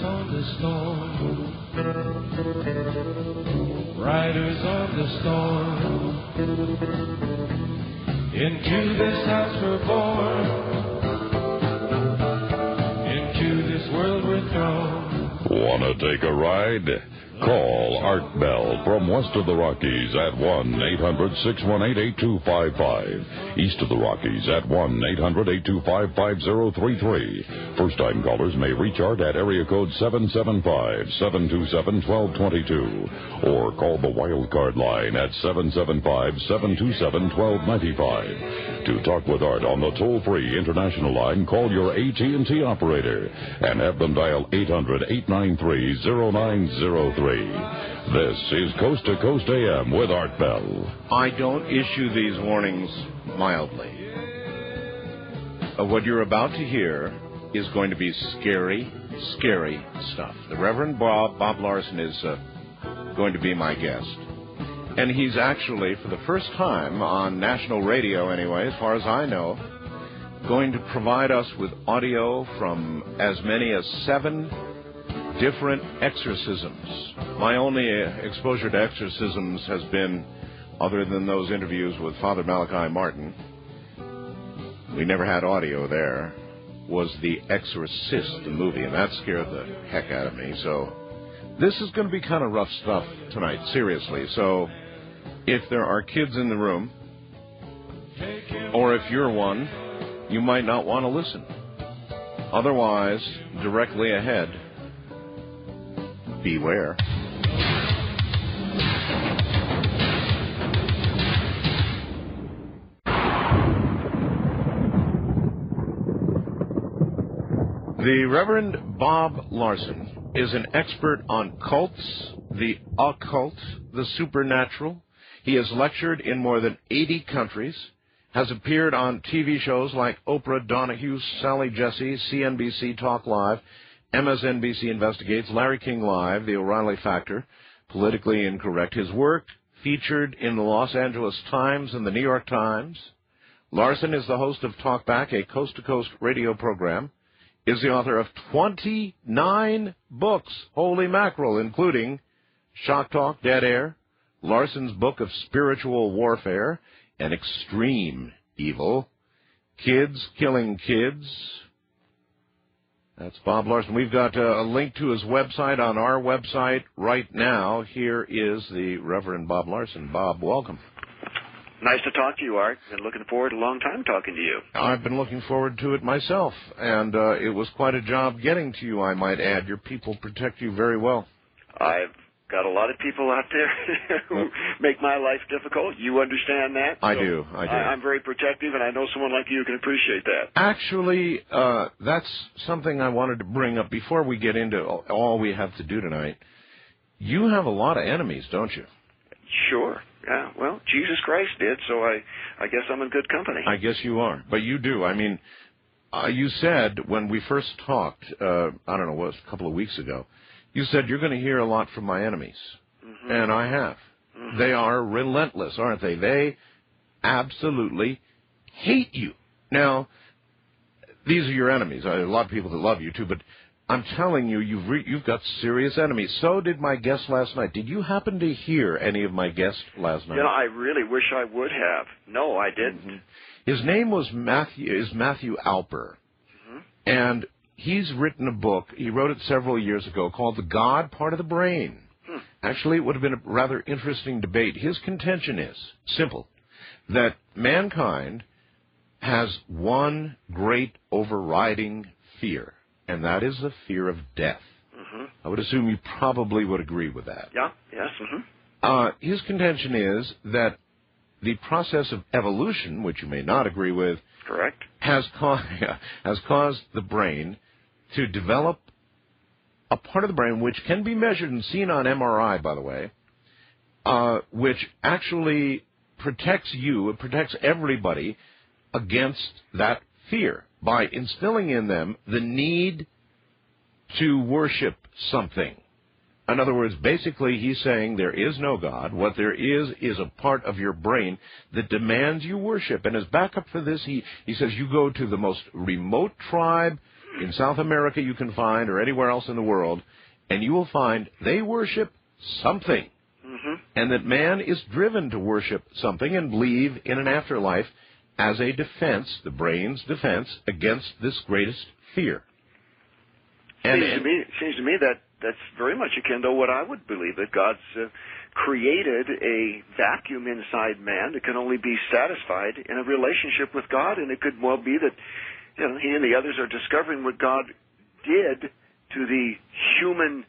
on the storm, riders on the storm. Into this house we're born, into this world we're thrown. Wanna take a ride? Call Art Bell from west of the Rockies at 1-800-618-8255. East of the Rockies at 1-800-825-5033. First-time callers may reach Art at area code 775-727-1222. Or call the wildcard line at 775-727-1295. To talk with Art on the toll-free international line, call your AT&T operator and have them dial 800-893-0903. This is Coast to Coast AM with Art Bell. I don't issue these warnings mildly. What you're about to hear is going to be scary, scary stuff. The Reverend Bob Larson is going to be my guest. And he's actually, for the first time on national radio anyway, as far as I know, going to provide us with audio from as many as 7 different exorcisms. My only exposure to exorcisms has been, other than those interviews with Father Malachi Martin, we never had audio there, was The Exorcist, the movie, and that scared the heck out of me. So this is going to be kind of rough stuff tonight, seriously. So if there are kids in the room, or if you're one, you might not want to listen. Otherwise, directly ahead, beware. The Reverend Bob Larson is an expert on cults, the occult, the supernatural. He has lectured in more than 80 countries, has appeared on TV shows like Oprah, Donahue, Sally Jesse, CNBC Talk Live, MSNBC Investigates, Larry King Live, The O'Reilly Factor, Politically Incorrect. His work featured in the Los Angeles Times and the New York Times. Larson is the host of Talkback, a coast-to-coast radio program, is the author of 29 books, holy mackerel, including Shock Talk, Dead Air, Larson's Book of Spiritual Warfare, and Extreme Evil, Kids Killing Kids. That's Bob Larson. We've got a link to his website on our website right now. Here is the Reverend Bob Larson. Bob, welcome. Nice to talk to you, Art. Been looking forward to a long time talking to you. I've been looking forward to it myself, and it was quite a job getting to you, I might add. Your people protect you very well. I've got a lot of people out there who make my life difficult. You understand that? I do. I'm very protective, and I know someone like you can appreciate that. Actually, that's something I wanted to bring up before we get into all we have to do tonight. You have a lot of enemies, don't you? Sure. Yeah, well, Jesus Christ did, so I guess I'm in good company. I guess you are, but you do. I mean, you said when we first talked, I don't know, a couple of weeks ago, you said you're going to hear a lot from my enemies, and I have. They are relentless, aren't they? They absolutely hate you. Now, these are your enemies. There are a lot of people that love you, too, but I'm telling you, you've got serious enemies. So did my guest last night. Did you happen to hear any of my guests last night? You know, I really wish I would have. No, I didn't. His name was Matthew Alper, and he's written a book. He wrote it several years ago called The God Part of the Brain. Actually, it would have been a rather interesting debate. His contention is simple, that mankind has one great overriding fear, and that is the fear of death. I would assume you probably would agree with that. Yeah, yes. His contention is that the process of evolution, which you may not agree with, correct, has caused the brain to develop a part of the brain which can be measured and seen on MRI, by the way, which actually protects you, it protects everybody against that fear by instilling in them the need to worship something. In other words, basically he's saying there is no God. What there is a part of your brain that demands you worship. And as backup for this, he says you go to the most remote tribe in South America you can find, or anywhere else in the world, and you will find they worship something. Mm-hmm. And that man is driven to worship something and believe in an afterlife as a defense, the brain's defense, against this greatest fear. Seems to me that that's very much akin to what I would believe, that God's created a vacuum inside man that can only be satisfied in a relationship with God, and it could well be that he and the others are discovering what God did to the human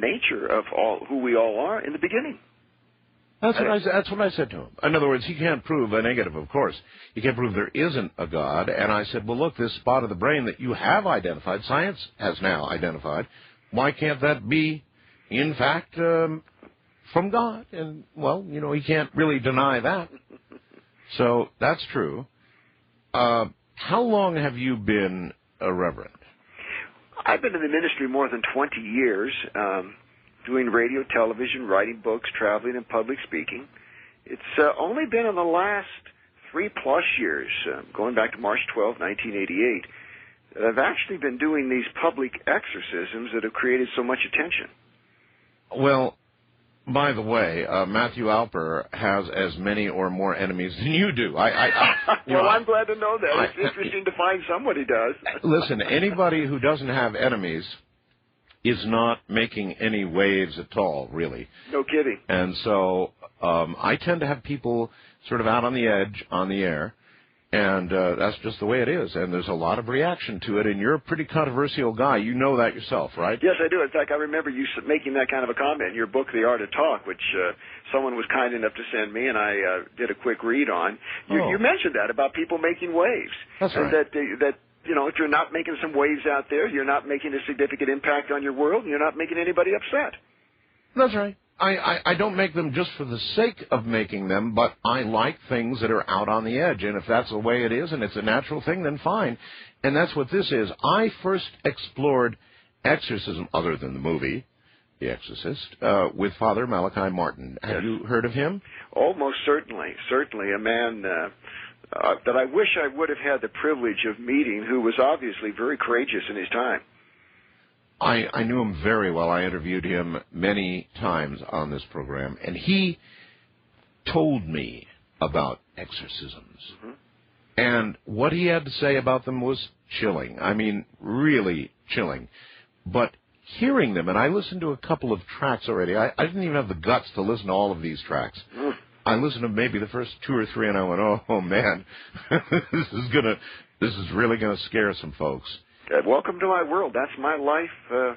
nature of who we all are in the beginning. That's what I said to him. In other words, he can't prove a negative, of course. He can't prove there isn't a God. And I said, well, look, this spot of the brain that you have identified, science has now identified, why can't that be, in fact, from God? And, well, he can't really deny that. So that's true. How long have you been a reverend? I've been in the ministry more than 20 years, doing radio, television, writing books, traveling, and public speaking. It's only been in the last 3+ years, going back to March 12, 1988, that I've actually been doing these public exorcisms that have created so much attention. Well, by the way, Matthew Alper has as many or more enemies than you do. I'm glad to know that. It's interesting to find somebody does. Listen, anybody who doesn't have enemies is not making any waves at all, really. No kidding. And so I tend to have people sort of out on the edge, on the air, and that's just the way it is. And there's a lot of reaction to it, and you're a pretty controversial guy. You know that yourself, right? Yes, I do. In fact, I remember you making that kind of a comment in your book, The Art of Talk, which someone was kind enough to send me, and I did a quick read on. You mentioned that about people making waves. That's right. And that if you're not making some waves out there, you're not making a significant impact on your world, and you're not making anybody upset. That's right. I don't make them just for the sake of making them, but I like things that are out on the edge. And if that's the way it is and it's a natural thing, then fine. And that's what this is. I first explored exorcism, other than the movie, The Exorcist, with Father Malachi Martin. Have you heard of him? Oh, most certainly. Certainly a man that I wish I would have had the privilege of meeting, who was obviously very courageous in his time. I knew him very well. I interviewed him many times on this program, and he told me about exorcisms. Mm-hmm. And what he had to say about them was chilling. I mean, really chilling. But hearing them, and I listened to a couple of tracks already. I didn't even have the guts to listen to all of these tracks. Mm. I listened to maybe the first 2 or 3, and I went, oh man, this is really gonna scare some folks. Welcome to my world. That's my life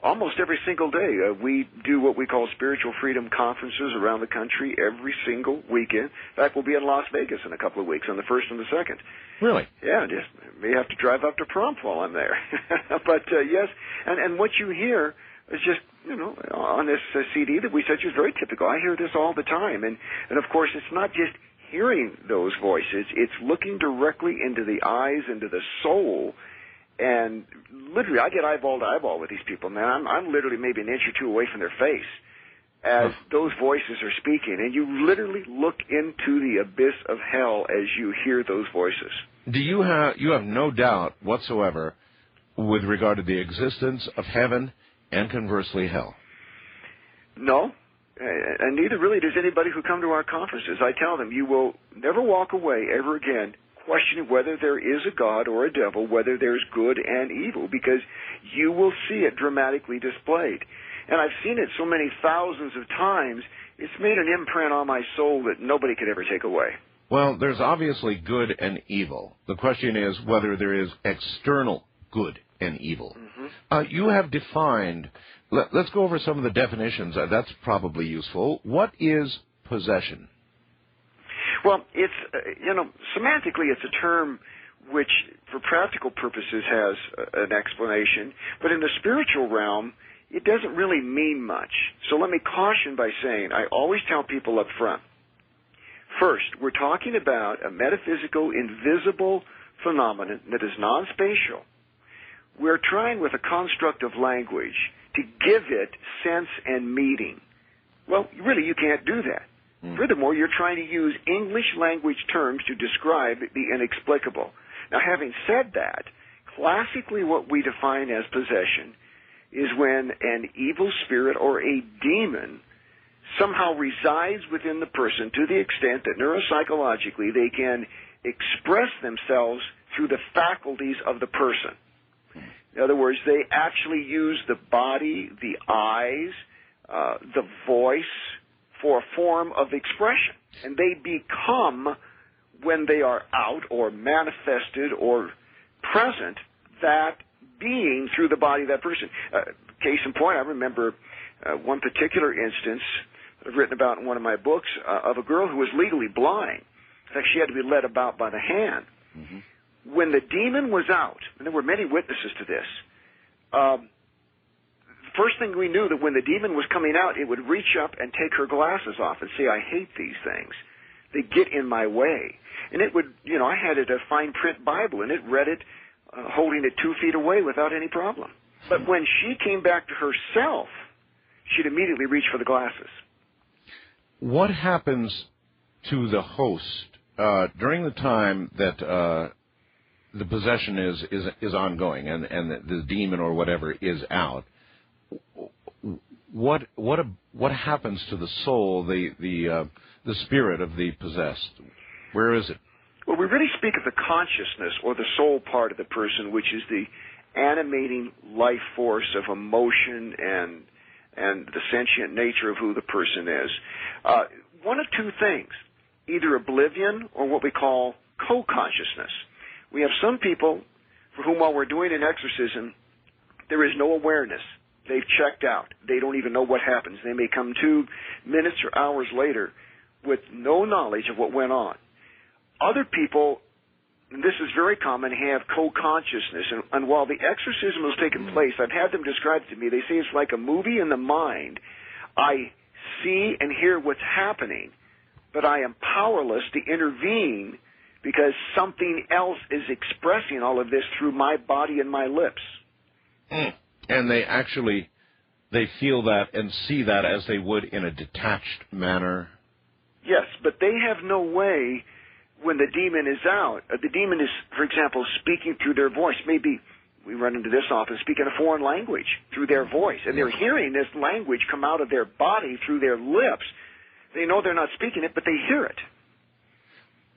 almost every single day. We do what we call spiritual freedom conferences around the country every single weekend. In fact, we'll be in Las Vegas in a couple of weeks on the 1st and the 2nd. Really? Yeah, just may have to drive up to Prompt while I'm there. But, yes, and what you hear is just, on this CD that we sent you is very typical. I hear this all the time. And of course, it's not just hearing those voices. It's looking directly into the eyes, into the soul. And literally, I get eyeball to eyeball with these people, man. I'm literally maybe an inch or two away from their face as those voices are speaking. And you literally look into the abyss of hell as you hear those voices. You have no doubt whatsoever with regard to the existence of heaven and conversely hell? No. And neither really does anybody who come to our conferences. I tell them, you will never walk away ever again questioning whether there is a God or a devil, whether there's good and evil, because you will see it dramatically displayed. And I've seen it so many thousands of times, it's made an imprint on my soul that nobody could ever take away. Well, there's obviously good and evil. The question is whether there is external good and evil. Mm-hmm. You have defined, let's go over some of the definitions. That's probably useful. What is possession? Well, it's, semantically it's a term which, for practical purposes, has an explanation. But in the spiritual realm, it doesn't really mean much. So let me caution by saying, I always tell people up front, first, we're talking about a metaphysical, invisible phenomenon that is non-spatial. We're trying with a construct of language to give it sense and meaning. Well, really, you can't do that. Furthermore, you're trying to use English language terms to describe the inexplicable. Now, having said that, classically what we define as possession is when an evil spirit or a demon somehow resides within the person to the extent that neuropsychologically they can express themselves through the faculties of the person. In other words, they actually use the body, the eyes, the voice for a form of expression. And they become, when they are out or manifested or present, that being through the body of that person. Case in point, I remember one particular instance I've written about in one of my books of a girl who was legally blind. In fact, she had to be led about by the hand. Mm-hmm. When the demon was out, and there were many witnesses to this, the first thing we knew that when the demon was coming out, it would reach up and take her glasses off and say, I hate these things. They get in my way. And it would, I had it a fine print Bible, and it read it holding it 2 feet away without any problem. But when she came back to herself, she'd immediately reach for the glasses. What happens to the host during the time that the possession is ongoing and the demon or whatever is out? What happens to the soul, the spirit of the possessed? Where is it? Well, we really speak of the consciousness or the soul part of the person, which is the animating life force of emotion and the sentient nature of who the person is. One of two things, either oblivion or what we call co-consciousness. We have some people for whom, while we're doing an exorcism, there is no awareness. They've checked out. They don't even know what happens. They may come 2 minutes or hours later with no knowledge of what went on. Other people, and this is very common, have co-consciousness. And while the exorcism was taking place, I've had them describe it to me. They say it's like a movie in the mind. I see and hear what's happening, but I am powerless to intervene because something else is expressing all of this through my body and my lips. And they feel that and see that as they would in a detached manner? Yes, but they have no way when the demon is out. The demon is, for example, speaking through their voice. Maybe we run into this often, speaking a foreign language through their voice, and they're hearing this language come out of their body through their lips. They know they're not speaking it, but they hear it.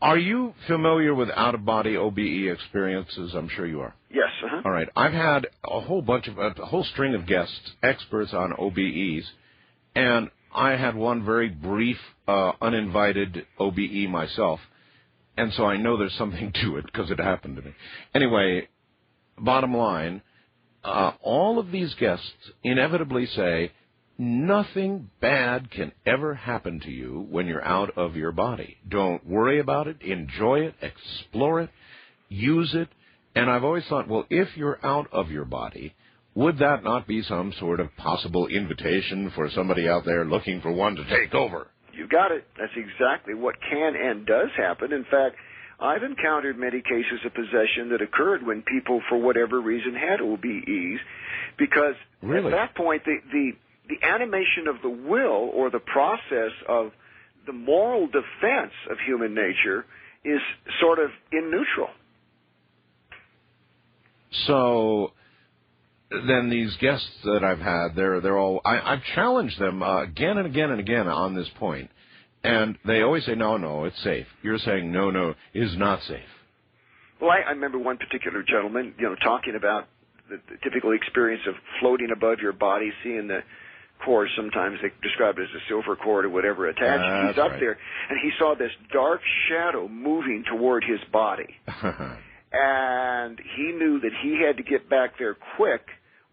Are you familiar with out-of-body OBE experiences? I'm sure you are. Yes. All right. I've had a whole string of guests, experts on OBEs, and I had one very brief, uninvited OBE myself, and so I know there's something to it because it happened to me. Anyway, bottom line, all of these guests inevitably say, nothing bad can ever happen to you when you're out of your body. Don't worry about it. Enjoy it. Explore it. Use it. And I've always thought, well, if you're out of your body, would that not be some sort of possible invitation for somebody out there looking for one to take over? You got it. That's exactly what can and does happen. In fact, I've encountered many cases of possession that occurred when people, for whatever reason, had OBEs, because at that point, the animation of the will or the process of the moral defense of human nature is sort of in neutral. So then these guests that I've had, they're all, I've challenged them again and again and again on this point, and they always say, no, it's safe. You're saying, no, it is not safe. Well, I remember one particular gentleman, talking about the typical experience of floating above your body, seeing the cord, sometimes they describe it as a silver cord or whatever attached. He's up there, and he saw this dark shadow moving toward his body. And he knew that he had to get back there quick,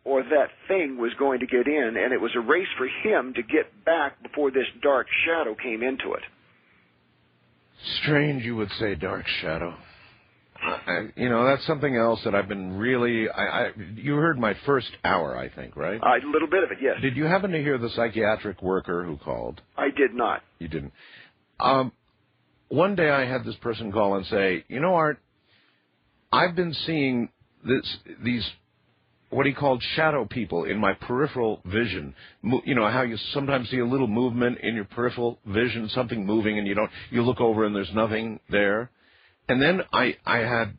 or that thing was going to get in, and it was a race for him to get back before this dark shadow came into it. Strange you would say dark shadow. That's something else that I've been really... you heard my first hour, I think, right? A little bit of it, yes. Did you happen to hear the psychiatric worker who called? I did not. You didn't. One day I had this person call and say, Art, I've been seeing these what he called shadow people in my peripheral vision. How you sometimes see a little movement in your peripheral vision, something moving, and you look over and there's nothing there. And then I had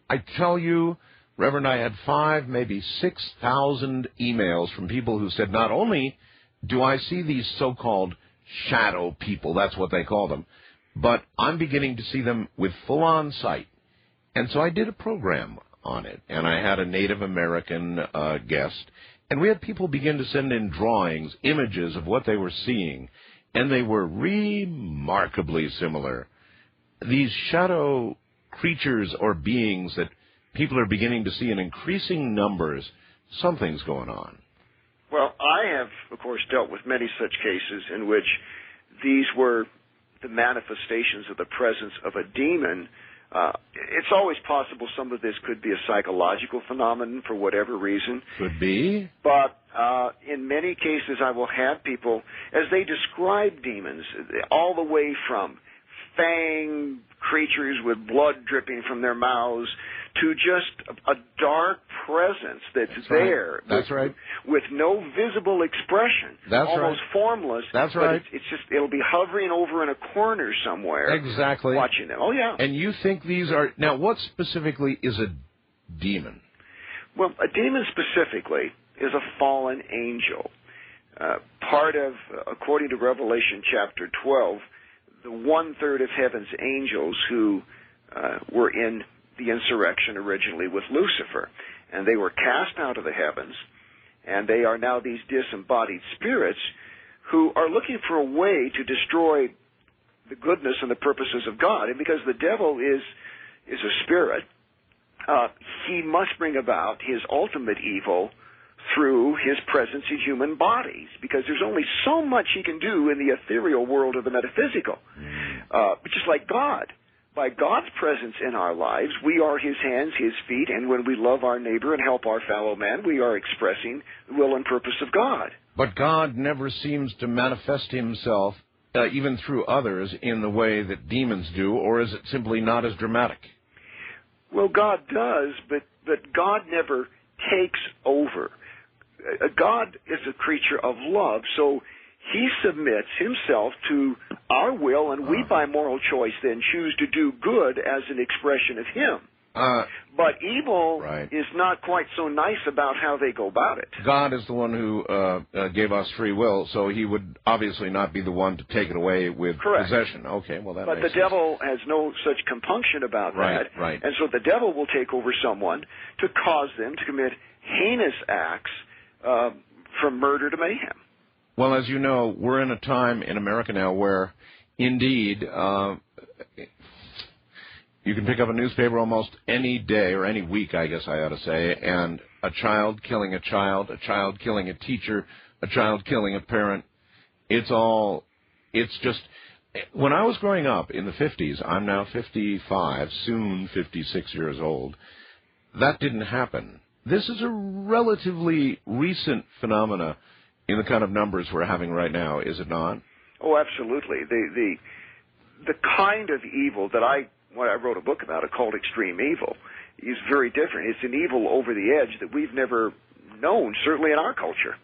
I tell you, Reverend, I had 5,000, maybe 6,000 emails from people who said, not only do I see these so-called shadow people, that's what they call them, but I'm beginning to see them with full-on sight. And so I did a program on it, and I had a Native American guest, and we had people begin to send in drawings, images of what they were seeing, and they were remarkably similar. These shadow creatures or beings that people are beginning to see in increasing numbers, something's going on. Well, I have, of course, dealt with many such cases in which these were the manifestations of the presence of a demon. It's always possible some of this could be a psychological phenomenon for whatever reason. Could be. But in many cases I will have people, as they describe demons, all the way from fang creatures with blood dripping from their mouths to just a dark presence that's there. That's right. With no visible expression. That's almost right. Formless. That's but right. It's just, it'll be hovering over in a corner somewhere. Exactly. Watching them. Oh, yeah. And you think these are... Now, what specifically is a demon? Well, a demon specifically is a fallen angel. Part of, according to Revelation chapter 12, the 1/3 of heaven's angels who were in the insurrection originally with Lucifer, and they were cast out of the heavens, and they are now these disembodied spirits who are looking for a way to destroy the goodness and the purposes of God. And because the devil is a spirit, he must bring about his ultimate evil through his presence in human bodies, because there's only so much he can do in the ethereal world of the metaphysical. Just like God. By God's presence in our lives, we are his hands, his feet, and when we love our neighbor and help our fellow man, we are expressing the will and purpose of God. But God never seems to manifest himself, even through others, in the way that demons do, or is it simply not as dramatic? Well, God does, but God never takes over. God is a creature of love, so he submits himself to our will, and we, by moral choice, then choose to do good as an expression of him. But evil is not quite so nice about how they go about it. God is the one who gave us free will, so he would obviously not be the one to take it away with possession. Okay, well, that makes sense. But the devil has no such compunction about that. Right. And so the devil will take over someone to cause them to commit heinous acts from murder to mayhem. Well, as you know, we're in a time in America now where, indeed, you can pick up a newspaper almost any day, or any week, I guess I ought to say, and a child killing a child killing a teacher, a child killing a parent. It's just, when I was growing up in the 50s, I'm now 55, soon 56 years old, that didn't happen. This is a relatively recent phenomena in the kind of numbers we're having right now, is it not? Oh, absolutely. The kind of evil that I wrote a book about, Occult Extreme Evil, is very different. It's an evil over the edge that we've never known, certainly in our culture.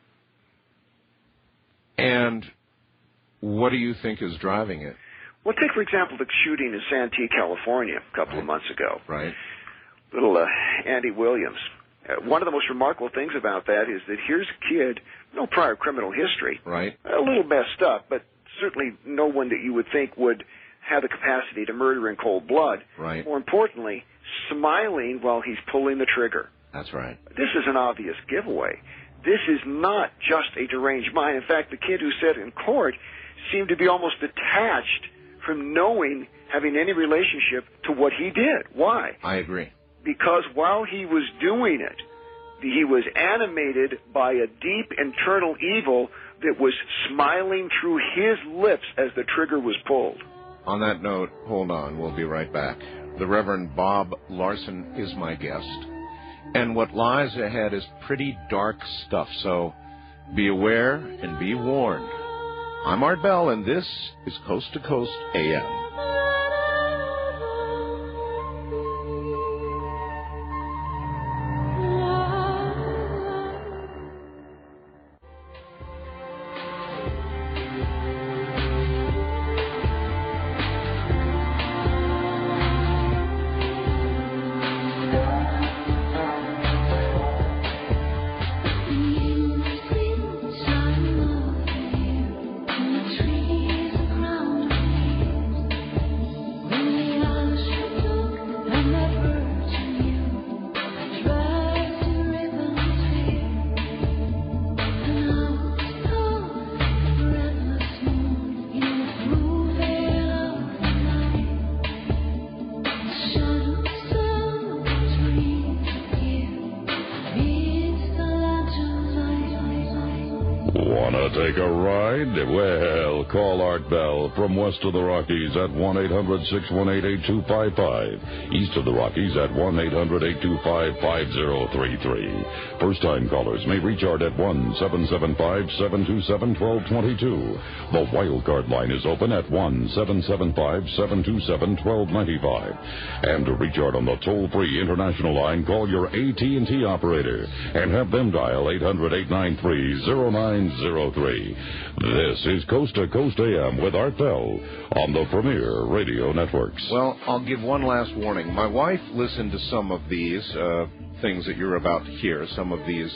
And what do you think is driving it? Well, take, for example, the shooting in Santee, California, a couple of months ago. Right. Little Andy Williams. One of the most remarkable things about that is that here's a kid, no prior criminal history. Right. A little messed up, but certainly no one that you would think would have the capacity to murder in cold blood. Right. More importantly, smiling while he's pulling the trigger. That's right. This is an obvious giveaway. This is not just a deranged mind. In fact, the kid who said in court seemed to be almost detached from knowing, having any relationship to what he did. Why? I agree. Because while he was doing it, he was animated by a deep internal evil that was smiling through his lips as the trigger was pulled. On that note, hold on, we'll be right back. The Reverend Bob Larson is my guest, and what lies ahead is pretty dark stuff, so be aware and be warned. I'm Art Bell, and this is Coast to Coast AM. Wanna take a ride? Well, call Art Bell from west of the Rockies at 1-800-618-8255. East of the Rockies at 1-800-825-5033. First-time callers may reach Art at 1-775-727-1222. The wildcard line is open at 1-775-727-1295. And to reach Art on the toll-free international line, call your AT&T operator and have them dial 800-893-0903. This is Coast to Coast AM with Art Bell on the Premier Radio Networks. Well, I'll give one last warning. My wife listened to some of these things that you're about to hear, some of these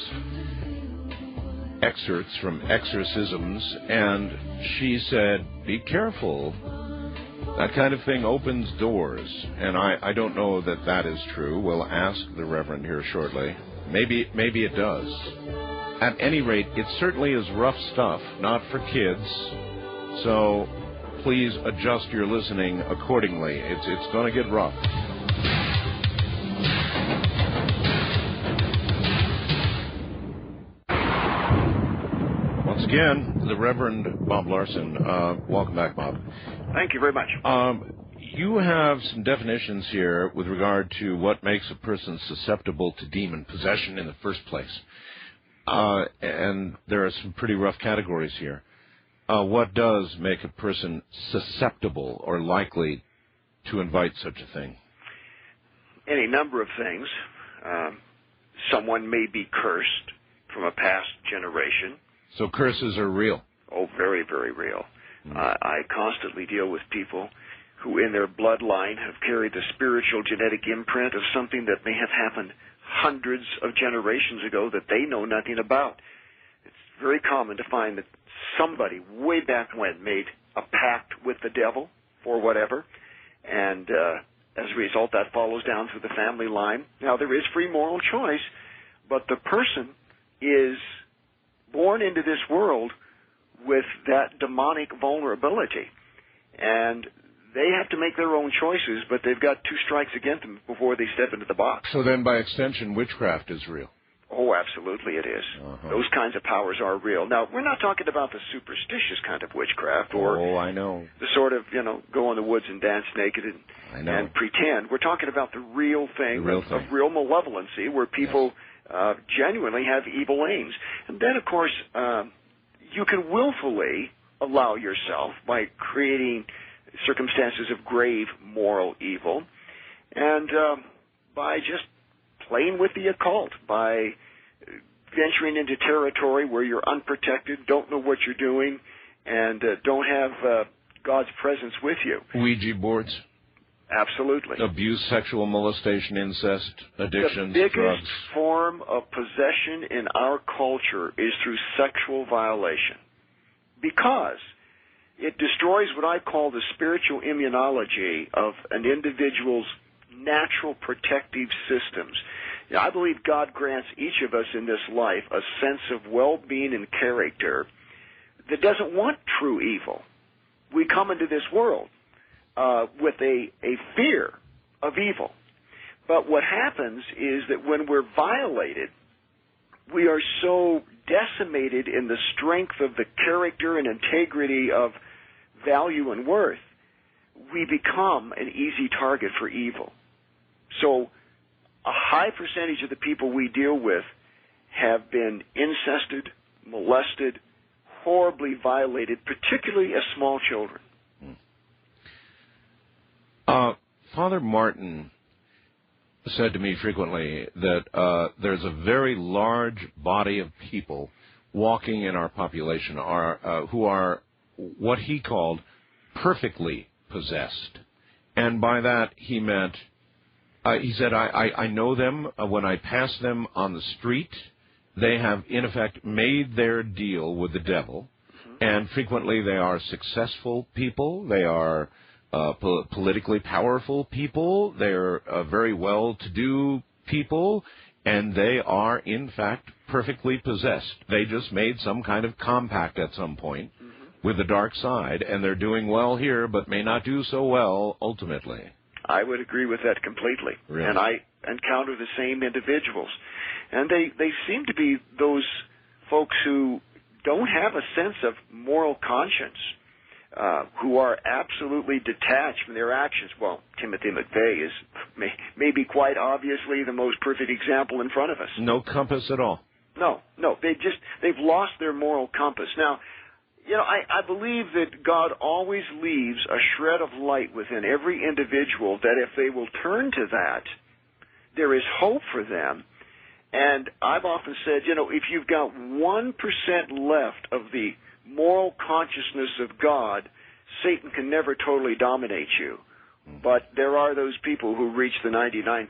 excerpts from Exorcisms, and she said, be careful. That kind of thing opens doors, and I don't know that that is true. We'll ask the Reverend here shortly. Maybe it does. At any rate, it certainly is rough stuff, not for kids. So please adjust your listening accordingly. It's going to get rough. Once again, the Reverend Bob Larson. Welcome back, Bob. Thank you very much. You have some definitions here with regard to what makes a person susceptible to demon possession in the first place. And there are some pretty rough categories here. What does make a person susceptible or likely to invite such a thing? Any number of things. Someone may be cursed from a past generation. So curses are real? Oh, very, very real. I constantly deal with people who in their bloodline have carried the spiritual genetic imprint of something that may have happened hundreds of generations ago that they know nothing about. It's very common to find that somebody way back when made a pact with the devil for whatever, and as a result that follows down through the family line. Now, there is free moral choice, but the person is born into this world with that demonic vulnerability, and they have to make their own choices, but they've got two strikes against them before they step into the box. So then, by extension, witchcraft is real? Oh, absolutely it is. Those kinds of powers are real. Now, we're not talking about the superstitious kind of witchcraft or I know. the sort of, go in the woods and dance naked and pretend. We're talking about the real thing, of real malevolency where people genuinely have evil aims. And then, of course, you can willfully allow yourself by creating circumstances of grave moral evil, and by just playing with the occult, by venturing into territory where you're unprotected, don't know what you're doing, and don't have God's presence with you. Ouija boards? Absolutely. Abuse, sexual molestation, incest, addictions, the biggest drugs. form of possession in our culture is through sexual violation, because it destroys what I call the spiritual immunology of an individual's natural protective systems. I believe God grants each of us in this life a sense of well-being and character that doesn't want true evil. We come into this world with a fear of evil. But what happens is that when we're violated, we are so decimated in the strength of the character and integrity of value and worth, we become an easy target for evil. So a high percentage of the people we deal with have been incested, molested, horribly violated, particularly as small children. Father Martin said to me frequently that there's a very large body of people walking in our population who are what he called perfectly possessed. And by that he meant, he said, I know them when I pass them on the street. They have, in effect, made their deal with the devil. And frequently they are successful people. They are politically powerful people. They're very well-to-do people. And they are, in fact, perfectly possessed. They just made some kind of compact at some point with the dark side, and they're doing well here, but may not do so well ultimately. I would agree with that completely. Really? And I encounter the same individuals. And they seem to be those folks who don't have a sense of moral conscience, who are absolutely detached from their actions. Well, Timothy McVeigh is maybe quite obviously the most perfect example in front of us. No compass at all. No. They've lost their moral compass. Now, I believe that God always leaves a shred of light within every individual that if they will turn to that, there is hope for them. And I've often said, if you've got 1% left of the moral consciousness of God, Satan can never totally dominate you. But there are those people who reach the 99%,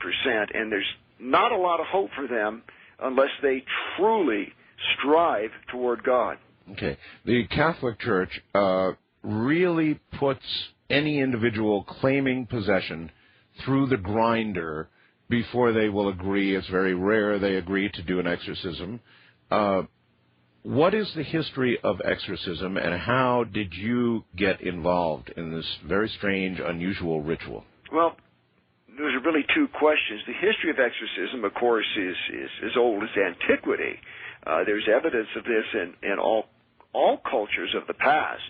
and there's not a lot of hope for them unless they truly strive toward God. Okay. The Catholic Church really puts any individual claiming possession through the grinder before they will agree. It's very rare they agree to do an exorcism. What is the history of exorcism, and how did you get involved in this very strange, unusual ritual? Well, those are really two questions. The history of exorcism, of course, is as old as antiquity. There's evidence of this in all cultures of the past.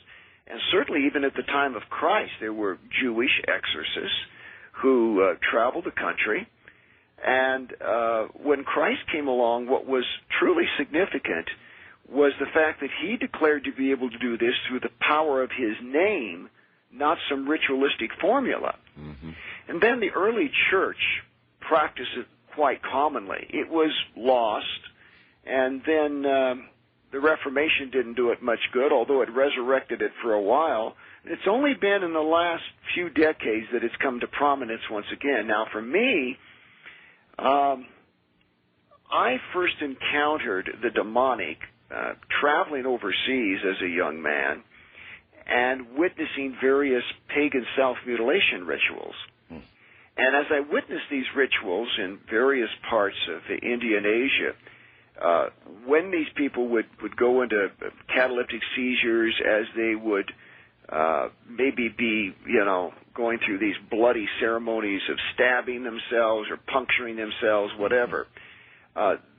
And certainly even at the time of Christ, there were Jewish exorcists who traveled the country. And when Christ came along, what was truly significant was the fact that he declared to be able to do this through the power of his name, not some ritualistic formula. Mm-hmm. And then the early church practiced it quite commonly. It was lost, and then the Reformation didn't do it much good, although it resurrected it for a while. It's only been in the last few decades that it's come to prominence once again. Now, for me, I first encountered the demonic traveling overseas as a young man and witnessing various pagan self-mutilation rituals. And as I witnessed these rituals in various parts of India and Asia, when these people would go into cataleptic seizures, as they would maybe be, going through these bloody ceremonies of stabbing themselves or puncturing themselves, whatever,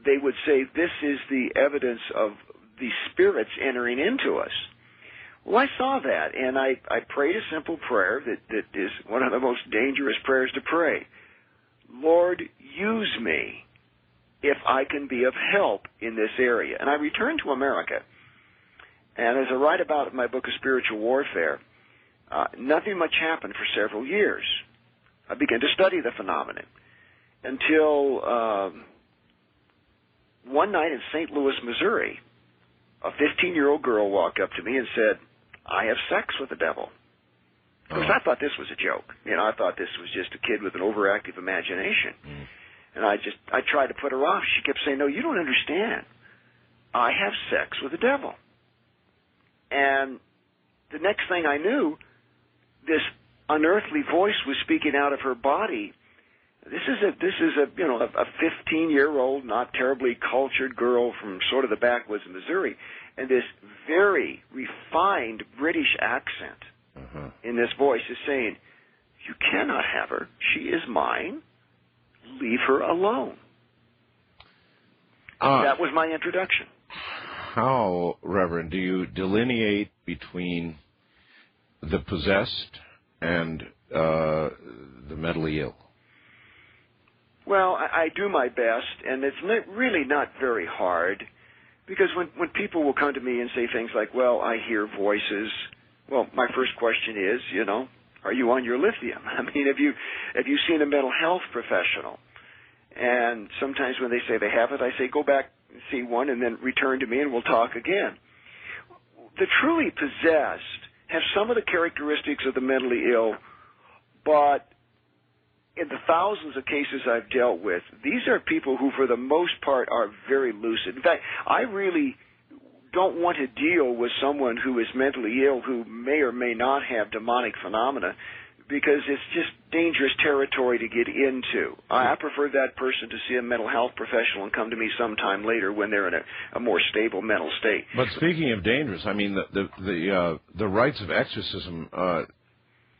they would say, this is the evidence of the spirits entering into us. Well, I saw that, and I prayed a simple prayer that is one of the most dangerous prayers to pray. Lord, use me if I can be of help in this area. And I returned to America. And as I write about in my book of Spiritual Warfare, nothing much happened for several years. I began to study the phenomenon until one night in St. Louis, Missouri, a 15-year-old girl walked up to me and said, I have sex with the devil. Of course, I thought this was a joke. I thought this was just a kid with an overactive imagination. And I tried to put her off. She kept saying, no, you don't understand. I have sex with the devil. And the next thing I knew, this unearthly voice was speaking out of her body. This is a 15-year-old, not terribly cultured girl from sort of the backwoods of Missouri, and this very refined British accent in this voice is saying, you cannot have her. She is mine. Leave her alone. That was my introduction. How, Reverend, do you delineate between the possessed and the mentally ill? Well, I do my best, and it's really not very hard, because when people will come to me and say things like, well, I hear voices, well, my first question is, are you on your lithium? I mean, have you seen a mental health professional? And sometimes when they say they haven't, I say, go back and see one and then return to me and we'll talk again. The truly possessed have some of the characteristics of the mentally ill, but in the thousands of cases I've dealt with, these are people who, for the most part, are very lucid. In fact, I really don't want to deal with someone who is mentally ill who may or may not have demonic phenomena, because it's just dangerous territory to get into. I prefer that person to see a mental health professional and come to me sometime later when they're in a more stable mental state. But speaking of dangerous, I mean, the rites of exorcism,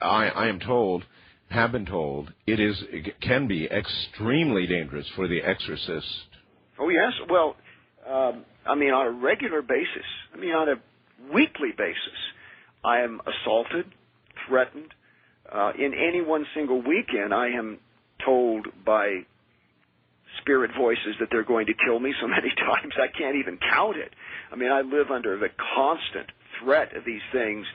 I am told, have been told, it can be extremely dangerous for the exorcist. Oh, yes. Well, I mean, on a regular basis, I mean, on a weekly basis, I am assaulted, threatened. In any one single weekend, I am told by spirit voices that they're going to kill me so many times I can't even count it. I mean, I live under the constant threat of these things,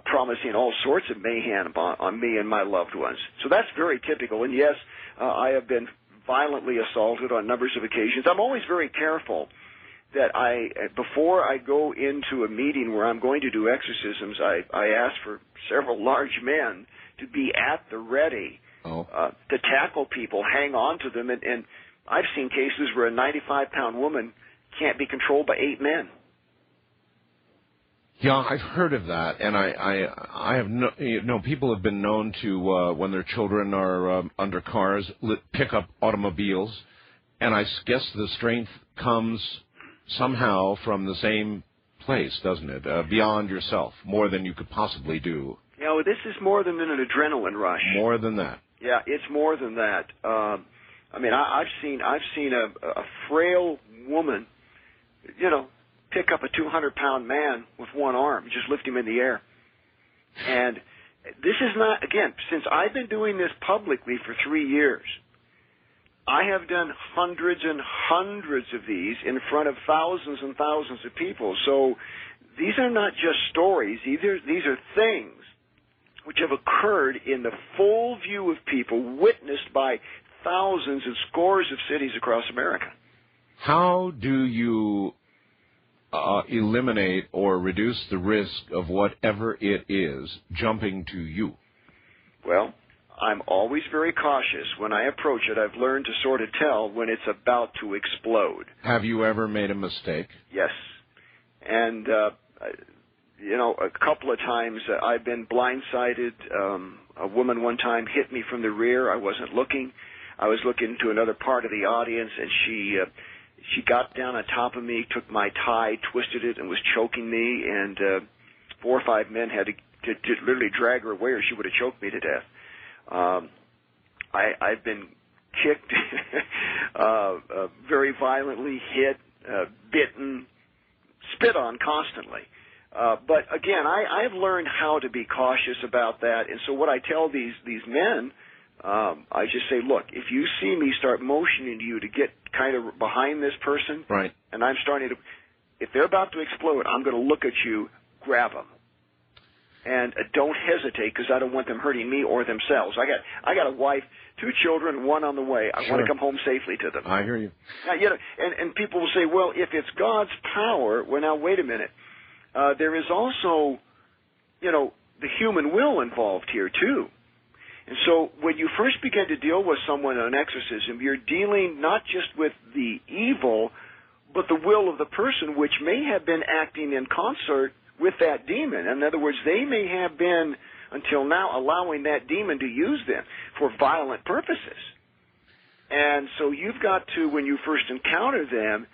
promising all sorts of mayhem on me and my loved ones. So that's very typical. And yes, I have been violently assaulted on numbers of occasions. I'm always very careful that before I go into a meeting where I'm going to do exorcisms, I ask for several large men to be at the ready to tackle people, hang on to them. And I've seen cases where a 95-pound woman can't be controlled by 8 men. Yeah, I've heard of that, and I have people have been known to when their children are under cars pick up automobiles, and I guess the strength comes somehow from the same place, doesn't it? Beyond yourself, more than you could possibly do. You know, this is more than an adrenaline rush. More than that. Yeah, it's more than that. I mean, I've seen a frail woman, pick up a 200-pound man with one arm, just lift him in the air. And this is not, again, since I've been doing this publicly for 3 years, I have done hundreds and hundreds of these in front of thousands and thousands of people. So these are not just stories. These are things which have occurred in the full view of people, witnessed by thousands and scores of cities across America. How do you eliminate or reduce the risk of whatever it is jumping to you? Well, I'm always very cautious. When I approach it, I've learned to sort of tell when it's about to explode. Have you ever made a mistake? Yes. And, a couple of times I've been blindsided. A woman one time hit me from the rear. I wasn't looking. I was looking to another part of the audience, and she got down on top of me, took my tie, twisted it, and was choking me, and 4 or 5 men had to literally drag her away or she would have choked me to death. I've been kicked, very violently hit, bitten, spit on constantly. But again, I've learned how to be cautious about that. And so what I tell these men, I just say, look, if you see me start motioning to you to get kind of behind this person, right, and I'm starting to, if they're about to explode, I'm going to look at you, grab them. And don't hesitate, because I don't want them hurting me or themselves. I got a wife, 2 children, 1 on the way. I want to come home safely to them. I hear you. Now, and people will say, well, if it's God's power, well, now, wait a minute. There is also, the human will involved here, too. And so when you first begin to deal with someone in an exorcism, you're dealing not just with the evil, but the will of the person, which may have been acting in concert with that demon. In other words, they may have been, until now, allowing that demon to use them for violent purposes. And so you've got to, when you first encounter them,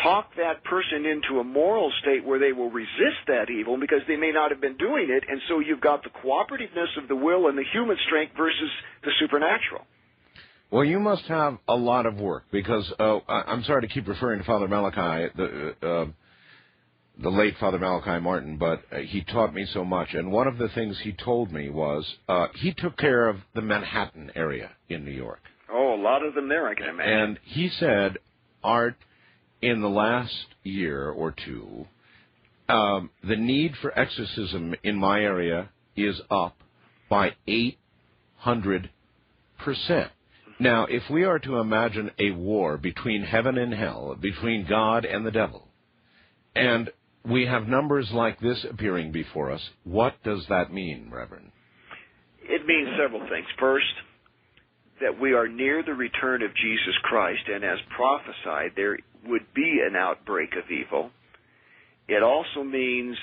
talk that person into a moral state where they will resist that evil, because they may not have been doing it, and so you've got the cooperativeness of the will and the human strength versus the supernatural. Well, you must have a lot of work, because I'm sorry to keep referring to Father Malachi, the late Father Malachi Martin, but he taught me so much, and one of the things he told me was he took care of the Manhattan area in New York. Oh, a lot of them there, I can imagine. And he said, Art, in the last year or two, the need for exorcism in my area is up by 800%. Now, if we are to imagine a war between heaven and hell, between God and the devil, and we have numbers like this appearing before us, what does that mean, Reverend? It means several things. First, that we are near the return of Jesus Christ, and as prophesied, there would be an outbreak of evil. It also means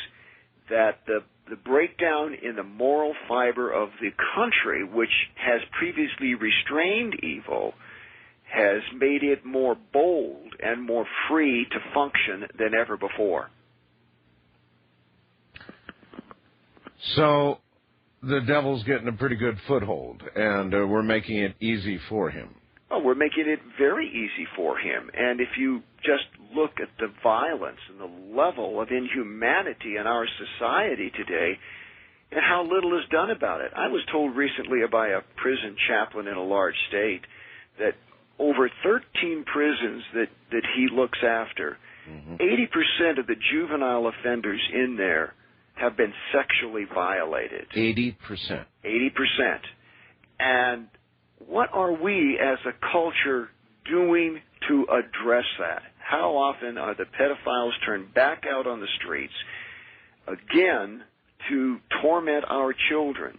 that the breakdown in the moral fiber of the country, which has previously restrained evil, has made it more bold and more free to function than ever before. So the devil's getting a pretty good foothold, and we're making it easy for him. Oh, we're making it very easy for him. And if you just look at the violence and the level of inhumanity in our society today and how little is done about it. I was told recently by a prison chaplain in a large state that over 13 prisons that he looks after, 80% of the juvenile offenders in there have been sexually violated. 80%. 80%. And what are we as a culture doing to address that? How often are the pedophiles turned back out on the streets, again, to torment our children?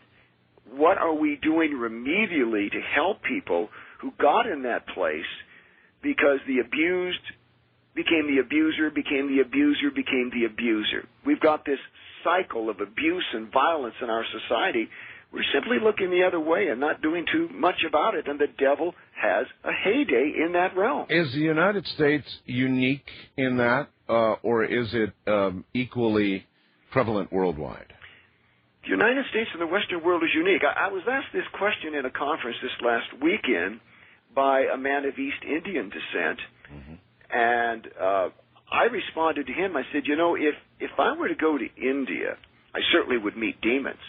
What are we doing remedially to help people who got in that place because the abused became the abuser, became the abuser, became the abuser? We've got this cycle of abuse and violence in our society. We're simply looking the other way and not doing too much about it, and the devil has a heyday in that realm. Is the United States unique in that, or is it equally prevalent worldwide? The United States and the Western world is unique. I was asked this question in a conference this last weekend by a man of East Indian descent, and I responded to him. I said, you know, if I were to go to India, I certainly would meet demons,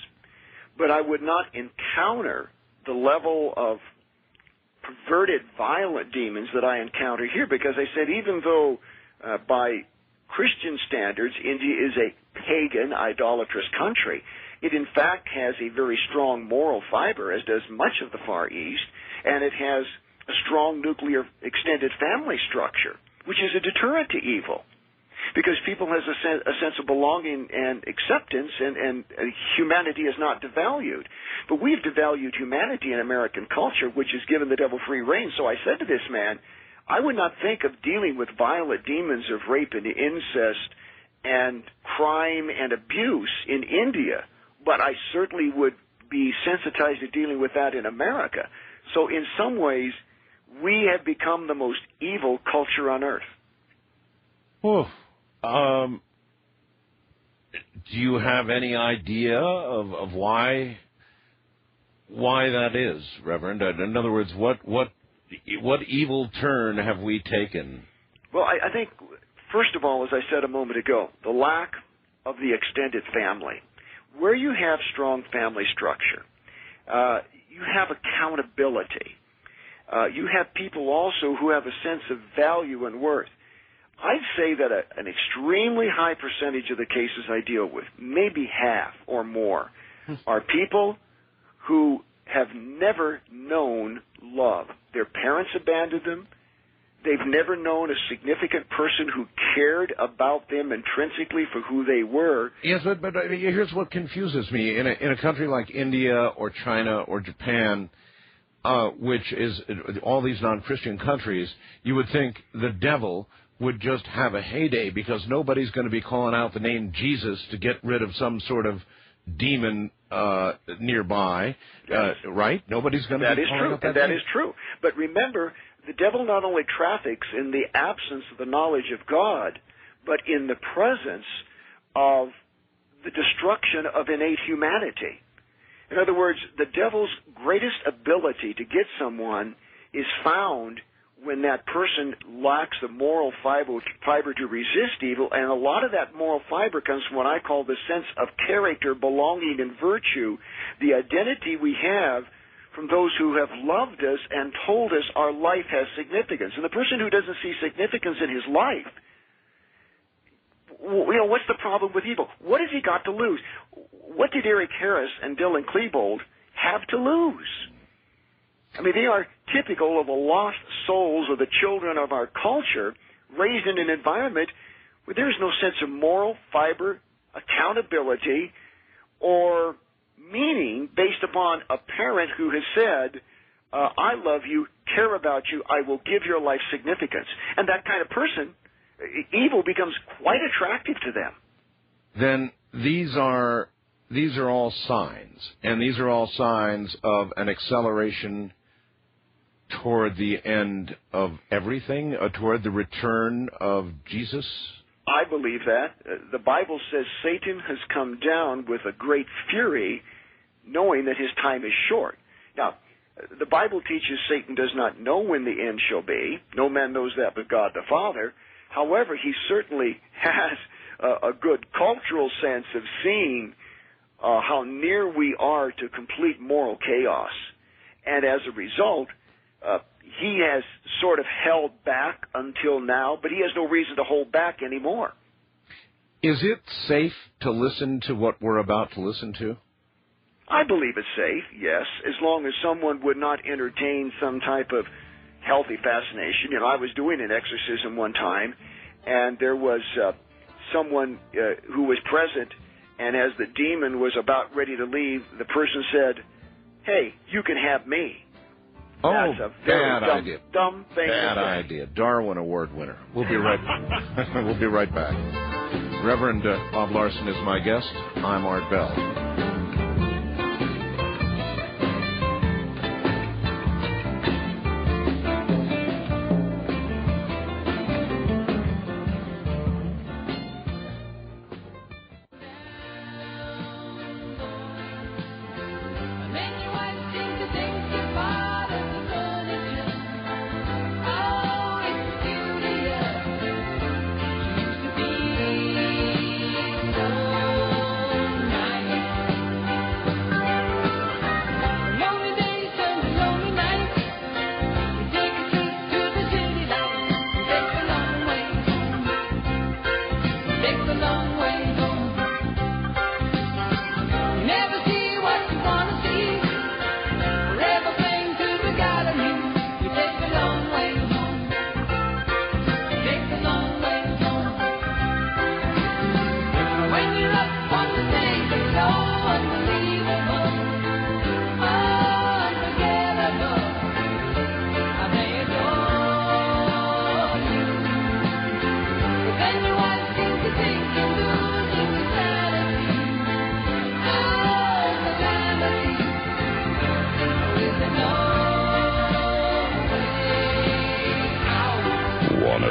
but I would not encounter the level of perverted, violent demons that I encounter here, because I said even though by Christian standards India is a pagan, idolatrous country, it in fact has a very strong moral fiber, as does much of the Far East, and it has a strong nuclear extended family structure, which is a deterrent to evil, because people has a sense of belonging and acceptance, and humanity is not devalued. But we've devalued humanity in American culture, which has given the devil free rein. So I said to this man, I would not think of dealing with violent demons of rape and incest and crime and abuse in India, but I certainly would be sensitized to dealing with that in America. So in some ways, we have become the most evil culture on earth. Oof. Do you have any idea of why that is, Reverend? In other words, what evil turn have we taken? Well, I think, first of all, as I said a moment ago, the lack of the extended family. Where you have strong family structure, you have accountability. You have people also who have a sense of value and worth. I'd say that an extremely high percentage of the cases I deal with, maybe half or more, are people who have never known love. Their parents abandoned them. They've never known a significant person who cared about them intrinsically for who they were. Yes, but here's what confuses me. In a country like India or China or Japan, which is all these non-Christian countries, you would think the devil would just have a heyday because nobody's going to be calling out the name Jesus to get rid of some sort of demon nearby, right? Nobody's going to be calling out that name. That is true. But remember, the devil not only traffics in the absence of the knowledge of God, but in the presence of the destruction of innate humanity. In other words, the devil's greatest ability to get someone is found when that person lacks the moral fiber to resist evil, and a lot of that moral fiber comes from what I call the sense of character, belonging, and virtue, the identity we have from those who have loved us and told us our life has significance. And the person who doesn't see significance in his life, you know, what's the problem with evil? What has he got to lose? What did Eric Harris and Dylan Klebold have to lose? I mean, they are typical of the lost souls of the children of our culture, raised in an environment where there is no sense of moral fiber, accountability, or meaning based upon a parent who has said, I love you, care about you, I will give your life significance. And that kind of person, evil becomes quite attractive to them. Then these are all signs, and these are all signs of an acceleration toward the end of everything, toward the return of Jesus? I believe that. The Bible says Satan has come down with a great fury, knowing that his time is short. Now, The Bible teaches Satan does not know when the end shall be. No man knows that but God the Father. However, he certainly has a good cultural sense of seeing how near we are to complete moral chaos. And as a result, he has sort of held back until now, but he has no reason to hold back anymore. Is it safe to listen to what we're about to listen to? I believe it's safe, yes, as long as someone would not entertain some type of healthy fascination. I was doing an exorcism one time, and there was someone who was present, and as the demon was about ready to leave, the person said, "Hey, you can have me." Oh, that's a very dumb thing to say. Bad idea. Darwin Award winner. We'll be right we'll be right back. Reverend Bob Larson is my guest. I'm Art Bell.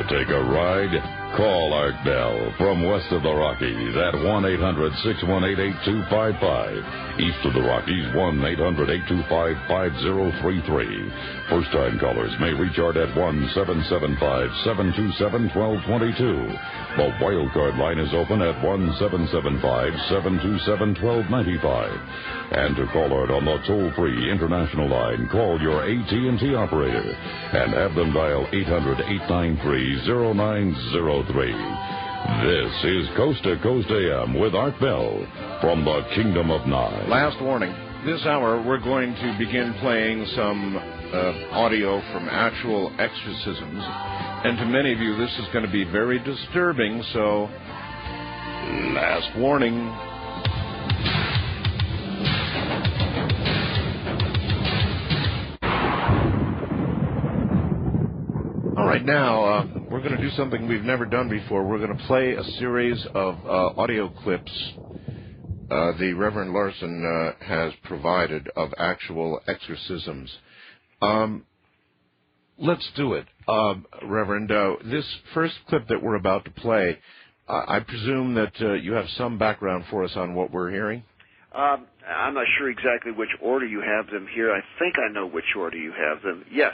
Take a ride? Call Art Bell from west of the Rockies at 1-800-618-8255. East of the Rockies, 1-800-825-5033. First-time callers may reach Art at 1-775-727-1222. The wildcard line is open at 1-775-727-1295. And to call Art on the toll-free international line, call your AT&T operator and have them dial 800-893-0903. This is Coast to Coast AM with Art Bell from the Kingdom of Nye. Last warning. This hour, we're going to begin playing some audio from actual exorcisms. And to many of you, this is going to be very disturbing, so last warning. All right, now, we're going to do something we've never done before. We're going to play a series of audio clips the Reverend Larson has provided of actual exorcisms. Let's do it. Reverend, this first clip that we're about to play, I presume that you have some background for us on what we're hearing? I'm not sure exactly which order you have them here. I think I know which order you have them. Yes,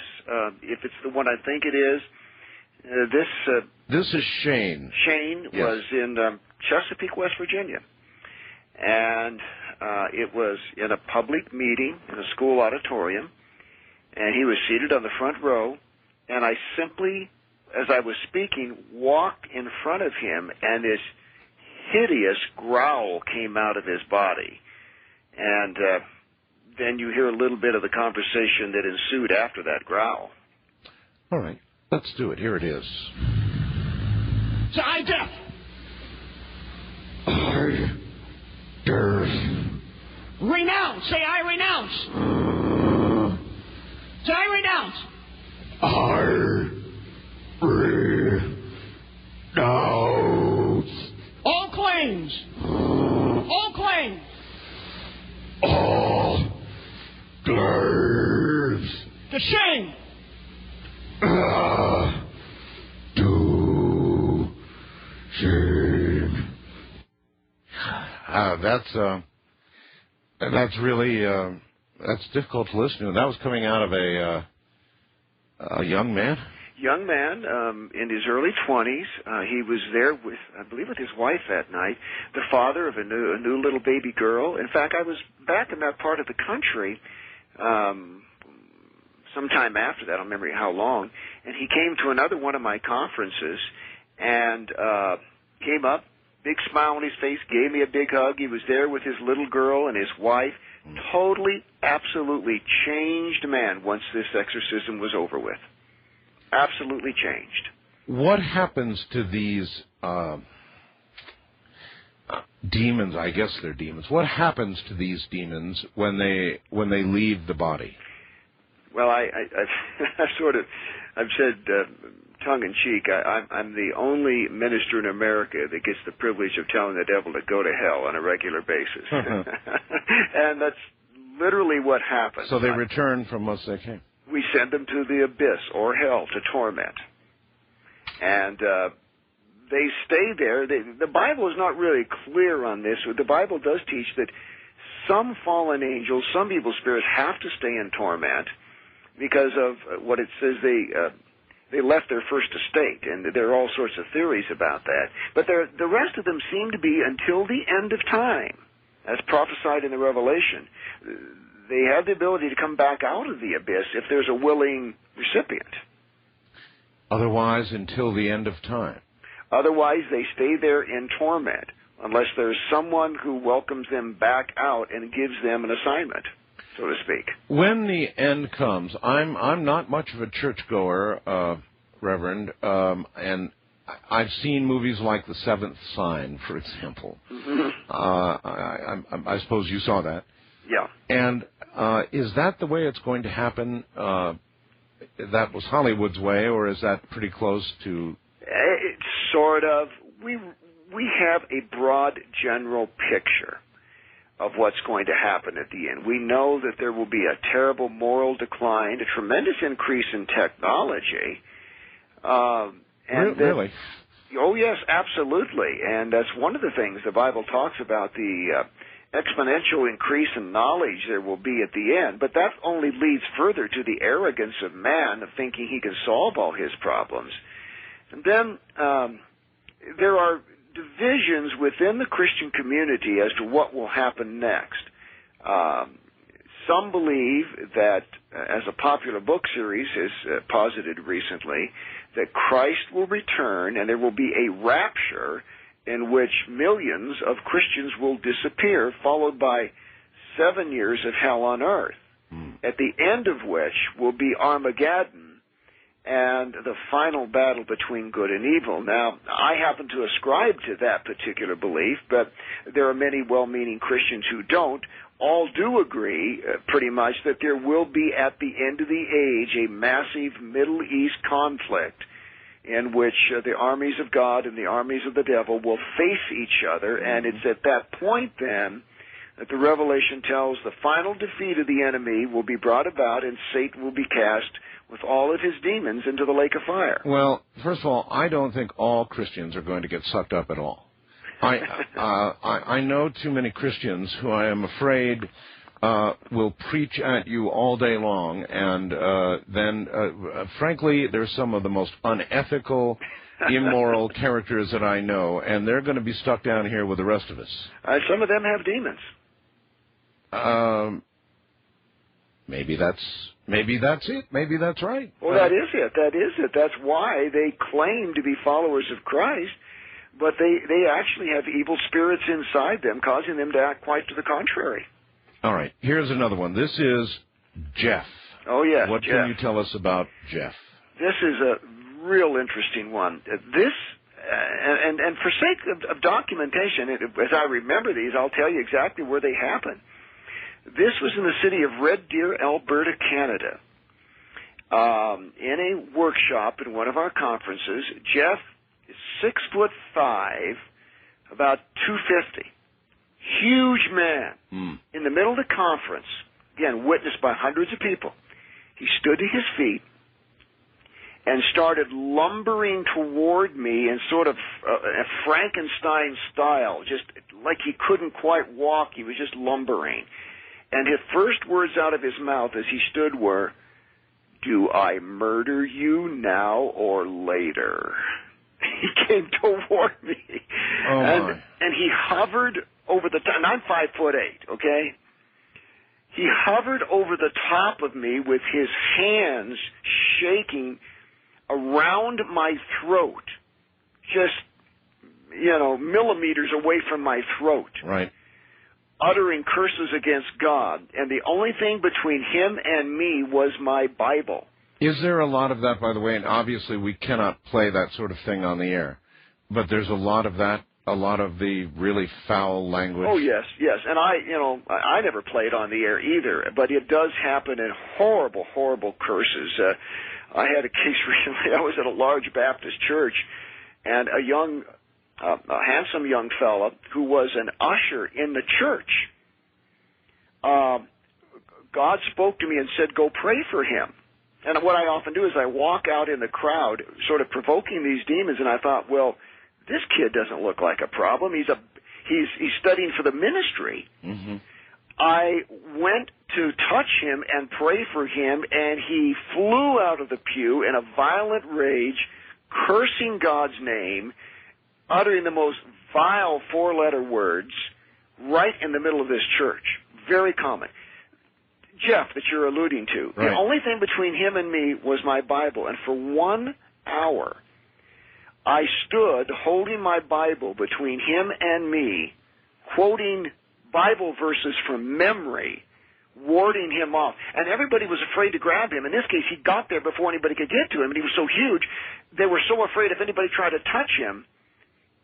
if it's the one I think it is, this is Shane. Shane was in Chesapeake, West Virginia. And it was in a public meeting in a school auditorium, and he was seated on the front row, and I simply, as I was speaking, walked in front of him, and this hideous growl came out of his body. And then you hear a little bit of the conversation that ensued after that growl. All right, let's do it. Here it is. I death. Renounce. Say, I renounce. Say, I renounce. Renounce. All claims. All claims. All claims. To shame. To shame. That's really That's difficult to listen to. That was coming out of a young man? Young man, in his early 20s. He was there with, I believe, with his wife that night, the father of a new little baby girl. In fact, I was back in that part of the country sometime after that. I don't remember how long. And he came to another one of my conferences and came up, big smile on his face, gave me a big hug. He was there with his little girl and his wife. Totally, absolutely changed man once this exorcism was over with. Absolutely changed. What happens to these demons? I guess they're demons. What happens to these demons when they leave the body? Well, I've said tongue in cheek, I'm the only minister in America that gets the privilege of telling the devil to go to hell on a regular basis, and that's literally what happens. So they return from whence they came. We send them to the abyss or hell to torment. And they stay there. The Bible is not really clear on this. The Bible does teach that some fallen angels, some evil spirits have to stay in torment because of what it says they left their first estate. And there are all sorts of theories about that. But the rest of them seem to be until the end of time, as prophesied in the Revelation. They have the ability to come back out of the abyss if there's a willing recipient. Otherwise, until the end of time. Otherwise, they stay there in torment unless there's someone who welcomes them back out and gives them an assignment, so to speak. When the end comes, I'm not much of a churchgoer, Reverend, and I've seen movies like The Seventh Sign, for example. Mm-hmm. I suppose you saw that. Yeah. And is that the way it's going to happen? That was Hollywood's way, or is that pretty close to? It's sort of. We have a broad general picture of what's going to happen at the end. We know that there will be a terrible moral decline, a tremendous increase in technology. Really? Oh, yes, absolutely. And that's one of the things the Bible talks about, the exponential increase in knowledge there will be at the end, but that only leads further to the arrogance of man of thinking he can solve all his problems. And then there are divisions within the Christian community as to what will happen next. Some believe that, as a popular book series has posited recently, that Christ will return and there will be a rapture in which millions of Christians will disappear, followed by 7 years of hell on earth, at the end of which will be Armageddon and the final battle between good and evil. Now, I happen to ascribe to that particular belief, but there are many well-meaning Christians who don't. All do agree, pretty much, that there will be, at the end of the age, a massive Middle East conflict in which the armies of God and the armies of the devil will face each other, and it's at that point, then, that the Revelation tells the final defeat of the enemy will be brought about, and Satan will be cast with all of his demons into the lake of fire. Well, first of all, I don't think all Christians are going to get sucked up at all. I know too many Christians who I am afraid will preach at you all day long, and then, frankly, they're some of the most unethical, immoral characters that I know, and they're going to be stuck down here with the rest of us. Some of them have demons. Maybe that's it. Maybe that's right. Well, that is it. That is it. That's why they claim to be followers of Christ, but they actually have evil spirits inside them, causing them to act quite to the contrary. All right. Here's another one. This is Jeff. Oh, yes, What Jeff. can you tell us about Jeff? This is a real interesting one. This, and for sake of documentation, as I remember these, I'll tell you exactly where they happened. This was in the city of Red Deer, Alberta, Canada. In a workshop in one of our conferences, Jeff is 6'5", about 250. Huge man. In the middle of the conference, again, witnessed by hundreds of people, he stood to his feet and started lumbering toward me in sort of a Frankenstein style, just like he couldn't quite walk. He was just lumbering. And his first words out of his mouth as he stood were, "Do I murder you now or later?" He came to warn me. Oh, my. And he hovered over the top, and I'm 5'8", okay? He hovered over the top of me with his hands shaking around my throat, just, millimeters away from my throat. Right. Uttering curses against God. And the only thing between him and me was my Bible. Is there a lot of that, by the way? And obviously we cannot play that sort of thing on the air. But there's a lot of that, a lot of the really foul language. Oh, yes. And I never played on the air either, but it does happen in horrible, horrible curses. I had a case recently. I was at a large Baptist church, and a handsome young fella who was an usher in the church, God spoke to me and said, "Go pray for him." And what I often do is I walk out in the crowd, sort of provoking these demons, and I thought, well, this kid doesn't look like a problem. He's studying for the ministry. Mm-hmm. I went to touch him and pray for him, and he flew out of the pew in a violent rage, cursing God's name, uttering the most vile four-letter words right in the middle of this church. Very common. Jeff, that you're alluding to, right. The only thing between him and me was my Bible, and for 1 hour I stood holding my Bible between him and me, quoting Bible verses from memory, warding him off. And everybody was afraid to grab him. In this case, he got there before anybody could get to him, and he was so huge, they were so afraid if anybody tried to touch him,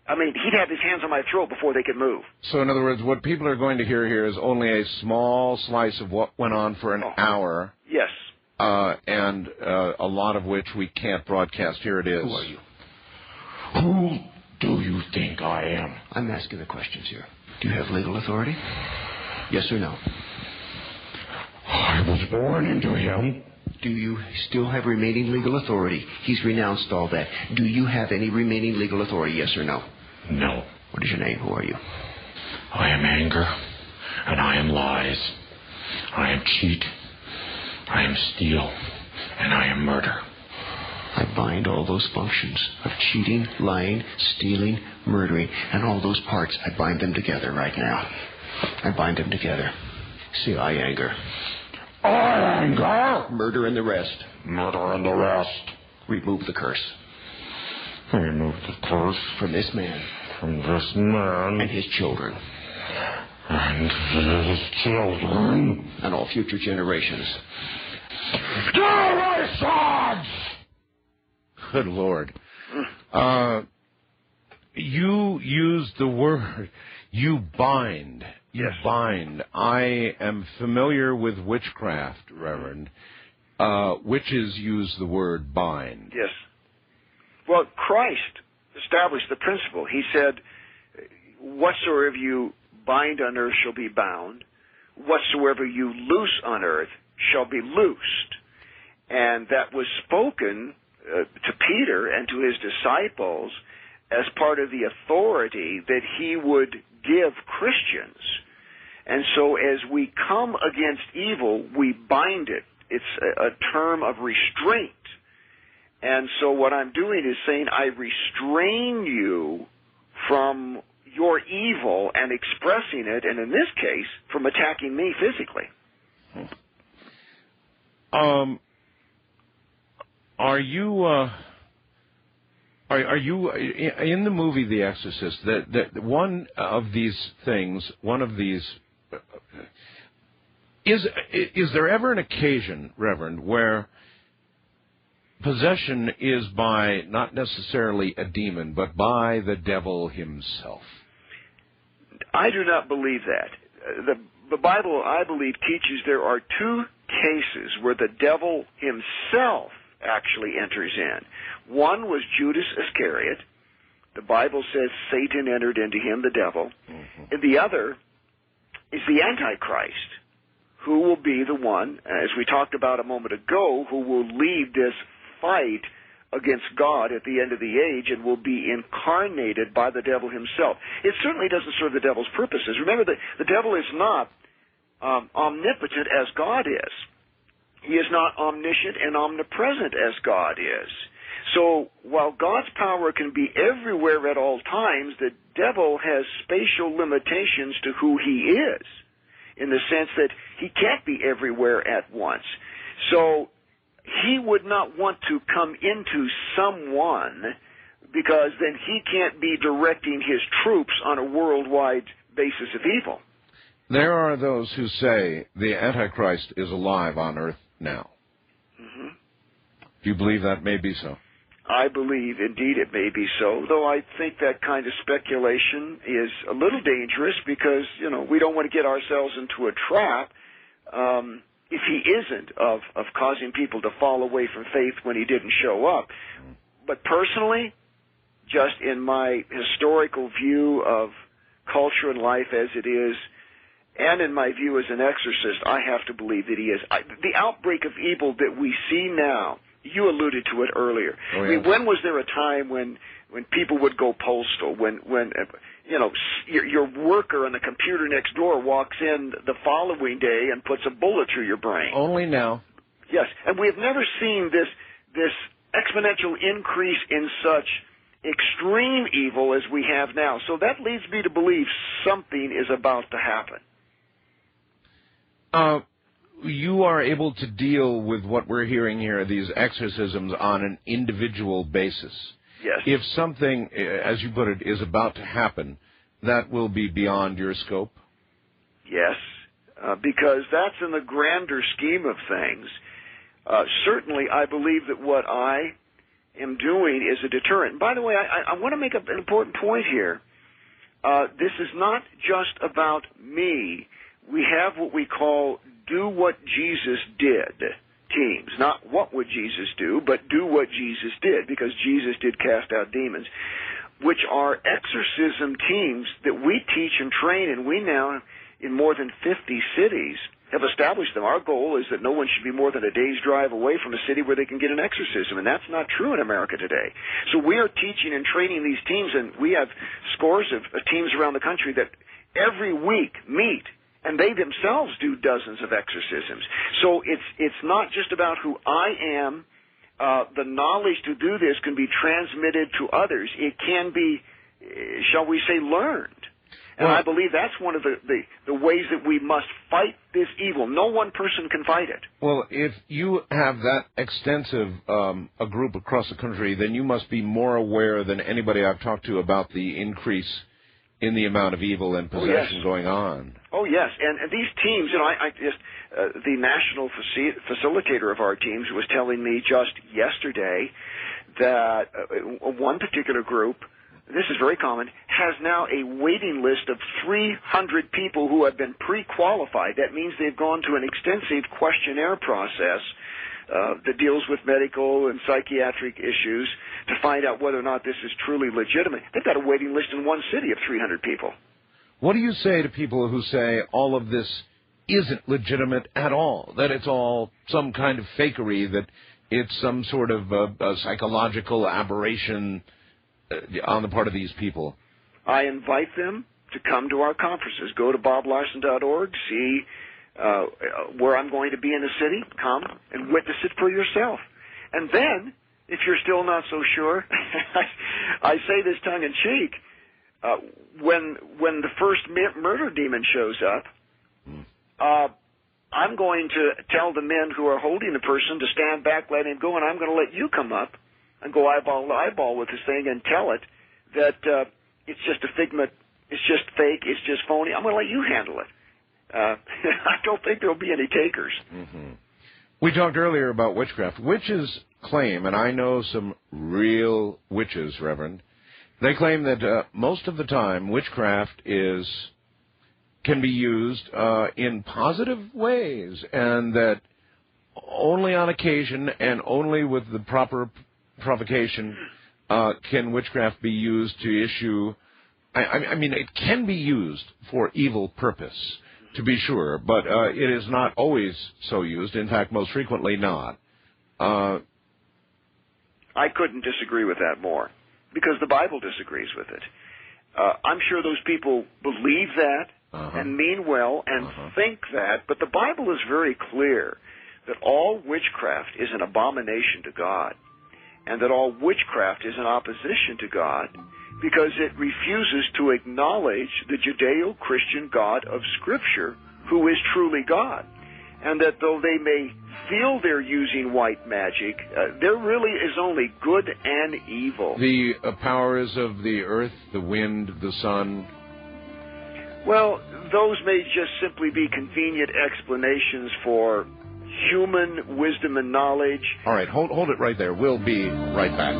he'd have his hands on my throat before they could move. So, in other words, what people are going to hear here is only a small slice of what went on for an hour. Yes. And a lot of which we can't broadcast. Here it is. Who are you? Who do you think I am? I'm asking the questions here. Do you have legal authority? Yes or no? I was born into him. Do you still have remaining legal authority? He's renounced all that. Do you have any remaining legal authority, yes or no? No. What is your name? Who are you? I am anger, and I am lies. I am cheat, I am steal, and I am murder. I bind all those functions of cheating, lying, stealing, murdering, and all those parts. I bind them together right now. I bind them together. See, I anger. I anger. Murder and the rest. Murder and the rest. Remove the curse. Remove the curse. From this man. From this man. And his children. And his children. And all future generations. Generations! Good Lord. You used the word, you bind. You yes. bind. I am familiar with witchcraft, Reverend. Witches use the word bind. Yes. Well, Christ established the principle. He said, whatsoever you bind on earth shall be bound. Whatsoever you loose on earth shall be loosed. And that was spoken to Peter and to his disciples as part of the authority that he would give Christians. And so as we come against evil, we bind it. It's a term of restraint. And so what I'm doing is saying, I restrain you from your evil and expressing it, and in this case, from attacking me physically. Are you in the movie The Exorcist? That one of these things, is there ever an occasion, Reverend, where possession is by not necessarily a demon, but by the devil himself? I do not believe that. The Bible, I believe, teaches there are two cases where the devil himself actually enters in. One was Judas Iscariot. The Bible says Satan entered into him, the devil. Mm-hmm. And the other is the Antichrist, who will be the one, as we talked about a moment ago, who will lead this fight against God at the end of the age and will be incarnated by the devil himself. It certainly doesn't serve the devil's purposes. Remember that the devil is not omnipotent as God is. He is not omniscient and omnipresent as God is. So while God's power can be everywhere at all times, the devil has spatial limitations to who he is, in the sense that he can't be everywhere at once. So he would not want to come into someone, because then he can't be directing his troops on a worldwide basis of evil. There are those who say the Antichrist is alive on earth now. Mm-hmm. Do you believe that may be so? I believe, indeed, it may be so, though I think that kind of speculation is a little dangerous because, we don't want to get ourselves into a trap if he isn't, of causing people to fall away from faith when he didn't show up. But personally, just in my historical view of culture and life as it is, and in my view as an exorcist, I have to believe that he is. The outbreak of evil that we see now, you alluded to it earlier. Oh, yeah. I mean, when was there a time when people would go postal, when your worker on the computer next door walks in the following day and puts a bullet through your brain? Only now. Yes, and we have never seen this exponential increase in such extreme evil as we have now. So that leads me to believe something is about to happen. You are able to deal with what we're hearing here, these exorcisms, on an individual basis. Yes. If something, as you put it, is about to happen, that will be beyond your scope? Yes, because that's in the grander scheme of things. Certainly, I believe that what I am doing is a deterrent. And by the way, I want to make an important point here. This is not just about me. We have what we call do what Jesus did teams. Not what would Jesus do, but do what Jesus did, because Jesus did cast out demons, which are exorcism teams that we teach and train, and we now, in more than 50 cities, have established them. Our goal is that no one should be more than a day's drive away from a city where they can get an exorcism, and that's not true in America today. So we are teaching and training these teams, and we have scores of teams around the country that every week meet, and they themselves do dozens of exorcisms. So it's not just about who I am. The knowledge to do this can be transmitted to others. It can be, shall we say, learned. And I believe that's one of the ways that we must fight this evil. No one person can fight it. Well, if you have that extensive a group across the country, then you must be more aware than anybody I've talked to about the increase in the amount of evil and possession going on. Oh, yes. And these teams, the national facilitator of our teams was telling me just yesterday that one particular group, this is very common, has now a waiting list of 300 people who have been pre-qualified. That means they've gone to an extensive questionnaire process that deals with medical and psychiatric issues to find out whether or not this is truly legitimate. They've got a waiting list in one city of 300 people. What do you say to people who say all of this isn't legitimate at all, that it's all some kind of fakery, that it's some sort of a psychological aberration on the part of these people? I invite them to come to our conferences. Go to boblarson.org, see where I'm going to be in the city. Come and witness it for yourself. And then, if you're still not so sure, I say this tongue-in-cheek, when the first murder demon shows up, I'm going to tell the men who are holding the person to stand back, let him go, and I'm going to let you come up and go eyeball to eyeball with this thing and tell it that it's just a figment, it's just fake, it's just phony. I'm going to let you handle it. I don't think there'll be any takers. Mm-hmm. We talked earlier about witchcraft. Witches claim, and I know some real witches, Reverend, they claim that most of the time witchcraft can be used in positive ways, and that only on occasion and only with the proper provocation can witchcraft be used to issue. I mean, it can be used for evil purpose, to be sure, but it is not always so used. In fact, most frequently not. I couldn't disagree with that more, because the Bible disagrees with it. I'm sure those people believe that and mean well and think that, but the Bible is very clear that all witchcraft is an abomination to God, and that all witchcraft is in opposition to God because it refuses to acknowledge the Judeo-Christian God of Scripture, who is truly God, and that though they may feel they're using white magic, there really is only good and evil. The powers of the earth, the wind, the sun. Well, those may just simply be convenient explanations for human wisdom and knowledge. All right, hold it right there. We'll be right back.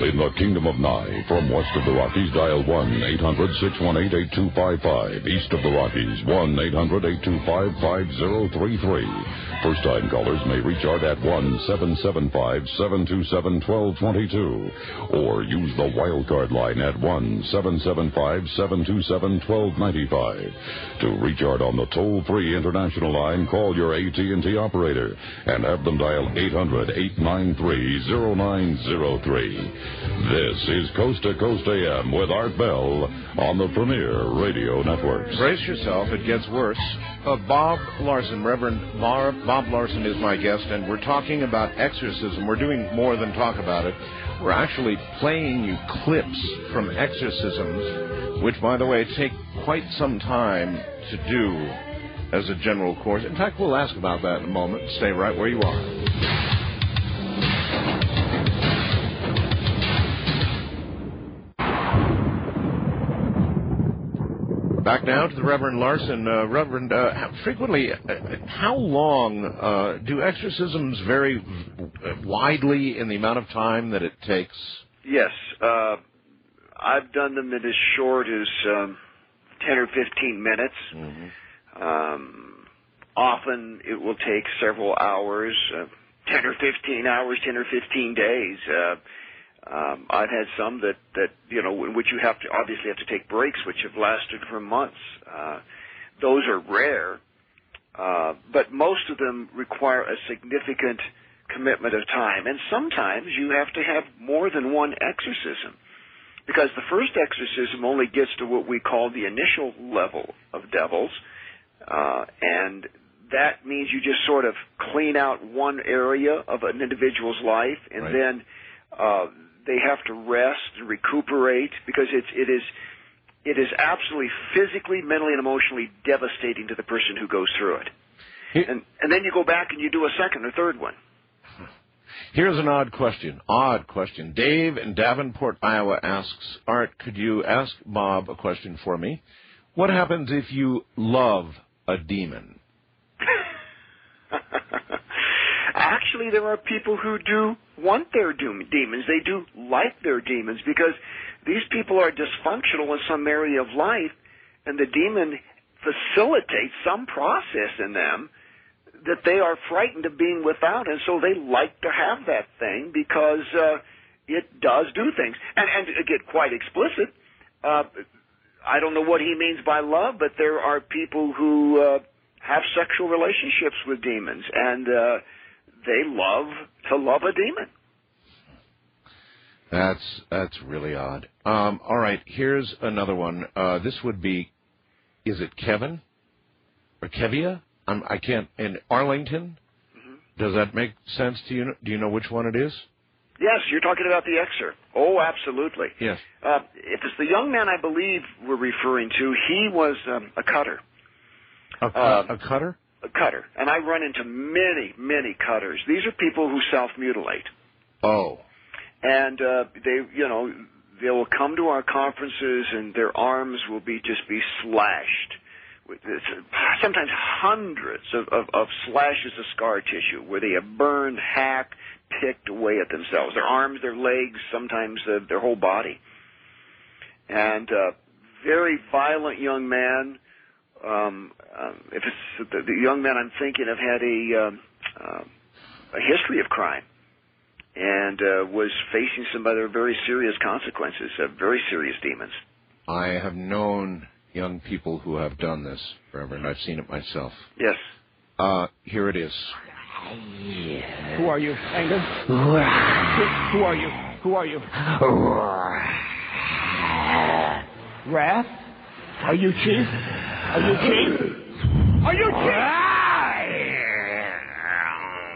In the Kingdom of Nye. From west of the Rockies, dial 1-800-618-8255. East of the Rockies, 1-800-825-5033. First-time callers may reach Art at 1-775-727-1222. Or use the wildcard line at 1-775-727-1295. To reach Art on the toll-free international line, call your AT&T operator and have them dial 800-893-0903. This is Coast to Coast AM with Art Bell on the Premier Radio Network. Brace yourself, it gets worse. Bob Larson, Reverend Bob Larson is my guest, and we're talking about exorcism. We're doing more than talk about it. We're actually playing you clips from exorcisms, which, by the way, take quite some time to do as a general course. In fact, we'll ask about that in a moment. Stay right where you are. Back now to the Reverend Larson. Reverend, frequently, how long do exorcisms vary widely in the amount of time that it takes? Yes. I've done them in as short as 10 or 15 minutes. Often it will take several hours, 10 or 15 hours, 10 or 15 days. I've had some that in which you obviously have to take breaks, which have lasted for months. Those are rare, but most of them require a significant commitment of time. And sometimes you have to have more than one exorcism, because the first exorcism only gets to what we call the initial level of devils, and that means you just sort of clean out one area of an individual's life, and then they have to rest and recuperate, because it is absolutely physically, mentally, and emotionally devastating to the person who goes through it. And then you go back and you do a second or third one. Here's an odd question. Dave in Davenport, Iowa asks, Art, could you ask Bob a question for me? What happens if you love a demon? Actually, there are people who do want their demons. They do like their demons, because these people are dysfunctional in some area of life, and the demon facilitates some process in them that they are frightened of being without, and so they like to have that thing because it does do things. And to get quite explicit, I don't know what he means by love, but there are people who have sexual relationships with demons, and they love to love a demon. That's really odd. All right, here's another one. This would be, is it Kevin or Kevia? I can't. In Arlington. Does that make sense to you? Do you know which one it is? Yes, you're talking about the excerpt. Oh, absolutely. Yes. If it's the young man I believe we're referring to, he was a cutter. A cutter? A cutter. And I run into many, many cutters. These are people who self-mutilate. Oh. And they will come to our conferences and their arms will be slashed. Sometimes hundreds of slashes of scar tissue where they have burned, hacked, picked away at themselves. Their arms, their legs, sometimes their whole body. And very violent young man. If it's the young man I'm thinking of had a history of crime and was facing some other very serious consequences, very serious demons. I have known young people who have done this, Reverend. I've seen it myself. Yes. Here it is. Who are you, Anger? Who are you? Who are you? Wrath? Are you Chief? Are you Chief? Are you Chief?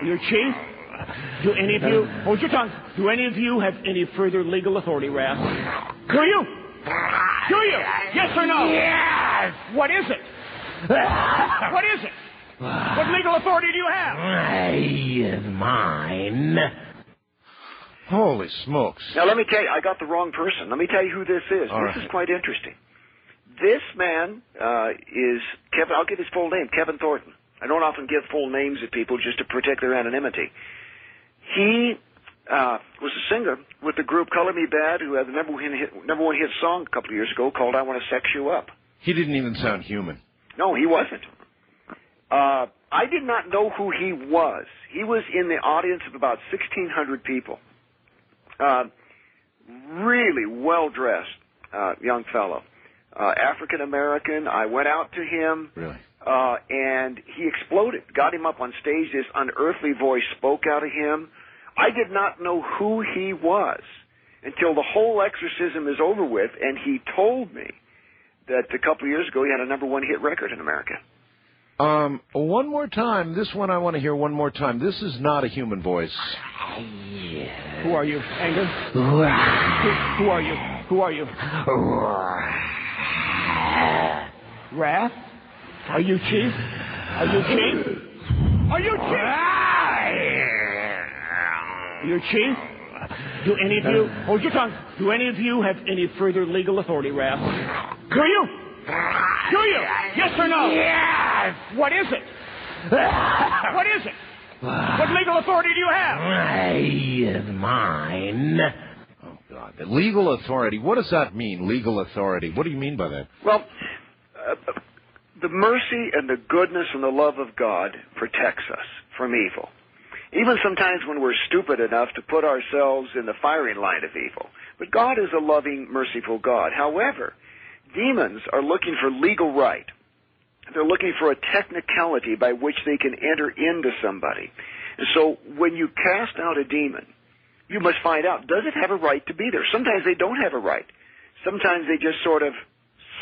You're Chief? Do any of you, hold your tongue, do any of you have any further legal authority, Wrath? Do you? Do you? Yes or no? Yes! What is it? What is it? What legal authority do you have? Mine. Holy smokes. Now, let me tell you, I got the wrong person. Let me tell you who this is. All this right. is quite interesting. This man is Kevin. I'll give his full name, Kevin Thornton. I don't often give full names of people just to protect their anonymity. He was a singer with the group Color Me Bad, who had the number one hit song a couple of years ago called I Want to Sex You Up. He didn't even sound human. No, he wasn't. I did not know who he was. He was in the audience of about 1,600 people. Really well-dressed young fellow. African American. I went out to him. Really? And he exploded. Got him up on stage. This unearthly voice spoke out of him. I did not know who he was until the whole exorcism is over with, and he told me that a couple of years ago he had a number one hit record in America. One more time. This one I want to hear one more time. This is not a human voice. Who are you, Anger? Who are you? Who are you? Wrath? Are you Chief? Are you Chief? Are you Chief? You're Chief? Do any of you, hold your tongue, do any of you have any further legal authority, Wrath? Do you? Do you? Yes or no? Yes! What is it? What is it? What legal authority do you have? Mine. Oh, God. The legal authority. What does that mean, legal authority? What do you mean by that? Well, the mercy and the goodness and the love of God protects us from evil. Even sometimes when we're stupid enough to put ourselves in the firing line of evil. But God is a loving, merciful God. However, demons are looking for legal right. They're looking for a technicality by which they can enter into somebody. And so when you cast out a demon, you must find out, does it have a right to be there? Sometimes they don't have a right. Sometimes they just sort of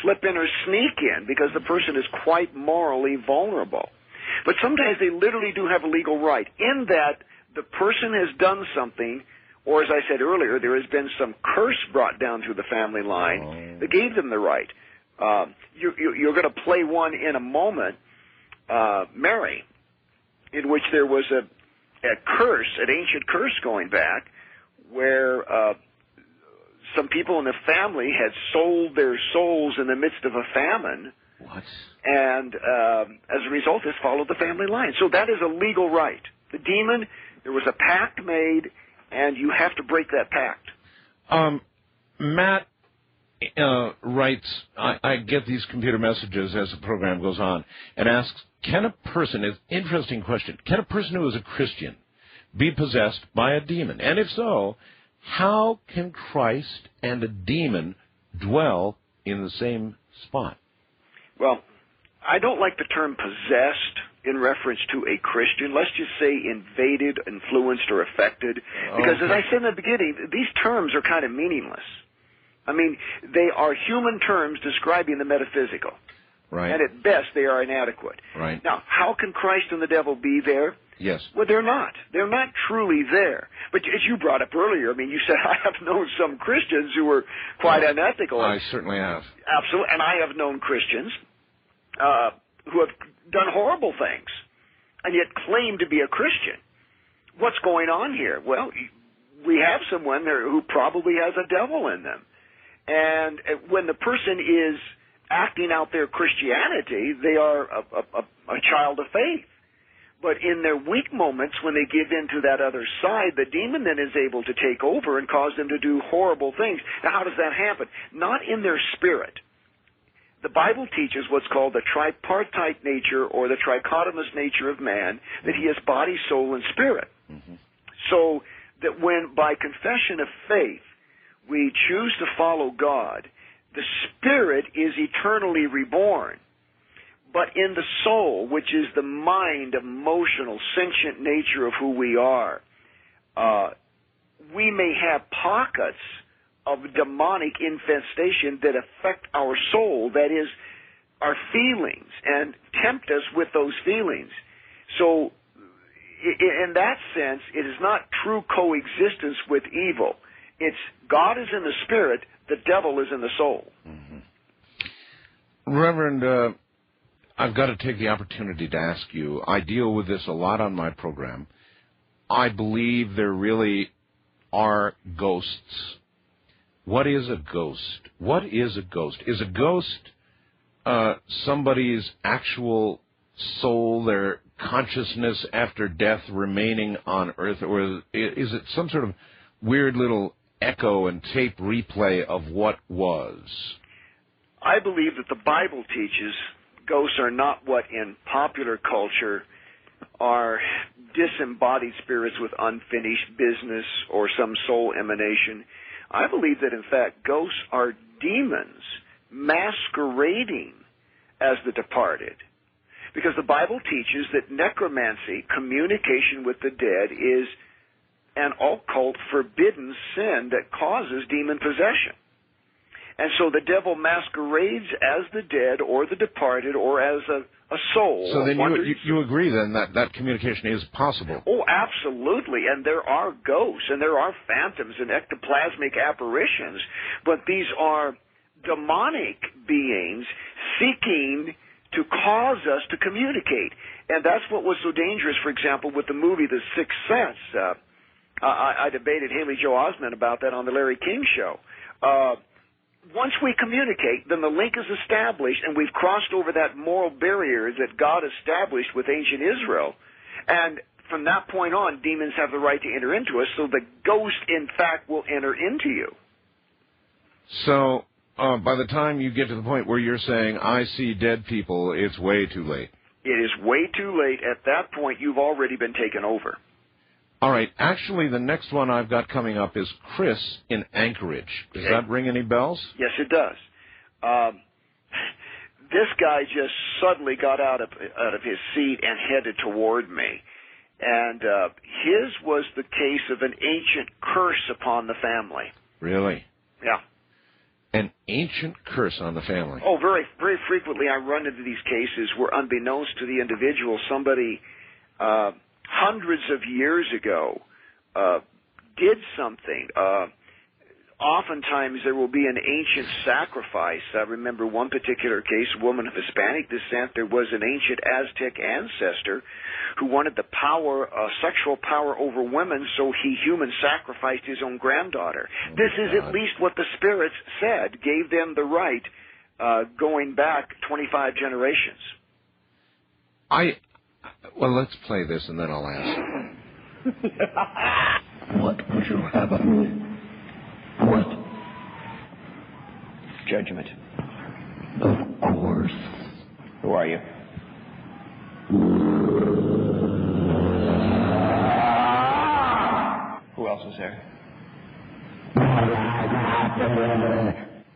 slip in or sneak in because the person is quite morally vulnerable. But sometimes they literally do have a legal right in that the person has done something, or as I said earlier, there has been some curse brought down through the family line that gave them the right. You're going to play one in a moment, Mary, in which there was a curse, an ancient curse going back, where some people in the family had sold their souls in the midst of a famine. What? And as a result, this followed the family line. So that is a legal right. The demon, there was a pact made, and you have to break that pact. Matt writes, I get these computer messages as the program goes on, and asks, can a person, interesting question, can a person who is a Christian be possessed by a demon? And if so, how can Christ and a demon dwell in the same spot? Well, I don't like the term possessed in reference to a Christian. Let's just say invaded, influenced, or affected. Because as I said in the beginning, these terms are kind of meaningless. I mean, they are human terms describing the metaphysical. Right. And at best, they are inadequate. Right. Now, how can Christ and the devil be there? Yes. Well, they're not. They're not truly there. But as you brought up earlier, I mean, you said, I have known some Christians who were quite unethical. I certainly have. Absolutely. And I have known Christians who have done horrible things and yet claim to be a Christian. What's going on here? Well, we have someone there who probably has a devil in them. And when the person is acting out their Christianity, they are a child of faith. But in their weak moments, when they give in to that other side, the demon then is able to take over and cause them to do horrible things. Now, how does that happen? Not in their spirit. The Bible teaches what's called the tripartite nature or the trichotomous nature of man, that he has body, soul, and spirit. Mm-hmm. So that when, by confession of faith, we choose to follow God, the spirit is eternally reborn. But in the soul, which is the mind, emotional, sentient nature of who we are, we may have pockets of demonic infestation that affect our soul, that is, our feelings, and tempt us with those feelings. So, in that sense, it is not true coexistence with evil. It's God is in the spirit, the devil is in the soul. Mm-hmm. Reverend, I've got to take the opportunity to ask you, I deal with this a lot on my program. I believe there really are ghosts. What is a ghost? What is a ghost? Is a ghost somebody's actual soul, their consciousness after death remaining on earth, or is it some sort of weird little echo and tape replay of what was? I believe that the Bible teaches ghosts are not what in popular culture are disembodied spirits with unfinished business or some soul emanation. I believe that, in fact, ghosts are demons masquerading as the departed. Because the Bible teaches that necromancy, communication with the dead, is an occult, forbidden sin that causes demon possession. And so the devil masquerades as the dead or the departed or as a soul. So then you agree then that communication is possible? Oh, absolutely. And there are ghosts and there are phantoms and ectoplasmic apparitions, but these are demonic beings seeking to cause us to communicate. And that's what was so dangerous, for example, with the movie The Sixth Sense. I debated Haley Joel Osment about that on the Larry King Show. Once we communicate, then the link is established, and we've crossed over that moral barrier that God established with ancient Israel. And from that point on, demons have the right to enter into us, so the ghost, in fact, will enter into you. So by the time you get to the point where you're saying, I see dead people, it's way too late. It is way too late. At that point, you've already been taken over. All right. Actually, the next one I've got coming up is Chris in Anchorage. Does that ring any bells? Yes, it does. This guy just suddenly got out of his seat and headed toward me. And his was the case of an ancient curse upon the family. Really? Yeah. An ancient curse on the family? Oh, very, very frequently I run into these cases where, unbeknownst to the individual, somebody hundreds of years ago did something. Oftentimes there will be an ancient sacrifice. I remember one particular case, a woman of Hispanic descent. There was an ancient Aztec ancestor who wanted the power, sexual power over women, so he human sacrificed his own granddaughter. This is at least what the spirits said, gave them the right going back 25 generations. Well, let's play this and then I'll ask. What would you have of me? What? Judgment. Of course. Who are you? Who else is there?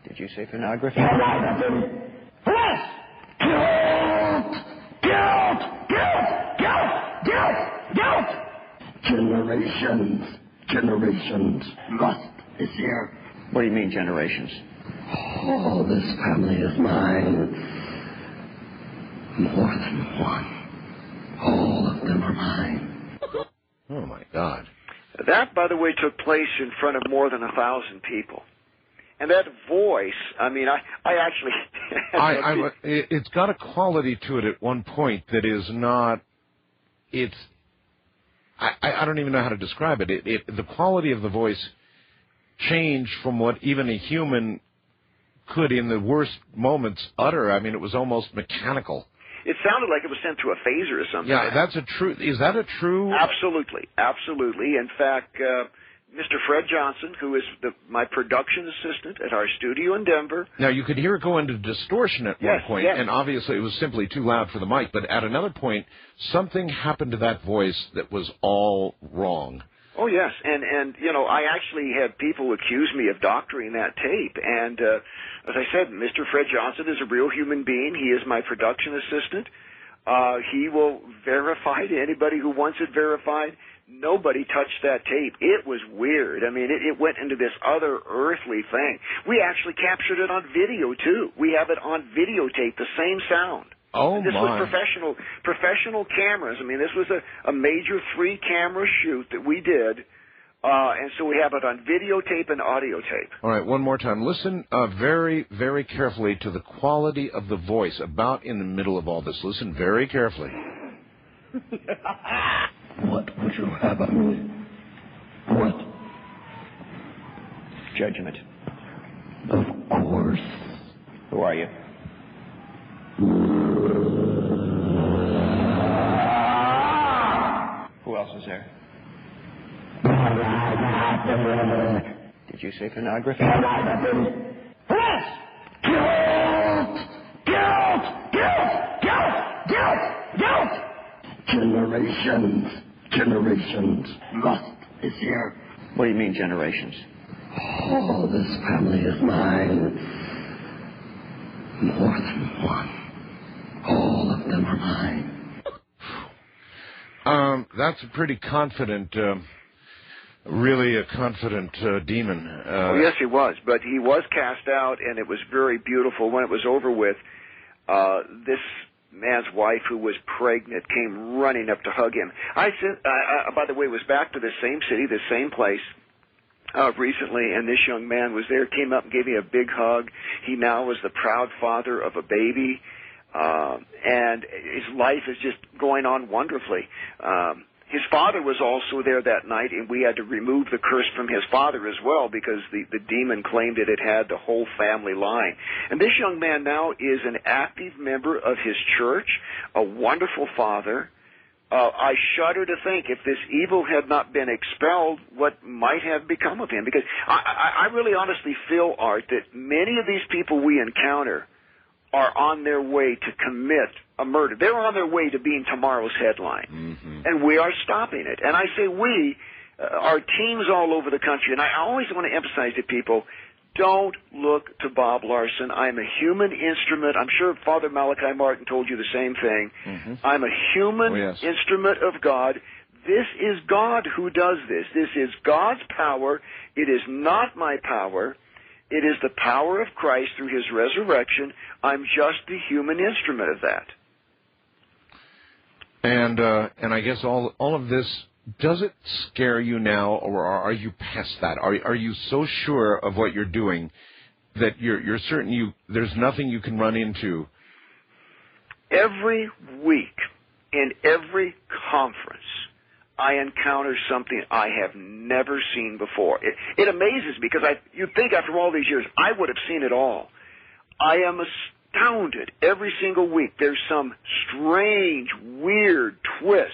Did you say pornography? Who else? Guilt! Generations. Lust is here. What do you mean, generations? Oh, this family is mine. More than one. All of them are mine. Oh, my God. That, by the way, took place in front of more than 1,000 people. And that voice, I mean, I actually... it's got a quality to it at one point that is not... I don't even know how to describe it. The quality of the voice changed from what even a human could, in the worst moments, utter. I mean, it was almost mechanical. It sounded like it was sent through a phaser or something. Yeah, that's a true... Is that a true... Absolutely. Absolutely. In fact, Mr. Fred Johnson, who is my production assistant at our studio in Denver... Now, you could hear it go into distortion at one point, and obviously it was simply too loud for the mic, but at another point, something happened to that voice that was all wrong. Oh, yes, and you know, I actually had people accuse me of doctoring that tape, and as I said, Mr. Fred Johnson is a real human being. He is my production assistant. He will verify to anybody who wants it verified. Nobody touched that tape. It was weird. I mean, it went into this other earthly thing. We actually captured it on video, too. We have it on videotape, the same sound. Oh, this my. was professional cameras. I mean, this was a major 3-camera shoot that we did, and so we have it on videotape and audio tape. All right, one more time. Listen very, very carefully to the quality of the voice about in the middle of all this. Listen very carefully. What would you have of me? What? Judgment. Of course. Who are you? Who else is there? Did you say pornography? Who else? Guilt! Generations. Lust is here. What do you mean, generations? Oh, this family is mine. More than one. All of them are mine. That's a pretty confident, really a confident demon. Oh, yes, he was. But he was cast out, and it was very beautiful. When it was over with, this man's wife, who was pregnant, came running up to hug him. I by the way, was back to the same city, the same place, recently, and this young man was there, came up and gave me a big hug. He now is the proud father of a baby, and his life is just going on wonderfully. His father was also there that night, and we had to remove the curse from his father as well, because the demon claimed it had the whole family line. And this young man now is an active member of his church, a wonderful father. I shudder to think, if this evil had not been expelled, what might have become of him. Because I really honestly feel, Art, that many of these people we encounter are on their way to commit a murder. They're on their way to being tomorrow's headline. Mm-hmm. And we are stopping it. And I say we, our teams all over the country, and I always want to emphasize to people, don't look to Bob Larson. I'm a human instrument. I'm sure Father Malachi Martin told you the same thing. Mm-hmm. I'm a human instrument of God. This is God who does this. This is God's power. It is not my power. It is the power of Christ through his resurrection. I'm just the human instrument of that. And I guess all of this, does it scare you now, or are you past that? Are you so sure of what you're doing that you're certain there's nothing you can run into? Every week, in every conference, I encounter something I have never seen before. It amazes me, because you'd think after all these years I would have seen it all. I am astounded every single week. There's some strange, weird twist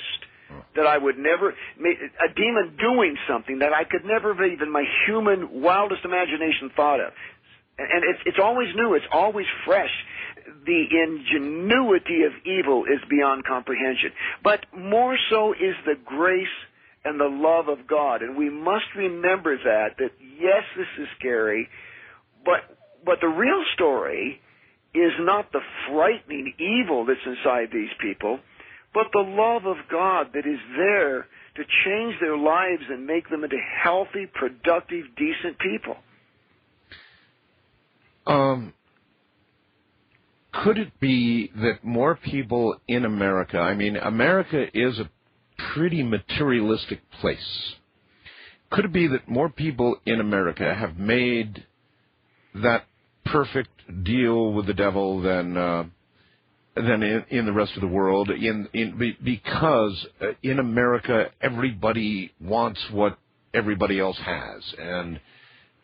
that I would never, a demon doing something that I could never have even my human wildest imagination thought of. And it's always new. It's always fresh. The ingenuity of evil is beyond comprehension. But more so is the grace and the love of God. And we must remember that yes, this is scary, but the real story is not the frightening evil that's inside these people, but the love of God that is there to change their lives and make them into healthy, productive, decent people. Could it be that more people in America, I mean, America is a pretty materialistic place. Could it be that more people in America have made that perfect deal with the devil than in the rest of the world? Because in America, everybody wants what everybody else has, and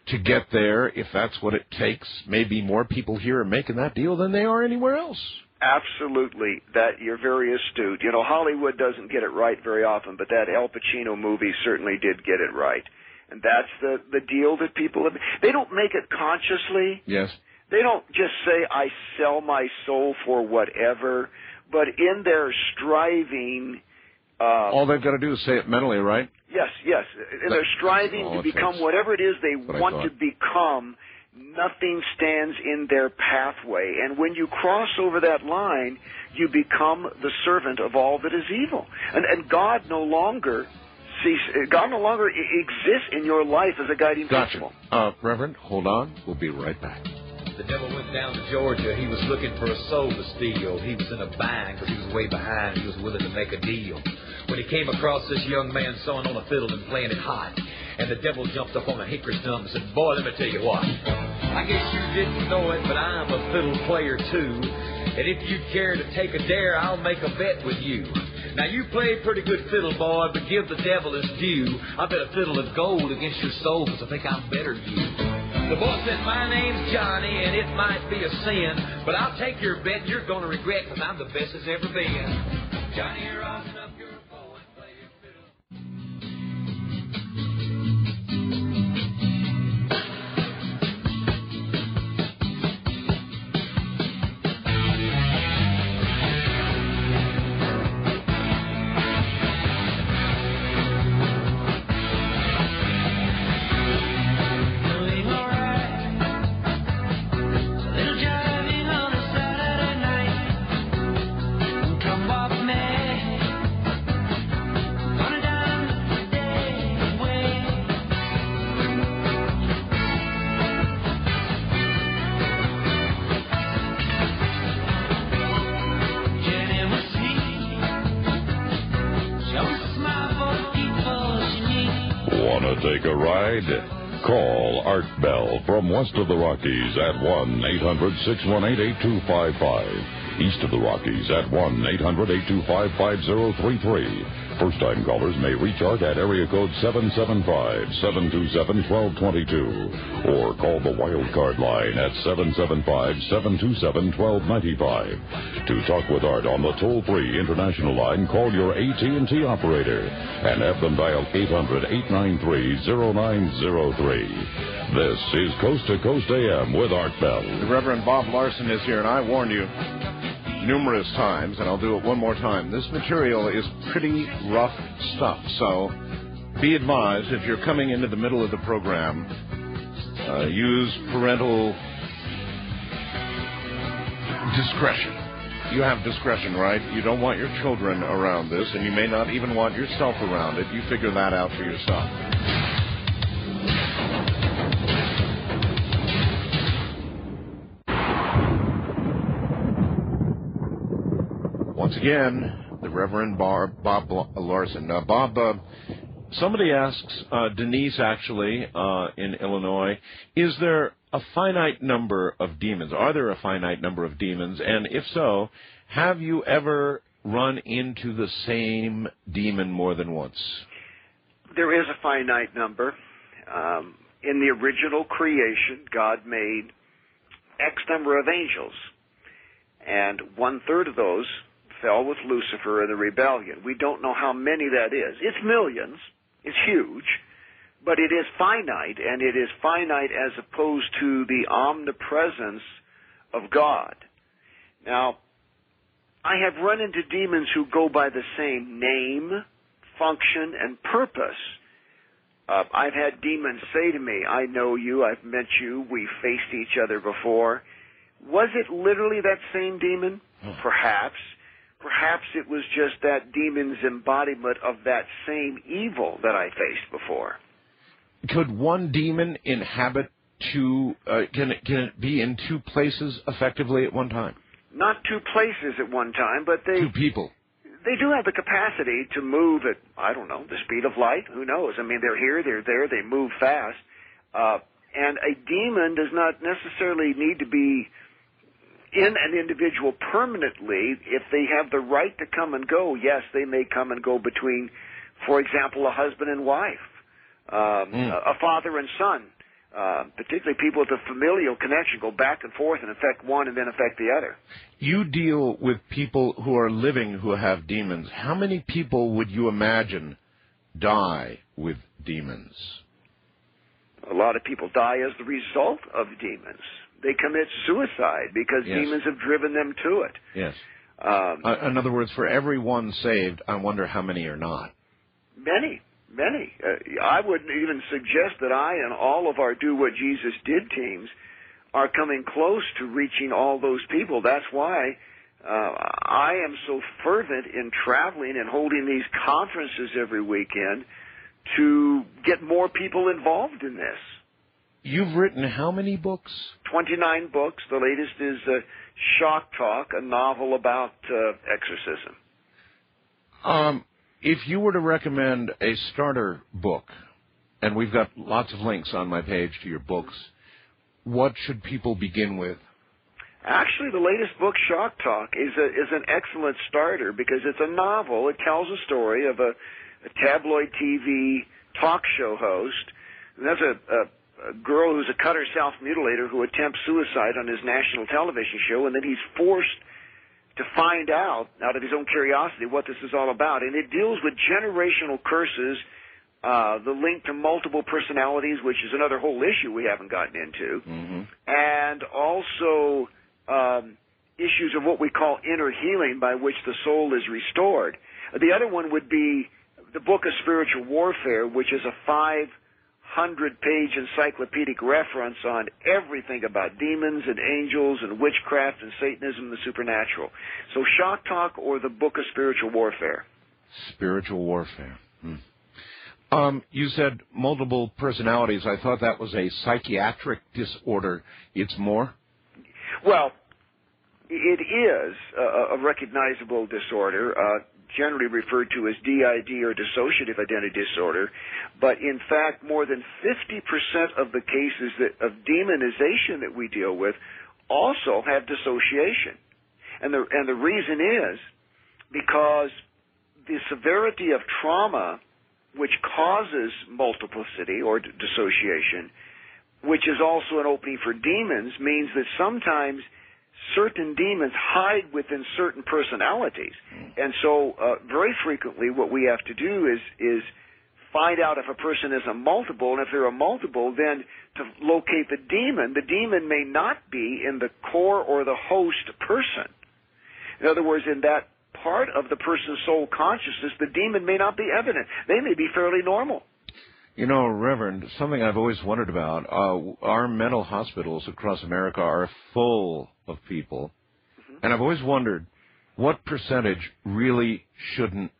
to get there, if that's what it takes, maybe more people here are making that deal than they are anywhere else. Absolutely. That you're very astute. You know, Hollywood doesn't get it right very often, but that Al Pacino movie certainly did get it right. And that's the deal that people have. They don't make it consciously. Yes. They don't just say, I sell my soul for whatever, but in their striving... all they've got to do is say it mentally, right? Yes, yes. And they're striving to become whatever it is they want to become. Nothing stands in their pathway. And when you cross over that line, you become the servant of all that is evil. And God no longer exists in your life as a guiding principle. Reverend, hold on. We'll be right back. The devil went down to Georgia. He was looking for a soul to steal. He was in a bind because he was way behind. He was willing to make a deal. When he came across this young man sewing on a fiddle and playing it hot, and the devil jumped up on a hickory stump and said, boy, let me tell you what. I guess you didn't know it, but I'm a fiddle player too. And if you care to take a dare, I'll make a bet with you. Now, you play pretty good fiddle, boy, but give the devil his due. I bet a fiddle of gold against your soul because I think I'm better than you. The boy said, my name's Johnny, and it might be a sin, but I'll take your bet, and you're going to regret, because I'm the best as ever been. Johnny, you're rosin up your bow and play your fiddle. Take a ride? Call Art Bell from west of the Rockies at 1-800-618-8255. East of the Rockies at 1-800-825-5033. First-time callers may reach Art at area code 775-727-1222 or call the wild card line at 775-727-1295. To talk with Art on the toll-free international line, call your AT&T operator and have them dial 800-893-0903. This is Coast to Coast AM with Art Bell. The Reverend Bob Larson is here, and I warned you numerous times, and I'll do it one more time. This material is pretty rough stuff, so be advised if you're coming into the middle of the program, use parental discretion. You have discretion, right? You don't want your children around this, and you may not even want yourself around it. You figure that out for yourself. Once again, the Reverend Bob Larson. Bob, somebody asks, Denise actually, in Illinois, is there a finite number of demons? Are there a finite number of demons? And if so, have you ever run into the same demon more than once? There is a finite number. In the original creation, God made X number of angels, and 1/3 of those fell with Lucifer in the rebellion. We don't know how many that is. It's millions. It's huge. But it is finite, and it is finite as opposed to the omnipresence of God. Now, I have run into demons who go by the same name, function, and purpose. I've had demons say to me, I know you, I've met you, we faced each other before. Was it literally that same demon? Perhaps. Perhaps it was just that demon's embodiment of that same evil that I faced before. Could one demon inhabit two, can it be in two places effectively at one time? not two places at one time, but Two people. They do have the capacity to move at, I don't know, the speed of light. Who knows? I mean, they're here, they're there, they move fast. And a demon does not necessarily need to be in an individual permanently. If they have the right to come and go, yes, they may come and go between, for example, a husband and wife, a father and son. Particularly people with a familial connection go back and forth and affect one and then affect the other. You deal with people who are living who have demons. How many people would you imagine die with demons? A lot of people die as the result of demons. They commit suicide because demons have driven them to it. Yes. In other words, for every one saved, I wonder how many are not. Many. I would even suggest that I and all of our Do What Jesus Did teams are coming close to reaching all those people. That's why I am so fervent in traveling and holding these conferences every weekend to get more people involved in this. You've written how many books? 29 books. The latest is Shock Talk, a novel about exorcism. If you were to recommend a starter book, and we've got lots of links on my page to your books, what should people begin with? Actually, the latest book, Shock Talk, is an excellent starter because it's a novel. It tells a story of a tabloid TV talk show host. And that's a girl who's a cutter self-mutilator who attempts suicide on his national television show, and then he's forced to find out of his own curiosity, what this is all about. And it deals with generational curses, the link to multiple personalities, which is another whole issue we haven't gotten into, and also issues of what we call inner healing, by which the soul is restored. The other one would be the Book of Spiritual Warfare, which is a 500-page encyclopedic reference on everything about demons and angels and witchcraft and Satanism and the supernatural. So Shock Talk or the Book of Spiritual Warfare. Spiritual Warfare. You said multiple personalities. I thought that was a psychiatric disorder. It's more? Well, it is a recognizable disorder, generally referred to as DID or dissociative identity disorder, but in fact more than 50% of the cases of demonization that we deal with also have dissociation. And the reason is because the severity of trauma, which causes multiplicity or dissociation, which is also an opening for demons, means that sometimes certain demons hide within certain personalities. And so very frequently what we have to do is find out if a person is a multiple, and if they're a multiple, then to locate the demon may not be in the core or the host person. In other words, in that part of the person's soul consciousness, the demon may not be evident. They may be fairly normal. You know, Reverend, something I've always wondered about, our mental hospitals across America are full of people, and I've always wondered what percentage really shouldn't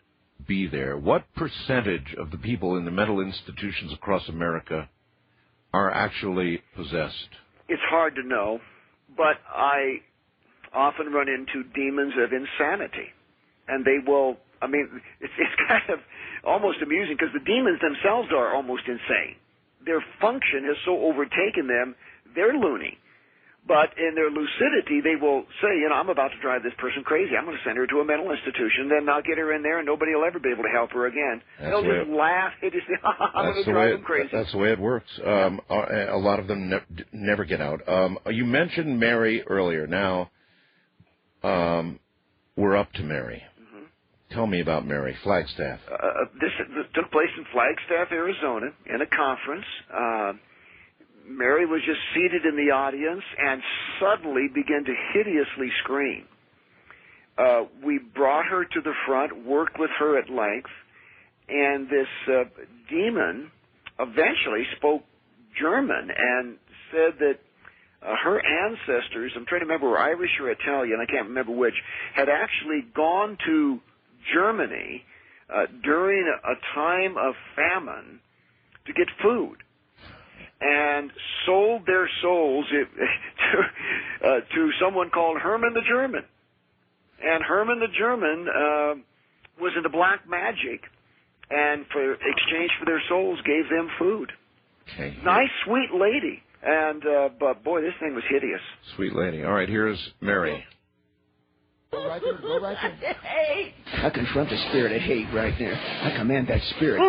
be there. What percentage of the people in the mental institutions across America are actually possessed? It's hard to know, but I often run into demons of insanity, and they will, I mean, it's kind of almost amusing because the demons themselves are almost insane. Their function has so overtaken them, they're loony. But in their lucidity, they will say, I'm about to drive this person crazy. I'm going to send her to a mental institution. Then I'll get her in there, and nobody will ever be able to help her again. They'll just laugh. They just say, I'm going to drive them crazy. That's the way it works. A lot of them never get out. You mentioned Mary earlier. Now, we're up to Mary. Tell me about Mary, Flagstaff. This took place in Flagstaff, Arizona, in a conference. Mary was just seated in the audience and suddenly began to hideously scream. We brought her to the front, worked with her at length, and this demon eventually spoke German and said that her ancestors, I'm trying to remember, were Irish or Italian, I can't remember which, had actually gone to Germany during a time of famine to get food. and sold their souls to someone called Herman the German. And Herman the German was into black magic, and for exchange for their souls, gave them food. Okay. Nice, sweet lady. And but boy, this thing was hideous. Sweet lady. All right, here's Mary. Go right there. Go right there. I confront the spirit of hate right there. I command that spirit.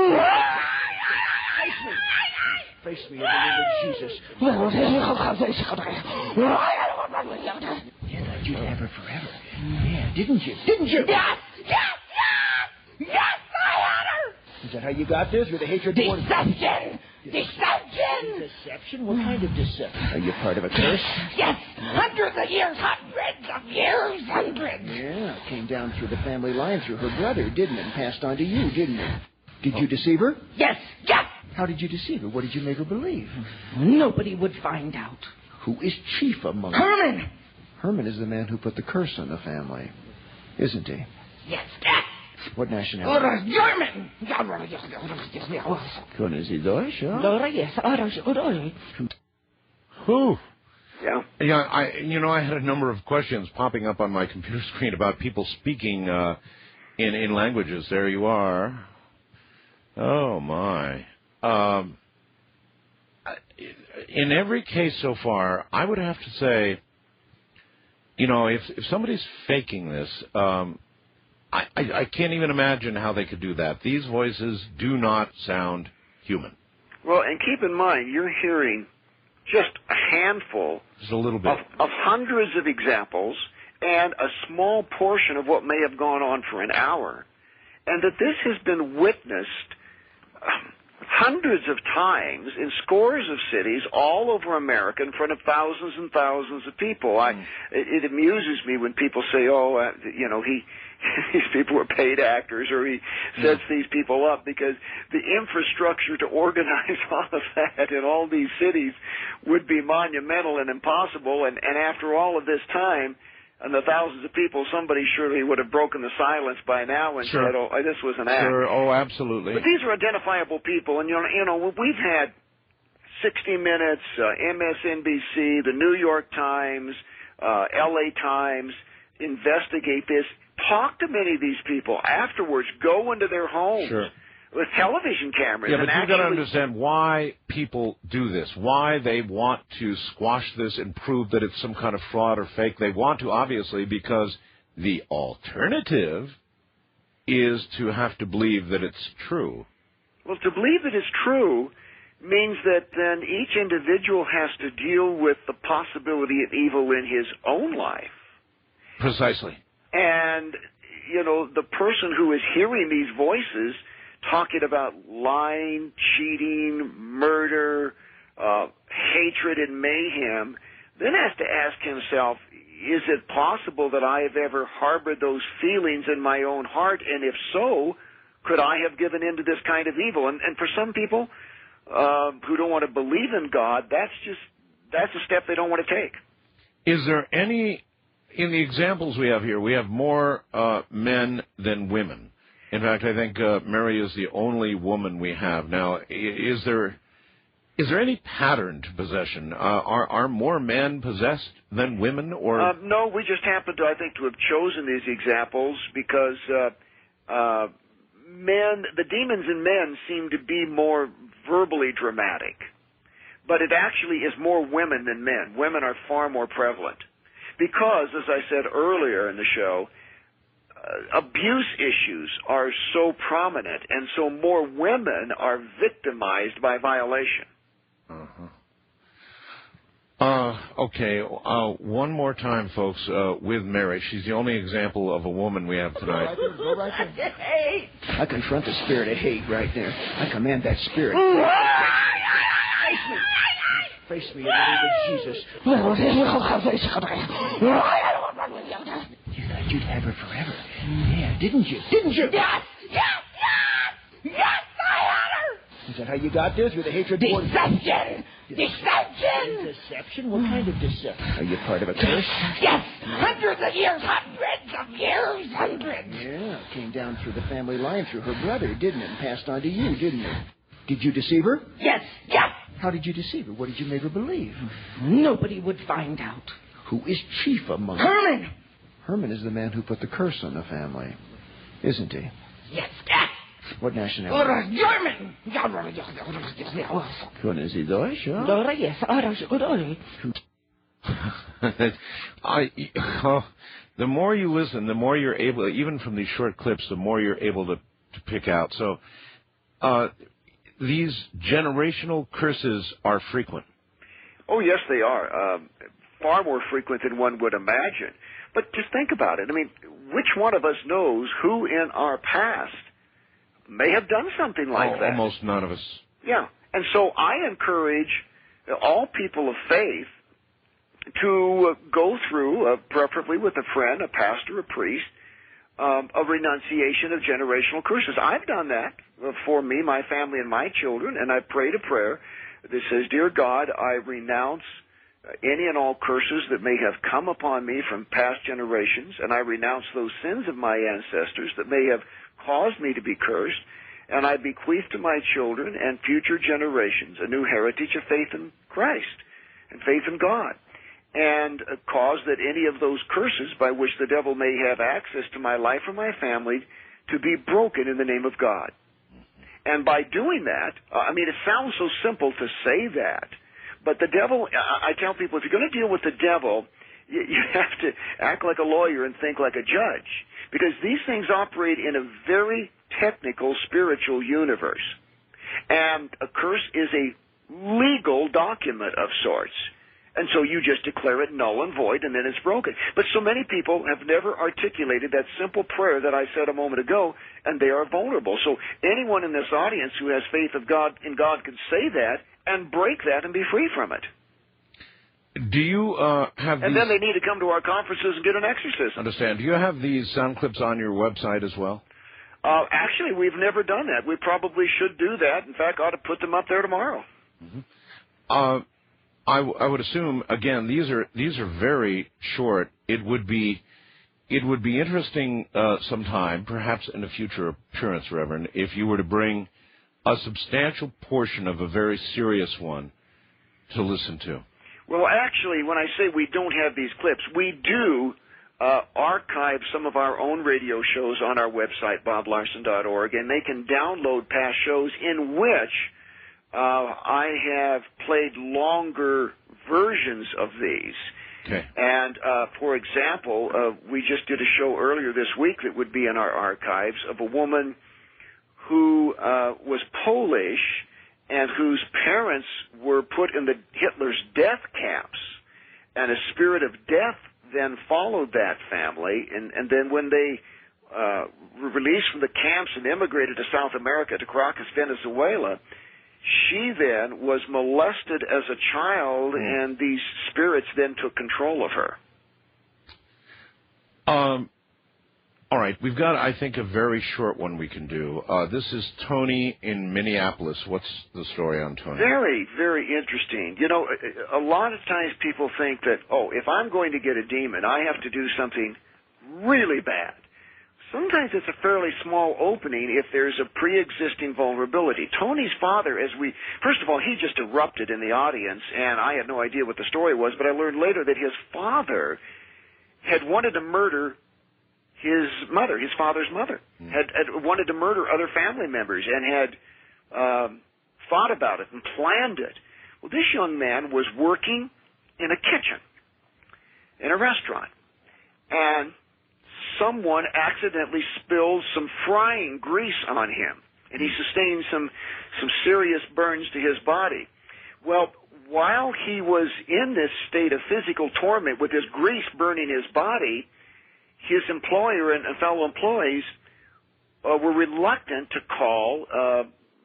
Face me in the name of Jesus. Yeah, you'd have her forever. Yeah, didn't you? Didn't you? Yes, I had her. Is that how you got this? With the hatred toward... Deception! Deception! Deception? What kind of deception? Are you part of a curse? Yes, hundreds of years, hundreds. Yeah, it came down through the family line through her brother, didn't it? And passed on to you, didn't it? Did you deceive her? Yes. How did you deceive her? What did you make her believe? Nobody would find out. Who is chief among Herman! Herman is the man who put the curse on the family, isn't he? Yes. What nationality? German! Können Sie Deutsch, huh? Whew. Yeah. Yeah, I had a number of questions popping up on my computer screen about people speaking in languages. There you are. Oh, my. In every case so far, I would have to say, if somebody's faking this, I can't even imagine how they could do that. These voices do not sound human. Well, and keep in mind, you're hearing just a handful, just a little bit, of hundreds of examples, and a small portion of what may have gone on for an hour, and that this has been witnessed hundreds of times in scores of cities all over America in front of thousands and thousands of people. It amuses me when people say, these people were paid actors, or he sets these people up, because the infrastructure to organize all of that in all these cities would be monumental and impossible. And after all of this time, and the thousands of people, somebody surely would have broken the silence by now and said, "Oh, this was an act." Sure. Oh, absolutely. But these are identifiable people, and we've had 60 Minutes, MSNBC, the New York Times, LA Times investigate this. Talk to many of these people afterwards. Go into their homes with television cameras. Yeah, but you've got to understand why people do this, why they want to squash this and prove that it's some kind of fraud or fake. They want to, obviously, because the alternative is to have to believe that it's true. Well, to believe that it's true means that then each individual has to deal with the possibility of evil in his own life. Precisely. And, the person who is hearing these voices talking about lying, cheating, murder, hatred, and mayhem, then has to ask himself, is it possible that I have ever harbored those feelings in my own heart? And if so, could I have given in to this kind of evil? And for some people who don't want to believe in God, that's a step they don't want to take. Is there any... In the examples we have here, we have more men than women. In fact, I think Mary is the only woman we have. Now, is there any pattern to possession? Are more men possessed than women? Or no, we just happen to, I think, to have chosen these examples because the demons in men seem to be more verbally dramatic. But it actually is more women than men. Women are far more prevalent. Because, as I said earlier in the show, abuse issues are so prominent, and so more women are victimized by violation. Okay, one more time, folks, with Mary. She's the only example of a woman we have tonight. Go right there. I confront the spirit of hate right there. I command that spirit. Face me in the name of Jesus. You thought you'd have her forever. Yeah, didn't you? Didn't you? Yes, I had her. Is that how you got this? With the hatred toward... Deception! Deception? What kind of deception? Are you part of a curse? Yes, hundreds of years. Yeah, it came down through the family line through her brother, didn't it? And passed on to you, didn't it? Did you deceive her? Yes. How did you deceive her? What did you make her believe? Nobody would find out. Who is chief among them? Herman! Herman is the man who put the curse on the family, isn't he? Yes, that. What nationality? German! Können Sie Deutsch, ja? Yes, The more you listen, the more you're able, even from these short clips, the more you're able to pick out. So these generational curses are frequent. Oh, yes, they are. Far more frequent than one would imagine. But just think about it. I mean, which one of us knows who in our past may have done something like that? Almost none of us. Yeah. And so I encourage all people of faith to go through, preferably with a friend, a pastor, a priest, a renunciation of generational curses. I've done that for me, my family, and my children, and I've prayed a prayer that says, Dear God, I renounce any and all curses that may have come upon me from past generations, and I renounce those sins of my ancestors that may have caused me to be cursed, and I bequeath to my children and future generations a new heritage of faith in Christ and faith in God, and cause that any of those curses by which the devil may have access to my life or my family to be broken in the name of God. And by doing that, I mean, it sounds so simple to say that, but the devil, I tell people, if you're going to deal with the devil, you have to act like a lawyer and think like a judge, because these things operate in a very technical spiritual universe. And a curse is a legal document of sorts. And so you just declare it null and void, and then it's broken. But so many people have never articulated that simple prayer that I said a moment ago, and they are vulnerable. So anyone in this audience who has faith in God can say that and break that and be free from it. Do you have these... And then they need to come to our conferences and get an exorcism. Understand. Do you have these sound clips on your website as well? Actually, we've never done that. We probably should do that. In fact, ought to put them up there tomorrow. Mm-hmm. I would assume, again, these are very short. It would be interesting sometime, perhaps in a future appearance, Reverend, if you were to bring a substantial portion of a very serious one to listen to. Well, actually, when I say we don't have these clips, we do archive some of our own radio shows on our website, boblarson.org, and they can download past shows in which I have played longer versions of these. Okay. And, for example, we just did a show earlier this week that would be in our archives of a woman who was Polish and whose parents were put in the Hitler's death camps. And a spirit of death then followed that family. And then when they were released from the camps and immigrated to South America, to Caracas, Venezuela, she then was molested as a child, and these spirits then took control of her. All right, we've got, I think, a very short one we can do. This is Tony in Minneapolis. What's the story on Tony? Very, very interesting. You know, a lot of times people think that, if I'm going to get a demon, I have to do something really bad. Sometimes it's a fairly small opening if there's a pre-existing vulnerability. Tony's father, first of all, he just erupted in the audience, and I had no idea what the story was, but I learned later that his father had wanted to murder his father's mother, had wanted to murder other family members, and had thought about it and planned it. Well, this young man was working in a kitchen in a restaurant, and someone accidentally spilled some frying grease on him, and he sustained some serious burns to his body. Well, while he was in this state of physical torment with his grease burning his body, his employer and fellow employees were reluctant to call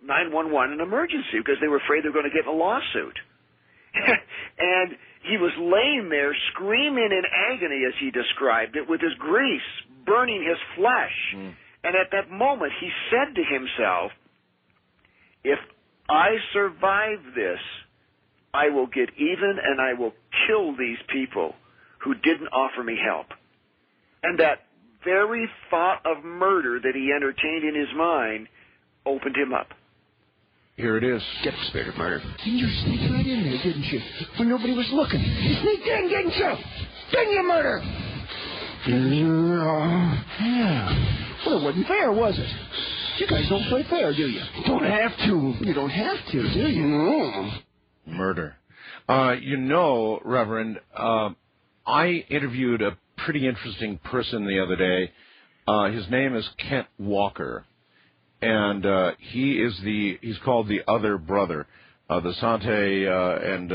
911 an emergency because they were afraid they were going to get in a lawsuit. And he was laying there screaming in agony, as he described it, with his grease burning his flesh. And at that moment, he said to himself, if I survive this, I will get even and I will kill these people who didn't offer me help. And that very thought of murder that he entertained in his mind opened him up. Here it is. Get the spirit of murder. And you sneaked right in there, didn't you? When nobody was looking. You sneaked in, didn't you? Didn't you, murder? Yeah. Well, it wasn't fair, was it? You guys don't play fair, do you? Don't have to. You don't have to, do you? No. Murder. Reverend, I interviewed a pretty interesting person the other day. His name is Kent Walker, and he's called the Other Brother. The Sante and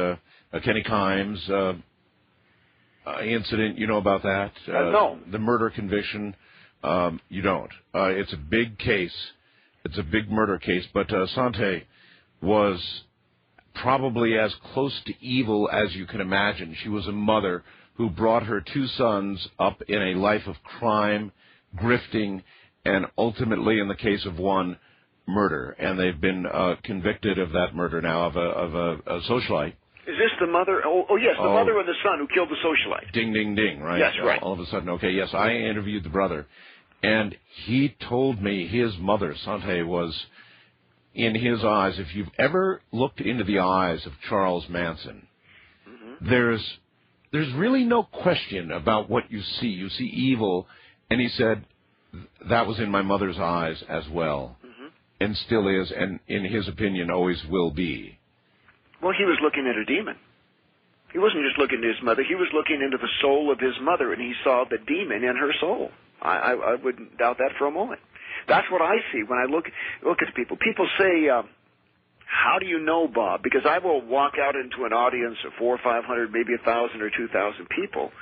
Kenny Kimes incident, you know about that? No. The murder conviction, you don't. It's a big case. It's a big murder case, but Sante was probably as close to evil as you can imagine. She was a mother who brought her two sons up in a life of crime, grifting, and ultimately, in the case of one, murder. And they've been convicted of that murder now, of a socialite. Is this the mother? Oh yes, the mother and the son who killed the socialite. Ding, ding, ding, right? Yes, right. All of a sudden, okay, yes, I interviewed the brother. And he told me his mother, Sante, was, in his eyes, if you've ever looked into the eyes of Charles Manson, there's really no question about what you see. You see evil, and he said, that was in my mother's eyes as well, and still is, and in his opinion, always will be. Well, he was looking at a demon. He wasn't just looking at his mother. He was looking into the soul of his mother, and he saw the demon in her soul. I wouldn't doubt that for a moment. That's what I see when I look at people. People say, how do you know, Bob? Because I will walk out into an audience of 400 or 500, maybe 1,000 or 2,000 people,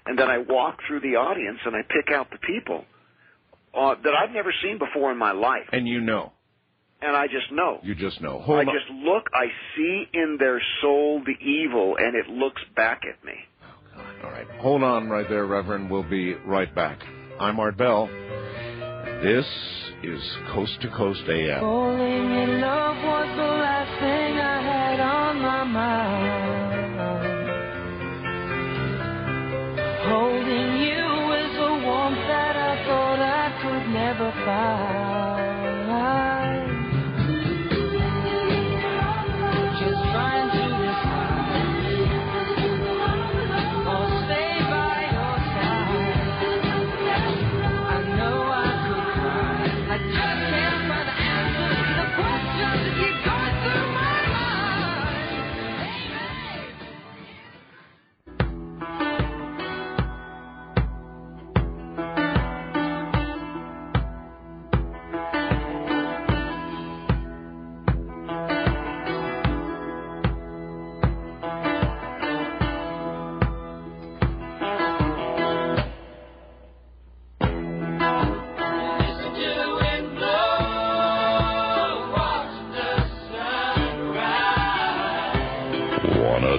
and then I walk through the audience and I pick out the people that I've never seen before in my life. And you know. And I just know. You just know. Just look, I see in their soul the evil, and it looks back at me. Oh, God. All right. Hold on right there, Reverend. We'll be right back. I'm Art Bell. This is Coast to Coast AM. Falling in love was the last thing I had on my mind. Holding you is a warmth that I thought I could never find. Just trying to decide or stay by your side. I know I could cry. I just can't find the answer to the questions that keep going through my mind.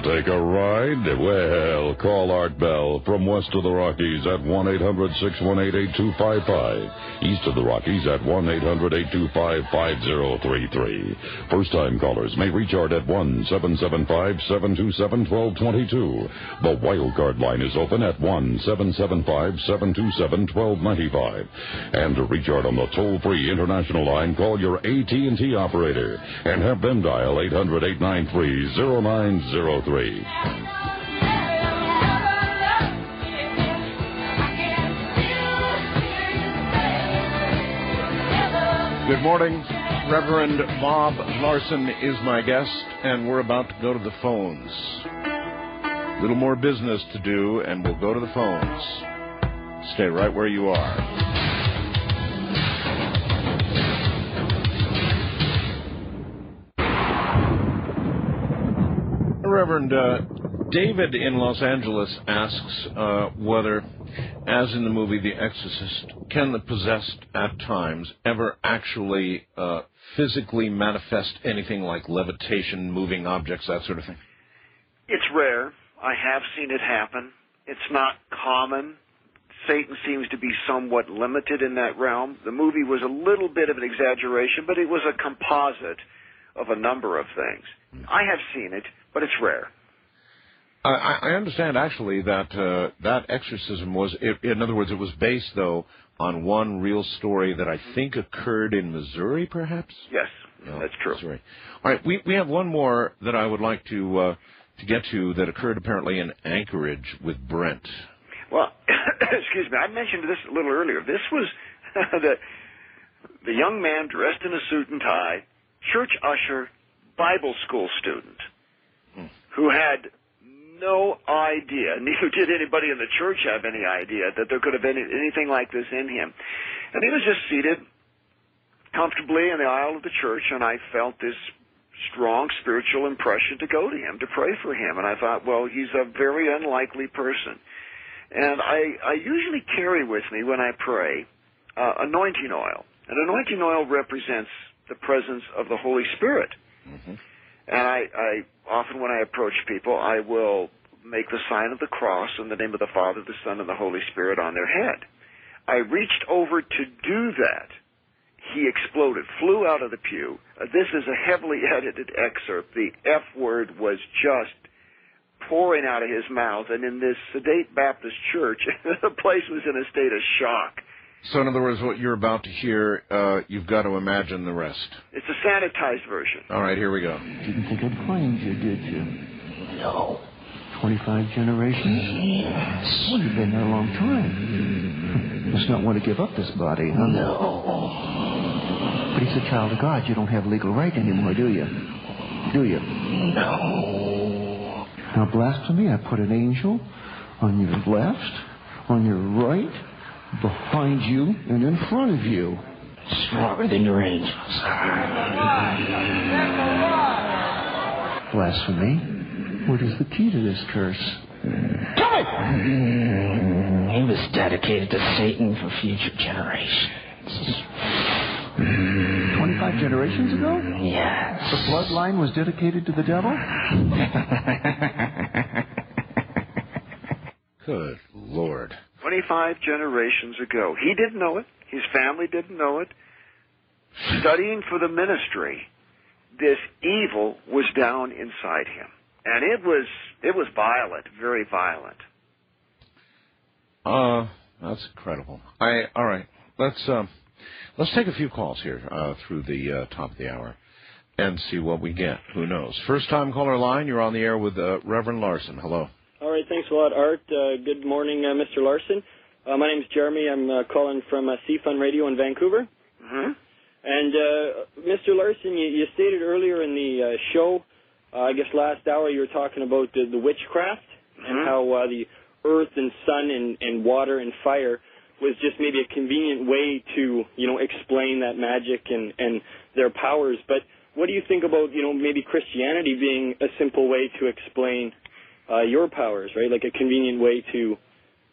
Take a ride? Well, call Art Bell from west of the Rockies at 1-800-618-8255. East of the Rockies at 1-800-825-5033. First-time callers may reach Art at 1-775-727-1222. The wild card line is open at 1-775-727-1295. And to reach Art on the toll-free international line, call your AT&T operator and have them dial 800-893-0903. Good morning. Reverend Bob Larson is my guest, and we're about to go to the phones. A little more business to do, and we'll go to the phones. Stay right where you are. Reverend, David in Los Angeles asks whether, as in the movie The Exorcist, can the possessed at times ever actually physically manifest anything like levitation, moving objects, that sort of thing? It's rare. I have seen it happen. It's not common. Satan seems to be somewhat limited in that realm. The movie was a little bit of an exaggeration, but it was a composite of a number of things. I have seen it, but it's rare. I understand, actually, that that exorcism was, in other words, it was based, though, on one real story that I think occurred in Missouri, perhaps? Yes. No, that's true. Sorry. All right, we have one more that I would like to get to that occurred apparently in Anchorage with Brent. Well, excuse me, I mentioned this a little earlier. This was the young man dressed in a suit and tie, church usher, Bible school student, who had no idea, neither did anybody in the church have any idea, that there could have been anything like this in him. And he was just seated comfortably in the aisle of the church, and I felt this strong spiritual impression to go to him, to pray for him. And I thought, well, he's a very unlikely person. And I usually carry with me when I pray anointing oil. And anointing oil represents the presence of the Holy Spirit. Mm-hmm. And I often when I approach people, I will make the sign of the cross in the name of the Father, the Son, and the Holy Spirit on their head. I reached over to do that. He exploded, flew out of the pew. This is a heavily edited excerpt. The F word was just pouring out of his mouth, and in this sedate Baptist church, the place was in a state of shock. So in other words, what you're about to hear, you've got to imagine the rest. It's a sanitized version. All right, here we go. Didn't think I'd find you, did you? No. 25 generations? Yes. Well, you've been there a long time. Must not want to give up this body, huh? No. But he's a child of God. You don't have legal right anymore, do you? Do you? No. Now, blasphemy, I put an angel on your left, on your right, behind you, and in front of you. Stronger than your angels. Blasphemy. What is the key to this curse? Tell me! He was dedicated to Satan for future generations. 25 generations ago? Yes. The bloodline was dedicated to the devil? Good Lord. 25 generations ago. He didn't know it. His family didn't know it. Studying for the ministry, this evil was down inside him. And it was violent, very violent. That's incredible. All right. Let's take a few calls here through the top of the hour and see what we get. Who knows? First time caller line, you're on the air with Reverend Larson. Hello. All right, thanks a lot, Art. Good morning, Mr. Larson. My name's Jeremy. I'm calling from C-Fun Radio in Vancouver. Mm-hmm. And Mr. Larson, you stated earlier in the show, I guess last hour, you were talking about the witchcraft and how the earth and sun and water and fire was just maybe a convenient way to, explain that magic and their powers. But what do you think about, maybe Christianity being a simple way to explain your powers, right? Like a convenient way to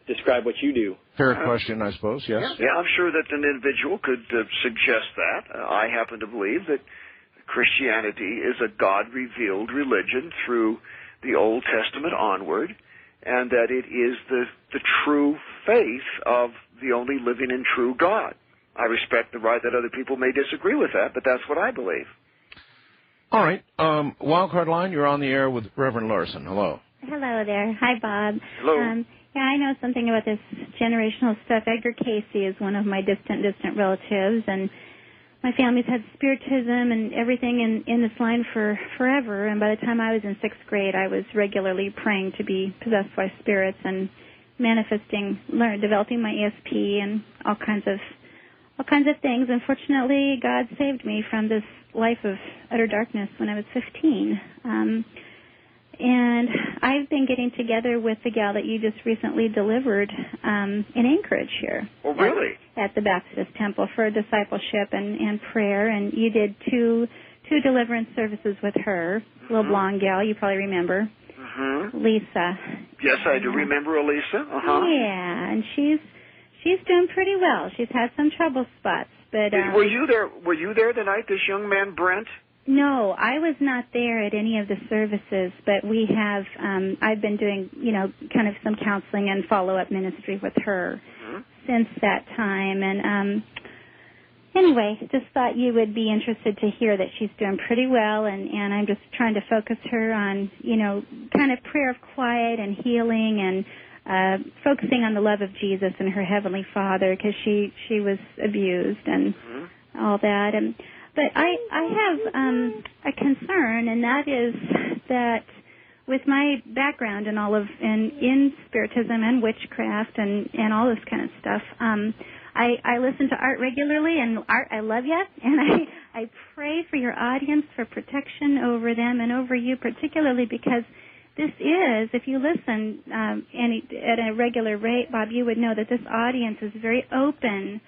describe what you do. Fair question, I suppose, yes. Yeah, I'm sure that an individual could suggest that. I happen to believe that Christianity is a God-revealed religion through the Old Testament onward, and that it is the true faith of the only living and true God. I respect the right that other people may disagree with that, but that's what I believe. All right. Wildcard line, you're on the air with Reverend Larson. Hello. Hello there. Hi, Bob. Hello. Yeah, I know something about this generational stuff. Edgar Casey is one of my distant relatives, and my family's had spiritism and everything in this line for forever. And by the time I was in 6th grade, I was regularly praying to be possessed by spirits and manifesting, developing my ESP and all kinds of things. Unfortunately, God saved me from this life of utter darkness when I was 15. And I've been getting together with the gal that you just recently delivered in Anchorage here. Oh, really? At the Baptist Temple for discipleship and prayer. And you did two deliverance services with her, little blonde gal, you probably remember. Mm-hmm. Lisa. Yes, I do remember Elisa. Uh-huh. Yeah, and she's doing pretty well. She's had some trouble spots, but Were you there the night this young man Brent? No, I was not there at any of the services, but we have, I've been doing, kind of some counseling and follow-up ministry with her since that time. And anyway, just thought you would be interested to hear that she's doing pretty well, and I'm just trying to focus her on, kind of prayer of quiet and healing and focusing on the love of Jesus and her Heavenly Father, because she was abused and all that. And But I have a concern, and that is that with my background and in spiritism and witchcraft and all this kind of stuff, I listen to Art regularly, and Art, I love you, and I pray for your audience for protection over them and over you, particularly because this is, if you listen at a regular rate, Bob, you would know that this audience is very open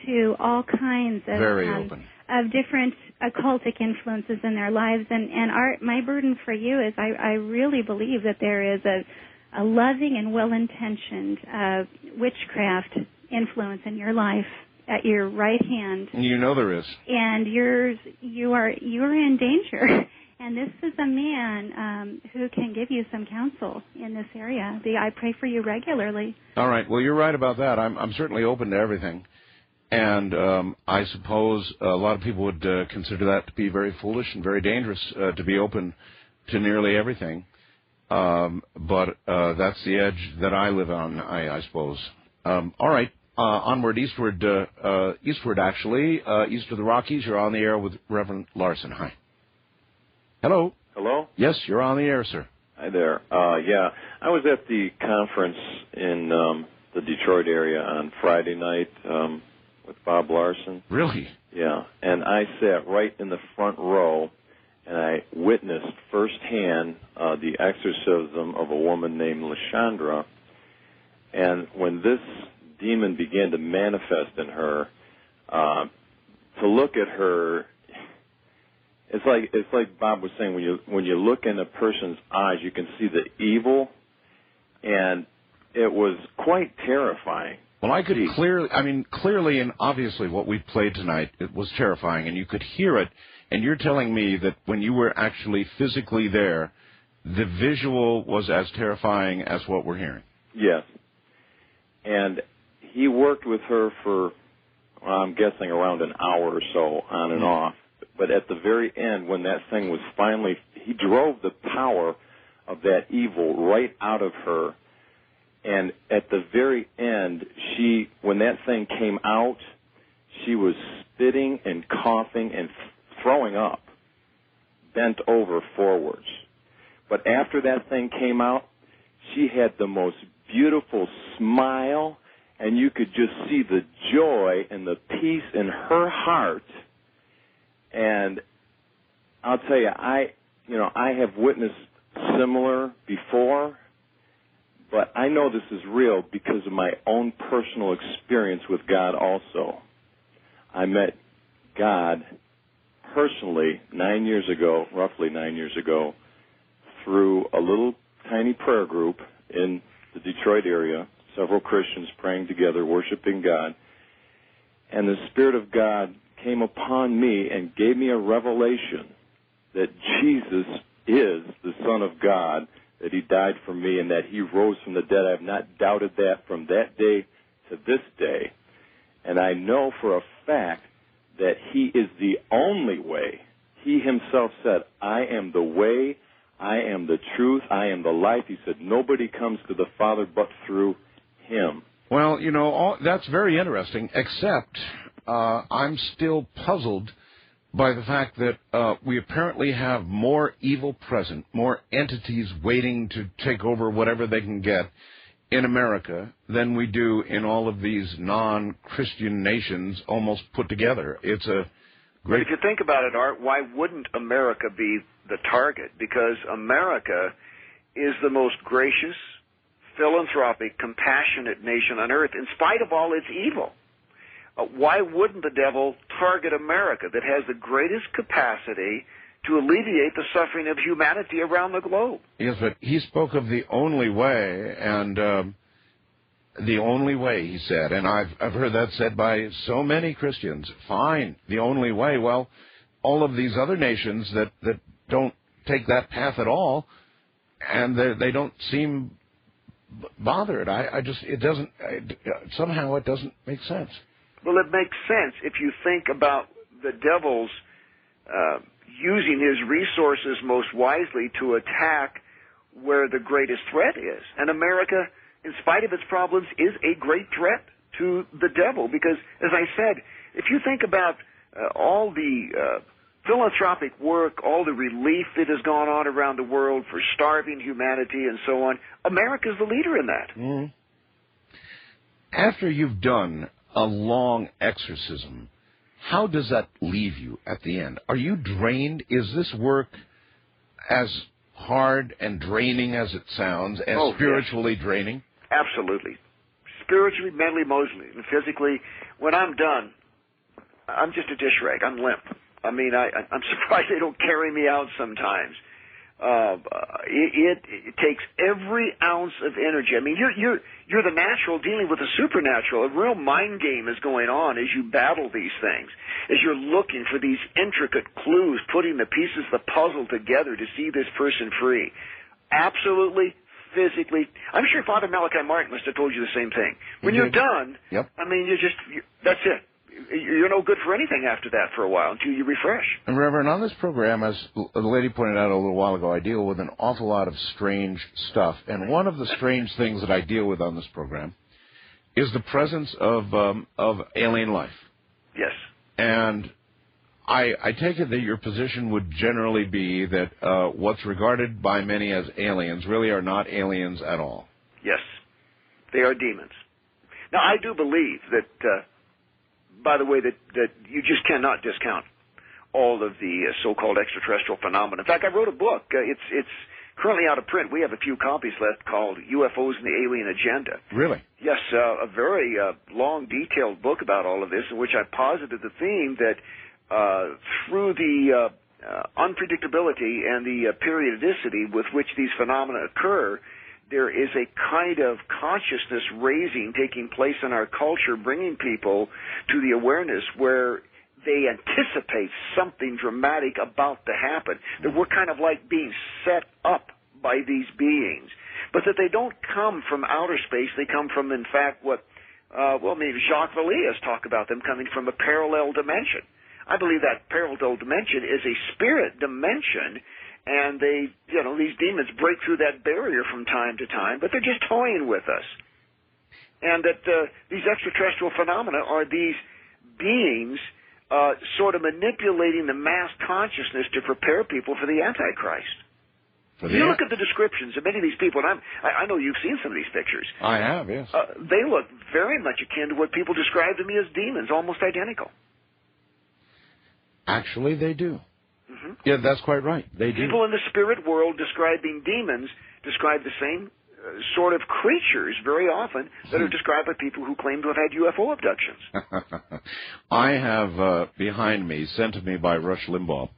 to all kinds of different occultic influences in their lives. And Art, my burden for you is I really believe that there is a loving and well-intentioned witchcraft influence in your life at your right hand. You know there is. And you are in danger. And this is a man who can give you some counsel in this area. I pray for you regularly. All right. Well, you're right about that. I'm certainly open to everything. And I suppose a lot of people would consider that to be very foolish and very dangerous to be open to nearly everything. But that's the edge that I live on, I suppose. All right. Onward, eastward, actually. East of the Rockies, you're on the air with Reverend Larson. Hi. Hello. Hello? Yes, you're on the air, sir. Hi there. Yeah, I was at the conference in the Detroit area on Friday night with Bob Larson. Really? Yeah, and I sat right in the front row, and I witnessed firsthand the exorcism of a woman named Lashandra. And when this demon began to manifest in her, to look at her, it's like Bob was saying, when you look in a person's eyes, you can see the evil, and it was quite terrifying. Well, I could clearly and obviously what we played tonight, it was terrifying, and you could hear it, and you're telling me that when you were actually physically there, the visual was as terrifying as what we're hearing. Yes. And he worked with her for, I'm guessing, around an hour or so, on and off. But at the very end, when that thing was finally, he drove the power of that evil right out of her. And at the very end, when that thing came out, she was spitting and coughing and throwing up, bent over forwards. But after that thing came out, she had the most beautiful smile, and you could just see the joy and the peace in her heart. And I'll tell you, I have witnessed similar before, but I know this is real because of my own personal experience with God also. I met God personally roughly 9 years ago, through a little tiny prayer group in the Detroit area, several Christians praying together, worshiping God. And the Spirit of God came upon me and gave me a revelation that Jesus is the Son of God, that he died for me, and that he rose from the dead. I have not doubted that from that day to this day. And I know for a fact that he is the only way. He himself said, I am the way, I am the truth, I am the life. He said, nobody comes to the Father but through him. Well, that's very interesting, except I'm still puzzled by the fact that we apparently have more evil present, more entities waiting to take over whatever they can get in America than we do in all of these non-Christian nations almost put together. It's a great... If you think about it, Art, why wouldn't America be the target? Because America is the most gracious, philanthropic, compassionate nation on earth, in spite of all its evil. Why wouldn't the devil target America, that has the greatest capacity to alleviate the suffering of humanity around the globe? Yes, but he spoke of the only way, and the only way, he said, and I've heard that said by so many Christians. Fine, the only way. Well, all of these other nations that don't take that path at all, and they don't seem bothered. Somehow it doesn't make sense. Well, it makes sense if you think about the devil's using his resources most wisely to attack where the greatest threat is. And America, in spite of its problems, is a great threat to the devil because, as I said, if you think about all the philanthropic work, all the relief that has gone on around the world for starving humanity and so on, America's the leader in that. Mm. After you've done a long exorcism, how does that leave you at the end? Are you drained? Is this work as hard and draining as it sounds, as spiritually draining? Absolutely. Spiritually, mentally, emotionally, and physically. When I'm done, I'm just a dish rag. I'm limp. I mean, I'm surprised they don't carry me out sometimes. It takes every ounce of energy. I mean, you're the natural dealing with the supernatural. A real mind game is going on as you battle these things, as you're looking for these intricate clues, putting the pieces of the puzzle together to see this person free. Absolutely, physically. I'm sure Father Malachi Martin must have told you the same thing. When you're done, I mean, that's it. You're no good for anything after that for a while until you refresh. And Reverend, on this program, as the lady pointed out a little while ago, I deal with an awful lot of strange stuff. And one of the strange things that I deal with on this program is the presence of alien life. Yes. And I take it that your position would generally be that what's regarded by many as aliens really are not aliens at all. Yes. They are demons. Now, I do believe that... by the way, that you just cannot discount all of the so-called extraterrestrial phenomena. In fact, I wrote a book. It's currently out of print. We have a few copies left called UFOs and the Alien Agenda. Really? Yes, a very long, detailed book about all of this in which I posited the theme that through the unpredictability and the periodicity with which these phenomena occur, there is a kind of consciousness raising taking place in our culture, bringing people to the awareness where they anticipate something dramatic about to happen, that we're kind of like being set up by these beings, but that they don't come from outer space. They come from, in fact, what, maybe Jacques Vallée has talked about them coming from a parallel dimension. I believe that parallel dimension is a spirit dimension, and these demons break through that barrier from time to time, but they're just toying with us. And that these extraterrestrial phenomena are these beings sort of manipulating the mass consciousness to prepare people for the Antichrist. You look at the descriptions of many of these people, and I know you've seen some of these pictures. I have, yes. They look very much akin to what people describe to me as demons, almost identical. Actually, they do. Mm-hmm. Yeah, that's quite right. They do. People in the spirit world describing demons describe the same sort of creatures very often that are described by people who claim to have had UFO abductions. I have behind me, sent to me by Rush Limbaugh,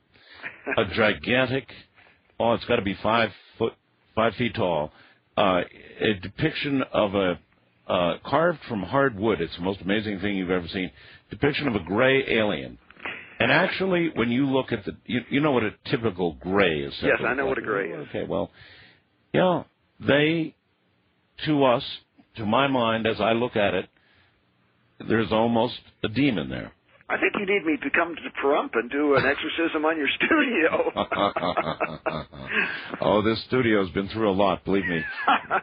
a gigantic, it's got to be 5 feet tall, a depiction of a carved from hard wood. It's the most amazing thing you've ever seen. Depiction of a gray alien. And actually, when you look at you know what a typical gray is. Yes, I know what a gray is. Okay, well, they, to us, to my mind, as I look at it, there's almost a demon there. I think you need me to come to Pahrump and do an exorcism on your studio. Oh, this studio's been through a lot, believe me.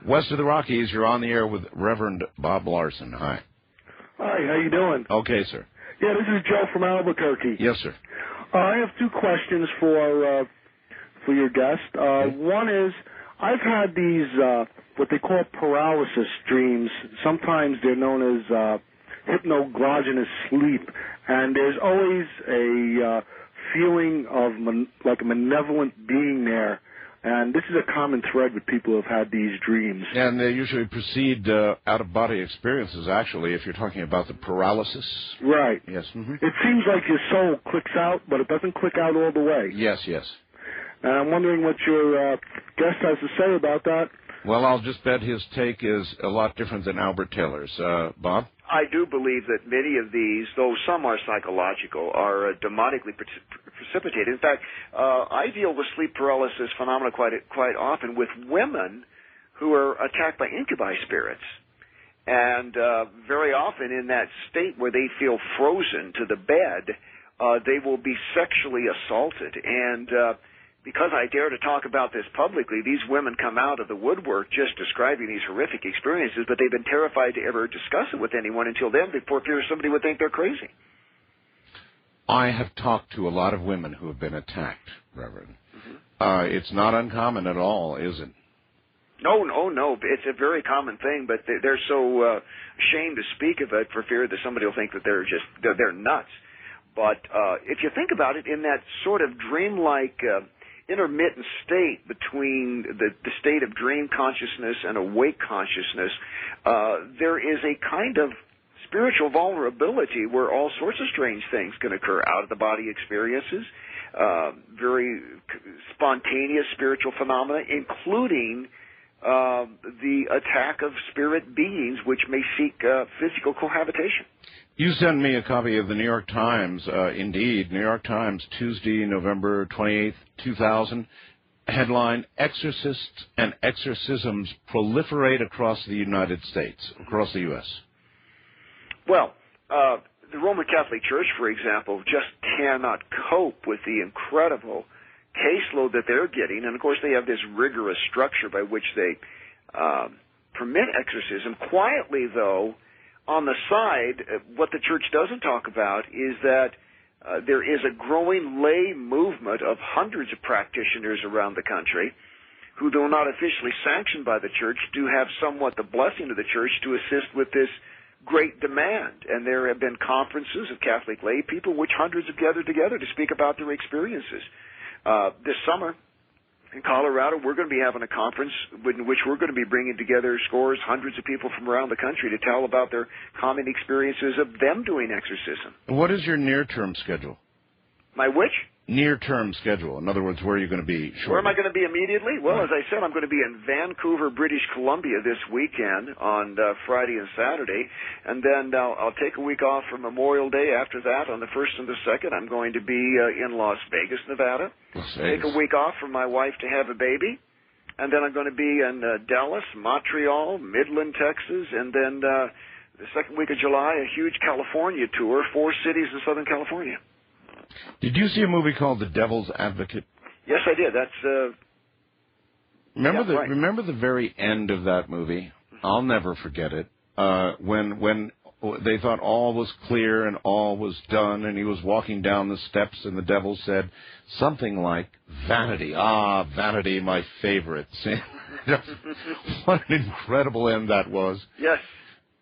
West of the Rockies, you're on the air with Reverend Bob Larson. Hi. Hi, how you doing? Okay, sir. Yeah, this is Joe from Albuquerque. Yes, sir. I have 2 questions for your guest. One is, I've had these what they call paralysis dreams. Sometimes they're known as hypnagogenous sleep, and there's always a feeling of like a malevolent being there. And this is a common thread with people who have had these dreams. And they usually precede out-of-body experiences, actually, if you're talking about the paralysis. Right. Yes. Mm-hmm. It seems like your soul clicks out, but it doesn't click out all the way. Yes, yes. And I'm wondering what your guest has to say about that. Well, I'll just bet his take is a lot different than Albert Taylor's. Bob? I do believe that many of these, though some are psychological, are demonically precipitated. In fact, I deal with sleep paralysis phenomena quite often with women who are attacked by incubi spirits. And very often in that state where they feel frozen to the bed, they will be sexually assaulted. And because I dare to talk about this publicly, these women come out of the woodwork just describing these horrific experiences, but they've been terrified to ever discuss it with anyone until then, before fear somebody would think they're crazy. I have talked to a lot of women who have been attacked, Reverend. It's not uncommon at all, is it? No. It's a very common thing, but they're so ashamed to speak of it for fear that somebody will think that they're nuts. But if you think about it, in that sort of dreamlike intermittent state between the state of dream consciousness and awake consciousness, there is a kind of spiritual vulnerability where all sorts of strange things can occur, out-of-the-body experiences, very spontaneous spiritual phenomena, including the attack of spirit beings which may seek physical cohabitation. You sent me a copy of the New York Times, indeed, New York Times, Tuesday, November 28th, 2000, headline, Exorcists and Exorcisms Proliferate Across the United States, across the U.S. Well, the Roman Catholic Church, for example, just cannot cope with the incredible caseload that they're getting, and of course they have this rigorous structure by which they permit exorcism. Quietly, though, on the side, what the church doesn't talk about is that there is a growing lay movement of hundreds of practitioners around the country who, though not officially sanctioned by the church, do have somewhat the blessing of the church to assist with this great demand. And there have been conferences of Catholic lay people which hundreds have gathered together to speak about their experiences. This summer in Colorado, we're going to be having a conference in which we're going to be bringing together scores, hundreds of people from around the country to tell about their common experiences of them doing exorcism. What is your near-term schedule? My which? Near-term schedule. In other words, where are you going to be shortly? Where am I going to be immediately? Well, as I said, I'm going to be in Vancouver, British Columbia this weekend on Friday and Saturday, and then I'll take a week off for Memorial Day. After that, on the 1st and the 2nd, I'm going to be in Las Vegas, Nevada. Take a week off for my wife to have a baby, and then I'm going to be in Dallas, Montreal, Midland, Texas, and then the second week of July, a huge California tour, 4 cities in Southern California. Did you see a movie called The Devil's Advocate? Yes, I did. That's remember the very end of that movie? I'll never forget it. When they thought all was clear and all was done, and he was walking down the steps, and the devil said something like, "Vanity, vanity, my favorite." What an incredible end that was. Yes.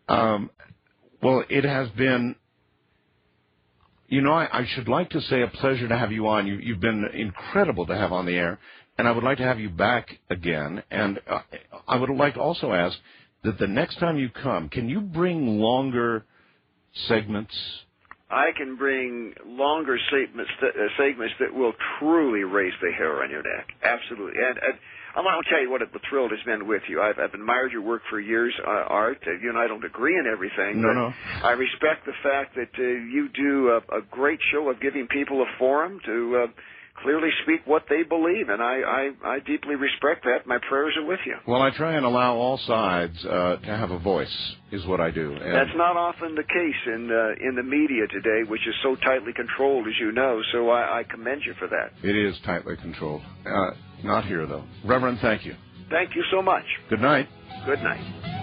Well, it has been. You know, I should like to say a pleasure to have you on. You've been incredible to have on the air, and I would like to have you back again. And I would like to also ask that the next time you come, can you bring longer segments? I can bring longer segments that will truly raise the hair on your neck. Absolutely. And I want to tell you what a thrill it has been with you. I've admired your work for years, Art. You and I don't agree in everything. No. I respect the fact that you do a great show of giving people a forum to clearly speak what they believe, and I deeply respect that. My prayers are with you. Well, I try and allow all sides to have a voice, is what I do. And that's not often the case in the media today, which is so tightly controlled, as you know, so I commend you for that. It is tightly controlled. Not here, though. Reverend, thank you. Thank you so much. Good night. Good night.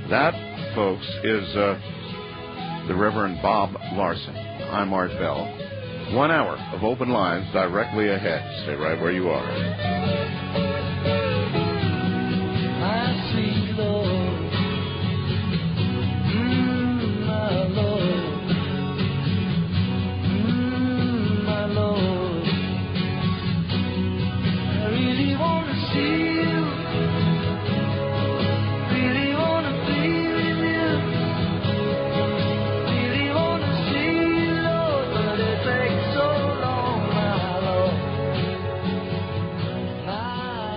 That, folks, is the Reverend Bob Larson. I'm Art Bell. 1 hour of open lines directly ahead. Stay right where you are. My sweet Lord, my Lord, my Lord, I really want to see you, really want to be with you, really want to see you, Lord, but it takes so long, my Lord, my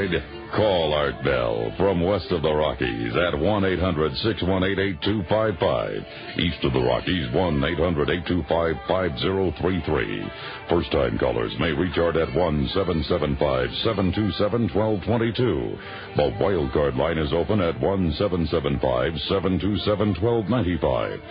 side? Call Art Bell from west of the Rockies at 1-800-618-8255. East of the Rockies, 1-800-825-5033. First-time callers may reach Art at 1-775-727-1222. The wildcard line is open at 1-775-727-1295.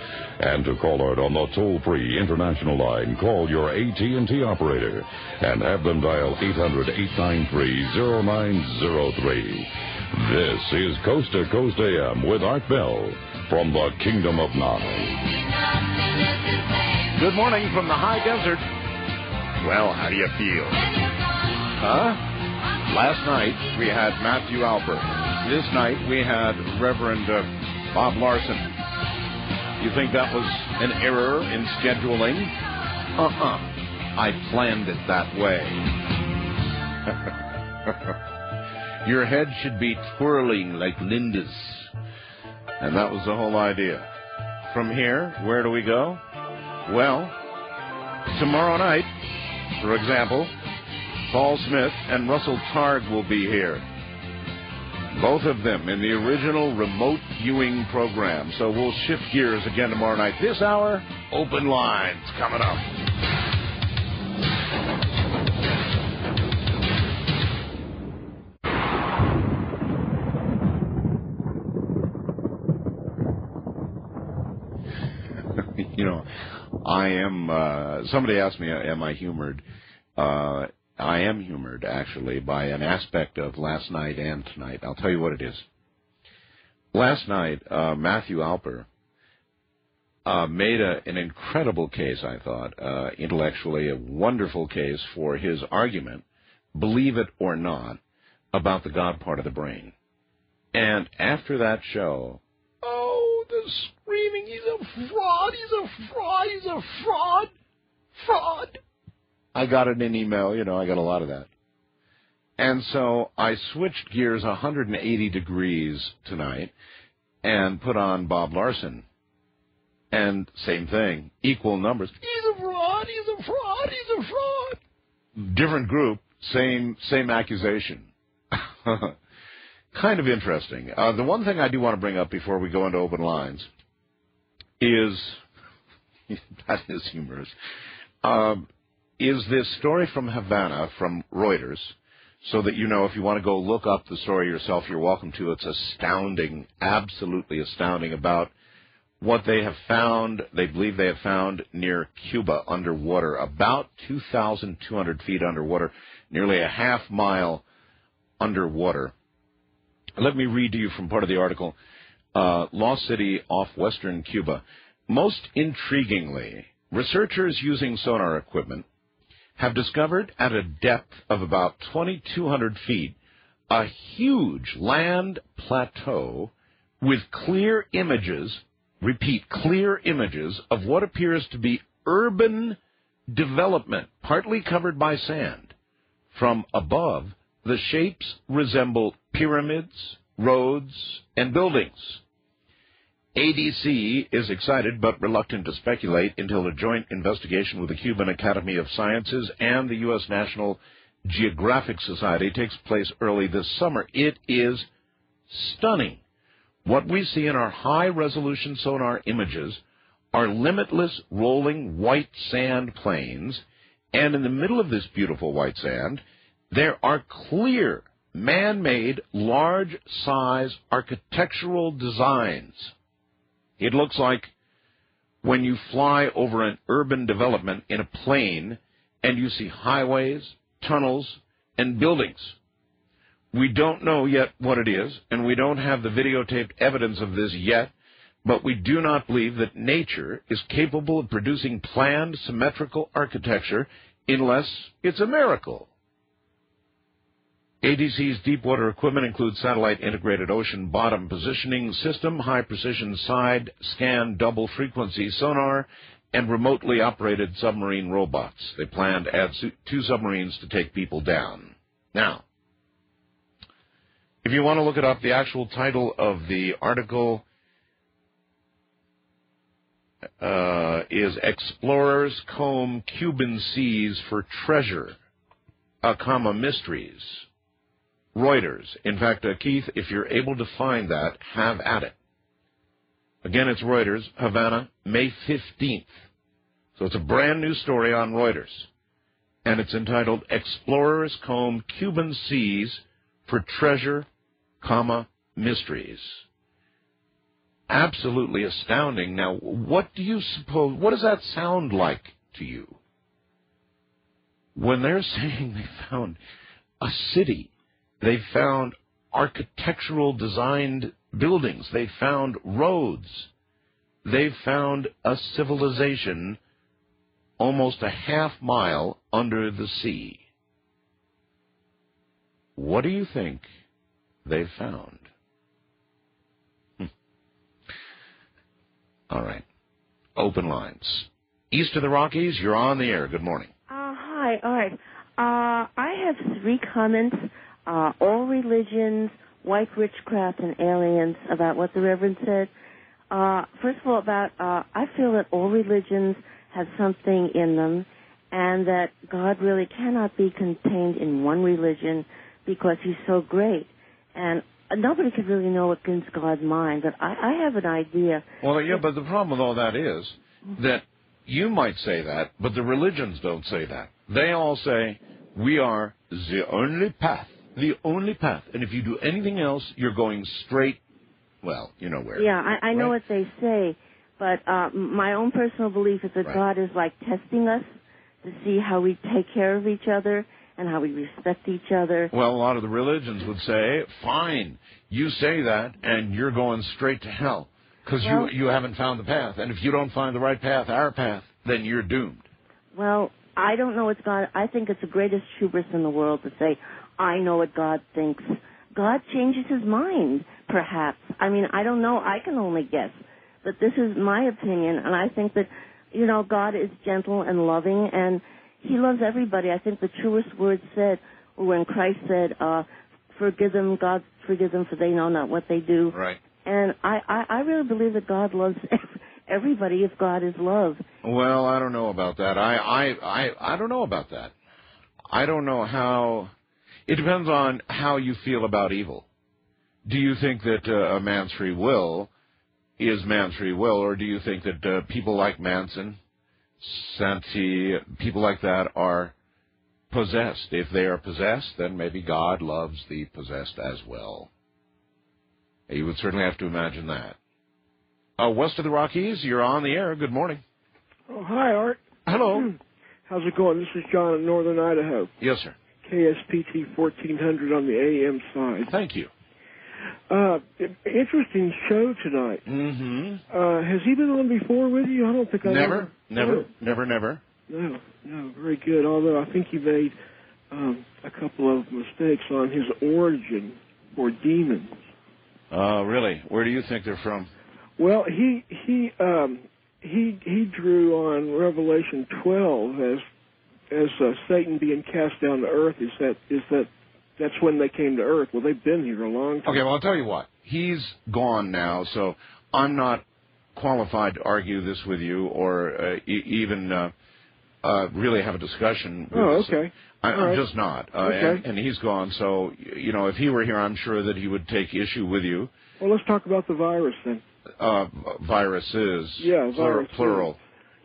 And to call Art on the toll-free international line, call your AT&T operator and have them dial 800-893-0903. This is Coast to Coast AM with Art Bell from the Kingdom of Nile. Good morning from the high desert. Well, how do you feel? Huh? Last night we had Matthew Alper. This night we had Reverend Bob Larson. You think that was an error in scheduling? I planned it that way. Your head should be twirling like Linda's. And that was the whole idea. From here, where do we go? Well, tomorrow night, for example, Paul Smith and Russell Targ will be here. Both of them in the original remote viewing program. So we'll shift gears again tomorrow night. This hour, open lines coming up. You know, I am, somebody asked me, am I humored? I am humored, actually, by an aspect of last night and tonight. I'll tell you what it is. Last night, Matthew Alper made an incredible case, I thought, intellectually, a wonderful case for his argument, believe it or not, about the God part of the brain. And after that show, the screaming, he's a fraud, he's a fraud, he's a fraud, fraud. I got it in email, I got a lot of that. And so I switched gears 180 degrees tonight and put on Bob Larson. And same thing, equal numbers. He's a fraud, he's a fraud, he's a fraud. Different group, same accusation. Kind of interesting. The one thing I do want to bring up before we go into open lines is, that is humorous, is this story from Havana from Reuters, so that if you want to go look up the story yourself, you're welcome to. It's astounding, absolutely astounding, about what they have found, they believe they have found near Cuba underwater, about 2,200 feet underwater, nearly a half mile underwater. Let me read to you from part of the article. Lost City off western Cuba. Most intriguingly, researchers using sonar equipment have discovered at a depth of about 2,200 feet a huge land plateau with clear images, repeat, clear images of what appears to be urban development, partly covered by sand. From above, the shapes resemble pyramids, roads, and buildings. ADC is excited but reluctant to speculate until a joint investigation with the Cuban Academy of Sciences and the U.S. National Geographic Society takes place early this summer. It is stunning. What we see in our high-resolution sonar images are limitless rolling white sand plains, and in the middle of this beautiful white sand, there are clear, man-made, large-size architectural designs. It looks like when you fly over an urban development in a plane and you see highways, tunnels, and buildings. We don't know yet what it is, and we don't have the videotaped evidence of this yet, but we do not believe that nature is capable of producing planned, symmetrical architecture unless it's a miracle. ADC's deep-water equipment includes satellite-integrated ocean bottom positioning system, high-precision side scan double-frequency sonar, and remotely operated submarine robots. They plan to add 2 submarines to take people down. Now, if you want to look it up, the actual title of the article is Explorers Comb Cuban Seas for Treasure, Mysteries. Reuters. In fact, Keith, if you're able to find that, have at it. Again, it's Reuters, Havana, May 15th. So it's a brand new story on Reuters. And it's entitled, Explorers Comb Cuban Seas for Treasure, Mysteries. Absolutely astounding. Now, what do you suppose, what does that sound like to you? When they're saying they found a city, they found architectural designed buildings, they found roads, they found a civilization almost a half mile under the sea. What do you think they found? All right. Open lines. East of the Rockies, you're on the air. Good morning. Hi. All right. I have 3 comments. All religions, white witchcraft, and aliens about what the Reverend said. First of all, I feel that all religions have something in them, and that God really cannot be contained in one religion because he's so great. And nobody could really know what's in God's mind, but I have an idea. Well, yeah, but the problem with all that is that you might say that, but the religions don't say that. They all say, we are the only path, the only path. And if you do anything else, you're going straight, well, you know where. Yeah, I know what they say, but my own personal belief is that God is like testing us to see how we take care of each other and how we respect each other. Well, a lot of the religions would say, fine, you say that, and you're going straight to hell, because you haven't found the path. And if you don't find the right path, our path, then you're doomed. Well, I don't know what God... I think it's the greatest hubris in the world to say, I know what God thinks. God changes his mind, perhaps. I mean, I don't know. I can only guess. But this is my opinion, and I think that, you know, God is gentle and loving, and he loves everybody. I think the truest words said were when Christ said, forgive them, God forgive them, for they know not what they do. Right. And I really believe that God loves everybody if God is love. Well, I don't know about that. I don't know about that. I don't know how... It depends on how you feel about evil. Do you think that a man's free will is man's free will, or do you think that people like Manson, Santi, people like that are possessed? If they are possessed, then maybe God loves the possessed as well. You would certainly have to imagine that. West of the Rockies, you're on the air. Good morning. Oh, hi, Art. Hello. How's it going? This is John in Northern Idaho. Yes, sir. KSPT 1400 on the AM side. Thank you. Interesting show tonight. Mm-hmm. Has he been on before with you? I don't think I Never. No, very good. Although I think he made a couple of mistakes on his origin for demons. Really? Where do you think they're from? Well, he drew on Revelation 12 as Satan being cast down to earth. That's when they came to earth? Well, they've been here a long time. Okay, well, I'll tell you what. He's gone now, so I'm not qualified to argue this with you or even really have a discussion with this. Okay. I'm just not. Okay. And he's gone, so, you know, if he were here, I'm sure that he would take issue with you. Well, let's talk about the virus then. Viruses. Yeah, viruses. Plural.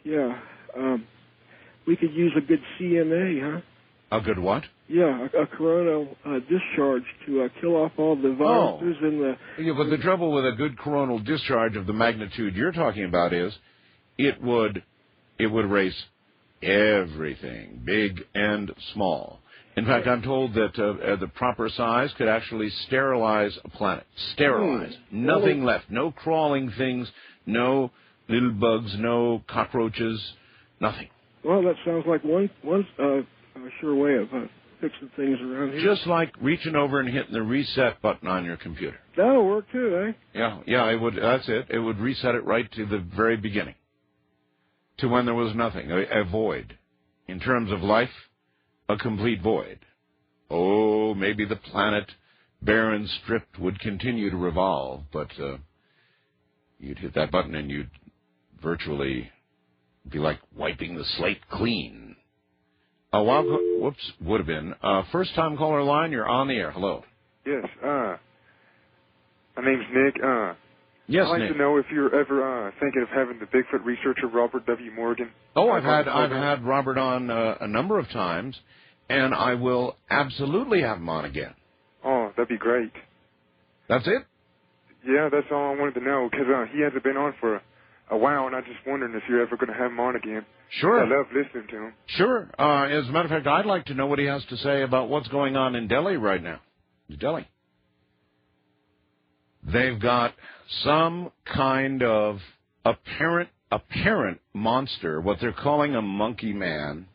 Yeah. We could use a good CMA, huh? A good what? Yeah, a coronal discharge to kill off all the viruses in the... Yeah, but the trouble with a good coronal discharge of the magnitude you're talking about is it would erase everything, big and small. In fact, I'm told that the proper size could actually sterilize a planet. Sterilize. Nothing left. No crawling things, no little bugs, no cockroaches, nothing. Well, that sounds like one sure way of fixing things around here. Just like reaching over and hitting the reset button on your computer. That'll work too, eh? Yeah, it would. That's it. It would reset it right to the very beginning, to when there was nothing, a void. In terms of life, a complete void. Oh, maybe the planet, barren, stripped, would continue to revolve, but you'd hit that button and you'd virtually be like wiping the slate clean. Would have been. First-time caller line, you're on the air. Hello. Yes, my name's Nick. Yes, I'd like Nick. to know if you're ever thinking of having the Bigfoot researcher Robert W. Morgan. Oh, I've had Robert on a number of times, and I will absolutely have him on again. Oh, that'd be great. That's it? Yeah, that's all I wanted to know, because he hasn't been on for a while, and I'm just wondering if you're ever going to have him on again. Sure. I love listening to him. Sure. As a matter of fact, I'd like to know what he has to say about what's going on in Delhi right now. Delhi. They've got some kind of apparent monster, what they're calling a monkey man.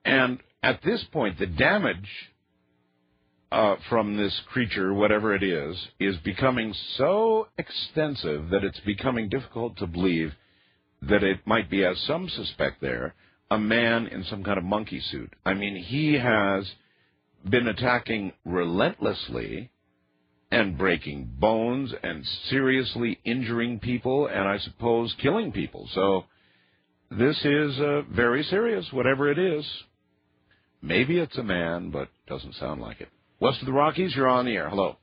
And at this point, the damage from this creature, whatever it is becoming so extensive that it's becoming difficult to believe that it might be, as some suspect there, a man in some kind of monkey suit. I mean, he has been attacking relentlessly and breaking bones and seriously injuring people and, I suppose, killing people. So this is very serious, whatever it is. Maybe it's a man, but doesn't sound like it. West of the Rockies, you're on the air. Hello.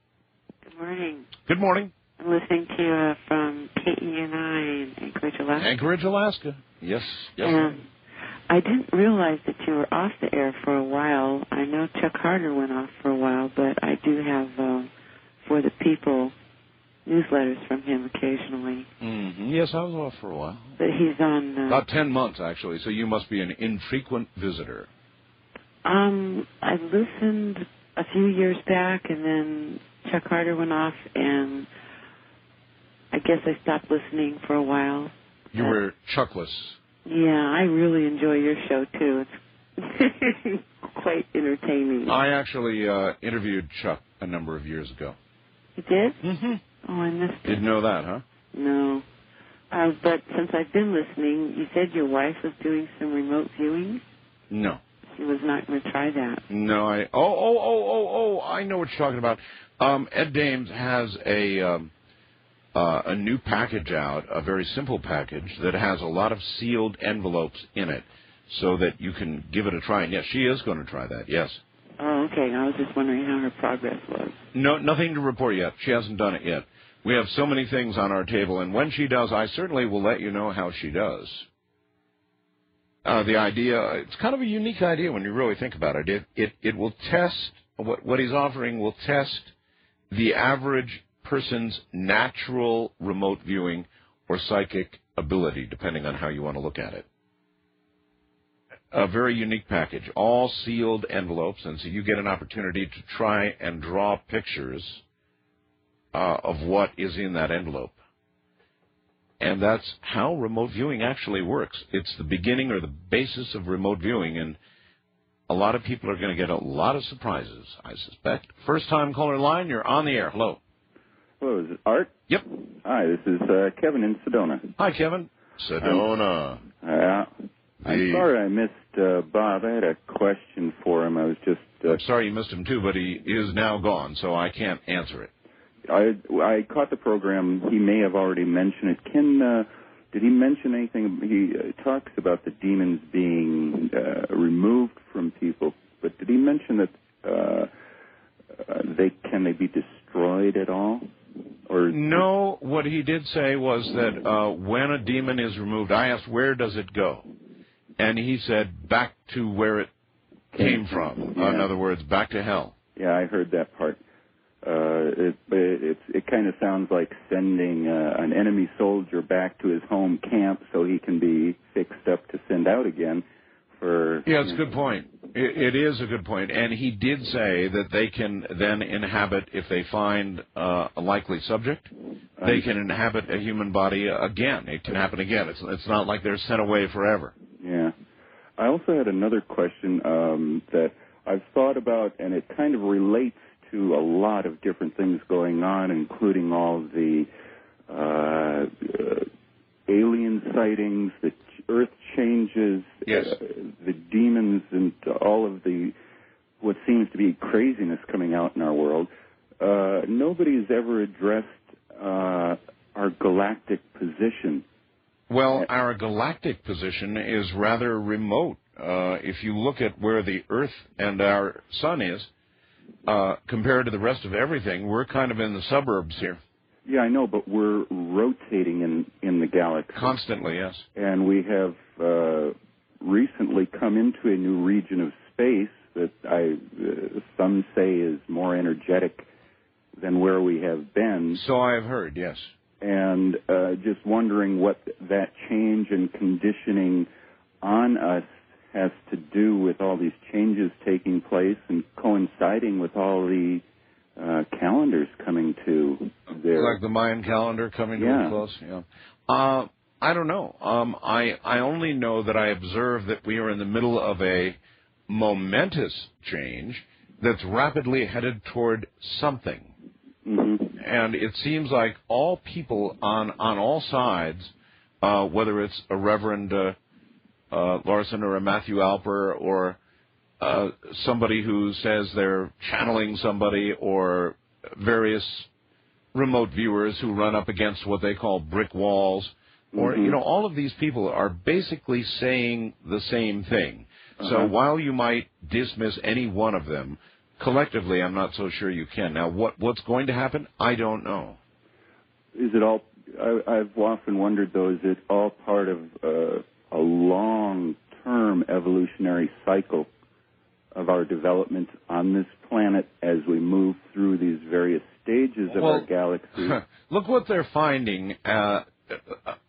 Good morning. Good morning. I'm listening to you from KENI in Anchorage, Alaska. Anchorage, Alaska. Yes. And I didn't realize that you were off the air for a while. I know Chuck Harder went off for a while, but I do have For the People newsletters from him occasionally. Mm-hmm. Yes, I was off for a while. But he's on... About 10 months, actually, so you must be an infrequent visitor. I listened a few years back, and then Chuck Harder went off, and I guess I stopped listening for a while. You were Chuckless. Yeah, I really enjoy your show, too. It's quite entertaining. I actually interviewed Chuck a number of years ago. You did? Mm-hmm. Oh, I missed it. Didn't know that, huh? No. But since I've been listening, you said your wife was doing some remote viewing? No. She was not going to try that. No, I know what you're talking about. Ed Dames has a new package out, a very simple package that has a lot of sealed envelopes in it so that you can give it a try. And yes, she is going to try that, yes. Oh, okay. I was just wondering how her progress was. No, nothing to report yet. She hasn't done it yet. We have so many things on our table, and when she does, I certainly will let you know how she does. The idea, it's kind of a unique idea when you really think about it. It will test, what he's offering will test the average person's natural remote viewing or psychic ability, depending on how you want to look at it. A very unique package, all sealed envelopes, and so you get an opportunity to try and draw pictures of what is in that envelope. And that's how remote viewing actually works. It's the beginning or the basis of remote viewing, and a lot of people are going to get a lot of surprises, I suspect. First-time caller line, you're on the air. Hello. Hello, is it Art? Yep. Hi, this is Kevin in Sedona. Hi, Kevin. Sedona. I'm sorry I missed Bob. I had a question for him. I was just... I'm sorry you missed him, too, but he is now gone, so I can't answer it. I caught the program. He may have already mentioned it. Did he mention anything? He talks about the demons being removed from people, but did he mention that can they be destroyed at all? Or no, what he did say was that when a demon is removed, I asked, where does it go? And he said, back to where it came from. Yeah. In other words, back to hell. Yeah, I heard that part. It kind of sounds like sending an enemy soldier back to his home camp so he can be fixed up to send out again. Yeah, it's a good point. It is a good point. And he did say that they can then inhabit, if they find a likely subject, they can inhabit a human body again. It can happen again. It's not like they're sent away forever. Yeah. I also had another question that I've thought about, and it kind of relates to a lot of different things going on, including all the alien sightings, the Earth changes, the demons, and all of the what seems to be craziness coming out in our world. Nobody's ever addressed our galactic position. Well, our galactic position is rather remote. If you look at where the Earth and our Sun is, compared to the rest of everything, we're kind of in the suburbs here. Yeah, I know, but we're rotating in the galaxy. Constantly, yes. And we have recently come into a new region of space that some say is more energetic than where we have been. So I have heard, yes. And just wondering what that change in conditioning on us has to do with all these changes taking place and coinciding with all the calendars coming to their... Like the Mayan calendar coming to a close? Yeah. I don't know. I only know that I observe that we are in the middle of a momentous change that's rapidly headed toward something. Mm-hmm. And it seems like all people on all sides, whether it's a Reverend Larson or a Matthew Alper or somebody who says they're channeling somebody or various remote viewers who run up against what they call brick walls, or, all of these people are basically saying the same thing. So while you might dismiss any one of them, collectively, I'm not so sure you can. Now, what's going to happen? I don't know. Is it all? I've often wondered, though, is it all part of a long-term evolutionary cycle of our development on this planet as we move through these various stages of our galaxy? Look what they're finding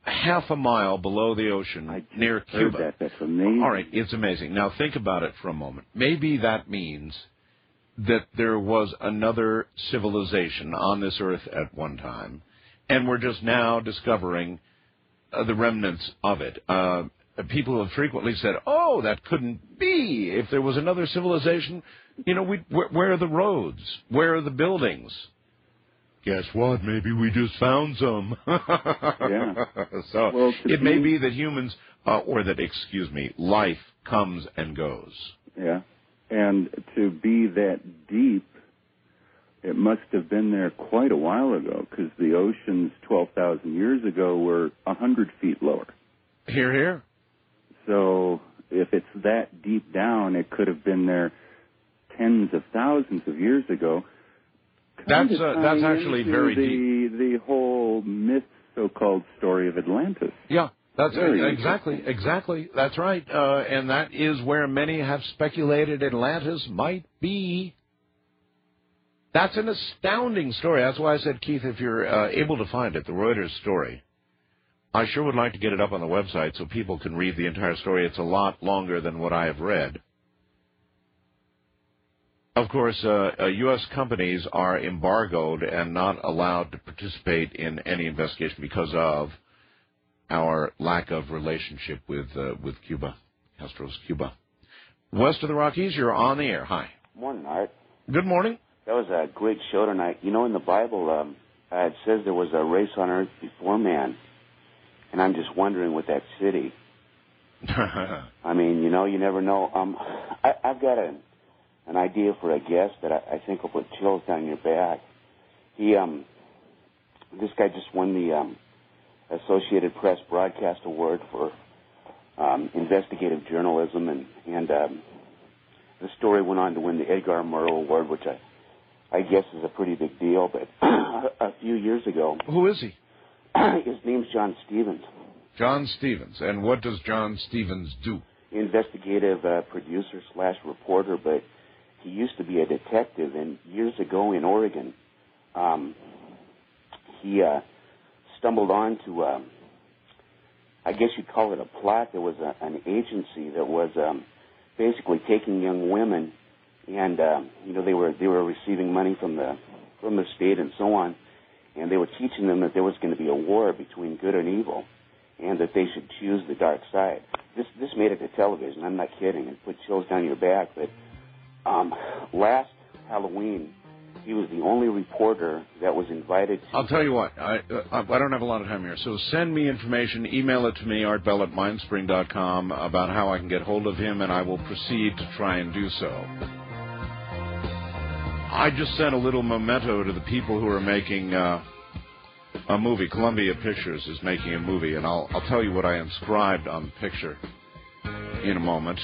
half a mile below the ocean near Cuba. That's amazing. All right, it's amazing. Now, think about it for a moment. Maybe that means that there was another civilization on this earth at one time, and we're just now discovering the remnants of it. People have frequently said, oh, that couldn't be. If there was another civilization, where are the roads? Where are the buildings? Guess what? Maybe we just found some. Yeah. So it may be that humans, life comes and goes. Yeah. And to be that deep, it must have been there quite a while ago, because the oceans 12,000 years ago were 100 feet lower. Hear, hear. So if it's that deep down, it could have been there tens of thousands of years ago. That's actually very deep. The whole myth, so-called story of Atlantis. Yeah, that's exactly. That's right. And that is where many have speculated Atlantis might be. That's an astounding story. That's why I said, Keith, if you're able to find it, the Reuters story, I sure would like to get it up on the website so people can read the entire story. It's a lot longer than what I have read. Of course, U.S. companies are embargoed and not allowed to participate in any investigation because of our lack of relationship with Cuba, Castro's Cuba. West of the Rockies, you're on the air. Hi. Morning, Art. Good morning. That was a great show tonight. In the Bible, it says there was a race on earth before man, and I'm just wondering with that city. I mean, you never know. I've got an idea for a guest that I think will put chills down your back. This guy just won the Associated Press Broadcast Award for investigative journalism, and the story went on to win the Edgar Murrow Award, which I guess is a pretty big deal. But a few years ago, who is he? His name's John Stevens. John Stevens, and what does John Stevens do? Investigative producer / reporter, but he used to be a detective, and years ago in Oregon, he stumbled onto, I guess you'd call it a plot. There was an agency that was basically taking young women, and they were receiving money from the state and so on, and they were teaching them that there was going to be a war between good and evil, and that they should choose the dark side. This made it to television. I'm not kidding. It put chills down your back, but. Last Halloween, he was the only reporter that was invited to... I'll tell you what, I don't have a lot of time here, so send me information, email it to me, artbell@mindspring.com, about how I can get hold of him, and I will proceed to try and do so. I just sent a little memento to the people who are making a movie. Columbia Pictures is making a movie, and I'll tell you what I inscribed on the picture in a moment.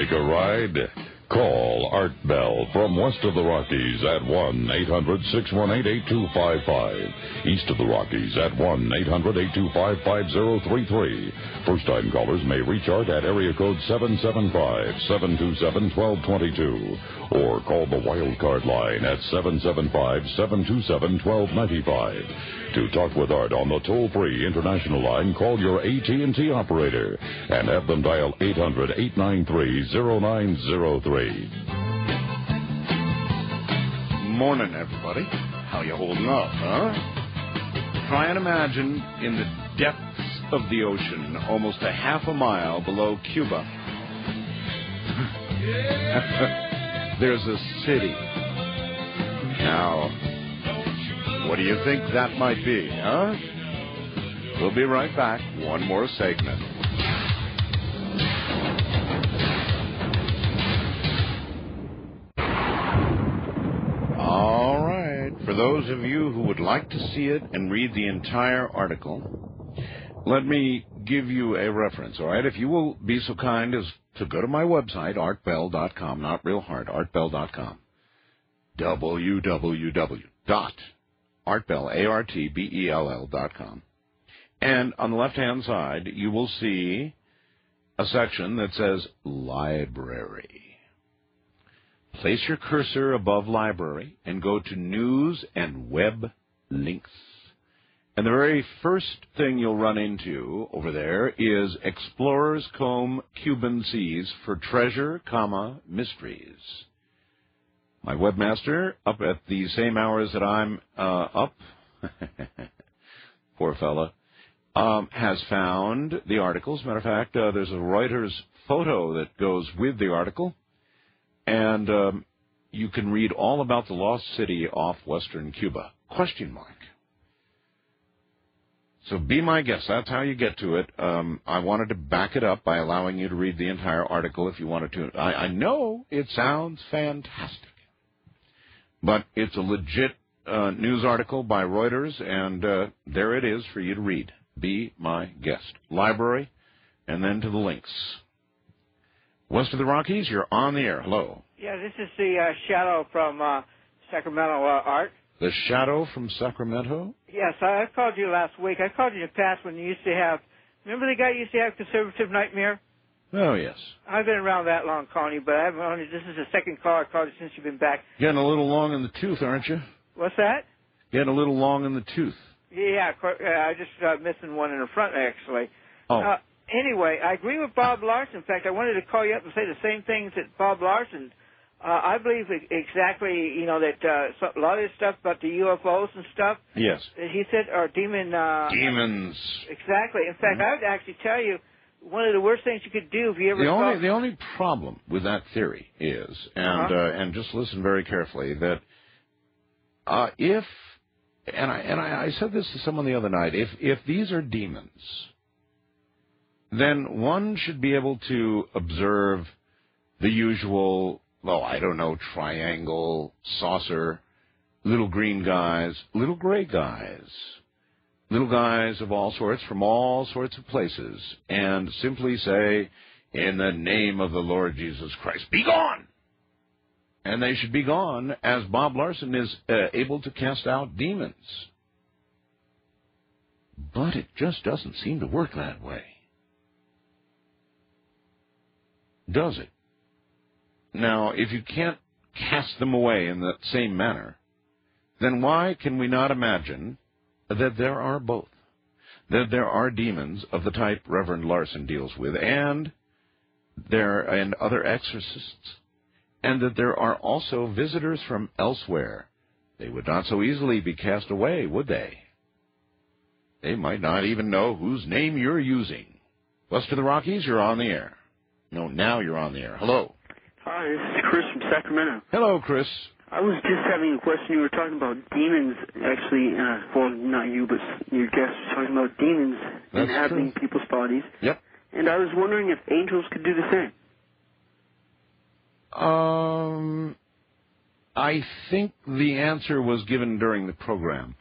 Take a ride? Call Art Bell from west of the Rockies at 1-800-618-8255. East of the Rockies at 1-800-825-5033. First-time callers may reach Art at area code 775-727-1222. Or call the wildcard line at 775-727-1295. To talk with Art on the toll-free international line, call your AT&T operator and have them dial 800-893-0903. Morning, everybody. How you holding up, huh? Try and imagine in the depths of the ocean, almost a half a mile below Cuba, there's a city. Now, what do you think that might be, huh? We'll be right back. One more segment. All right. For those of you who would like to see it and read the entire article, let me give you a reference, all right? If you will be so kind as to go to my website, artbell.com, not real hard, artbell.com, www.artbell.com. And on the left-hand side, you will see a section that says Library. Place your cursor above Library and go to News and Web Links. And the very first thing you'll run into over there is Explorers Comb Cuban Seas for Treasure, Mysteries. My webmaster, up at the same hours that I'm up, poor fella, has found the articles. Matter of fact, there's a Reuters photo that goes with the article, and you can read all about the lost city off western Cuba. ? So be my guest. That's how you get to it. I wanted to back it up by allowing you to read the entire article if you wanted to. I know it sounds fantastic, but it's a legit news article by Reuters, and there it is for you to read. Be my guest. Library, and then to the links. West of the Rockies, you're on the air. Hello. Yeah, this is the Shadow from Sacramento, Art. The Shadow from Sacramento? Yes, I called you last week. I called you in the past when you used to have, remember the guy you used to have, Conservative Nightmare? Oh, yes. I've been around that long calling you, but I haven't only, this is the second call I called you since you've been back. Getting a little long in the tooth, aren't you? What's that? Getting a little long in the tooth. Yeah, I just missing one in the front, actually. Oh. Anyway, I agree with Bob Larson. In fact, I wanted to call you up and say the same things that Bob Larson. I believe exactly, that a lot of this stuff about the UFOs and stuff. Yes. He said, or demons. Exactly. In fact, I would actually tell you, one of the worst things you could do if you ever the only problem with that theory is, and just listen very carefully, that if, and I said this to someone the other night, if these are demons, then one should be able to observe the usual, triangle, saucer, little green guys, little gray guys, little guys of all sorts from all sorts of places, and simply say, in the name of the Lord Jesus Christ, be gone! And they should be gone, as Bob Larson is able to cast out demons. But it just doesn't seem to work that way. Does it? Now, if you can't cast them away in that same manner, then why can we not imagine that there are both? That there are demons of the type Reverend Larson deals with, and other exorcists, and that there are also visitors from elsewhere. They would not so easily be cast away, would they? They might not even know whose name you're using. West of the Rockies, you're on the air. No, now you're on the air. Hello. Hi, this is Chris from Sacramento. Hello, Chris. I was just having a question. You were talking about demons, actually. Well, not you, but your guest was talking about demons inhabiting people's bodies. Yep. And I was wondering if angels could do the same. I think the answer was given during the program.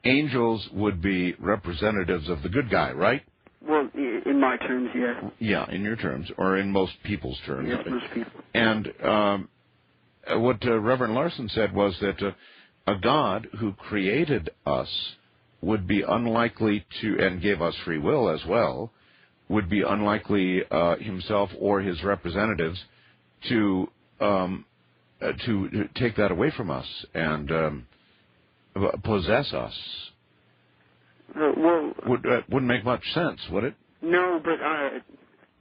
Angels would be representatives of the good guy, right? Well, in my terms, yeah. Yeah, in your terms, or in most people's terms. Yes, most people. And what Reverend Larson said was that a God who created us would be unlikely to, and gave us free will as well, would be unlikely himself or his representatives to take that away from us and possess us. Well, wouldn't make much sense, would it? no, but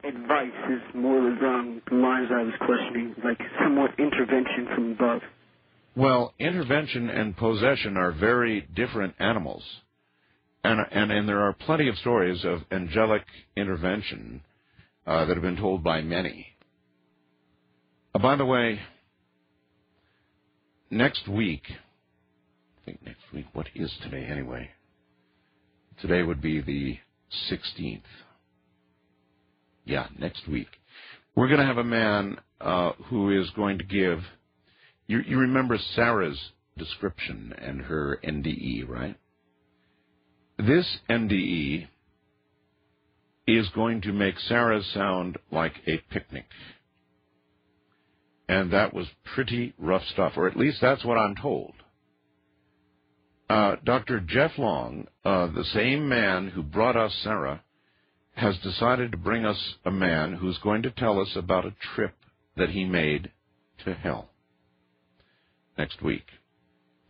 advice is more along the lines I was questioning, like somewhat intervention from above. Well, intervention and possession are very different animals. And there are plenty of stories of angelic intervention that have been told by many. By the way, next week, what is today anyway? Today would be the 16th. Yeah, next week. We're going to have a man who is going to give, you remember Sarah's description and her NDE, right? This NDE is going to make Sarah sound like a picnic. And that was pretty rough stuff, or at least that's what I'm told. Dr. Jeff Long, the same man who brought us Sarah, has decided to bring us a man who's going to tell us about a trip that he made to hell next week.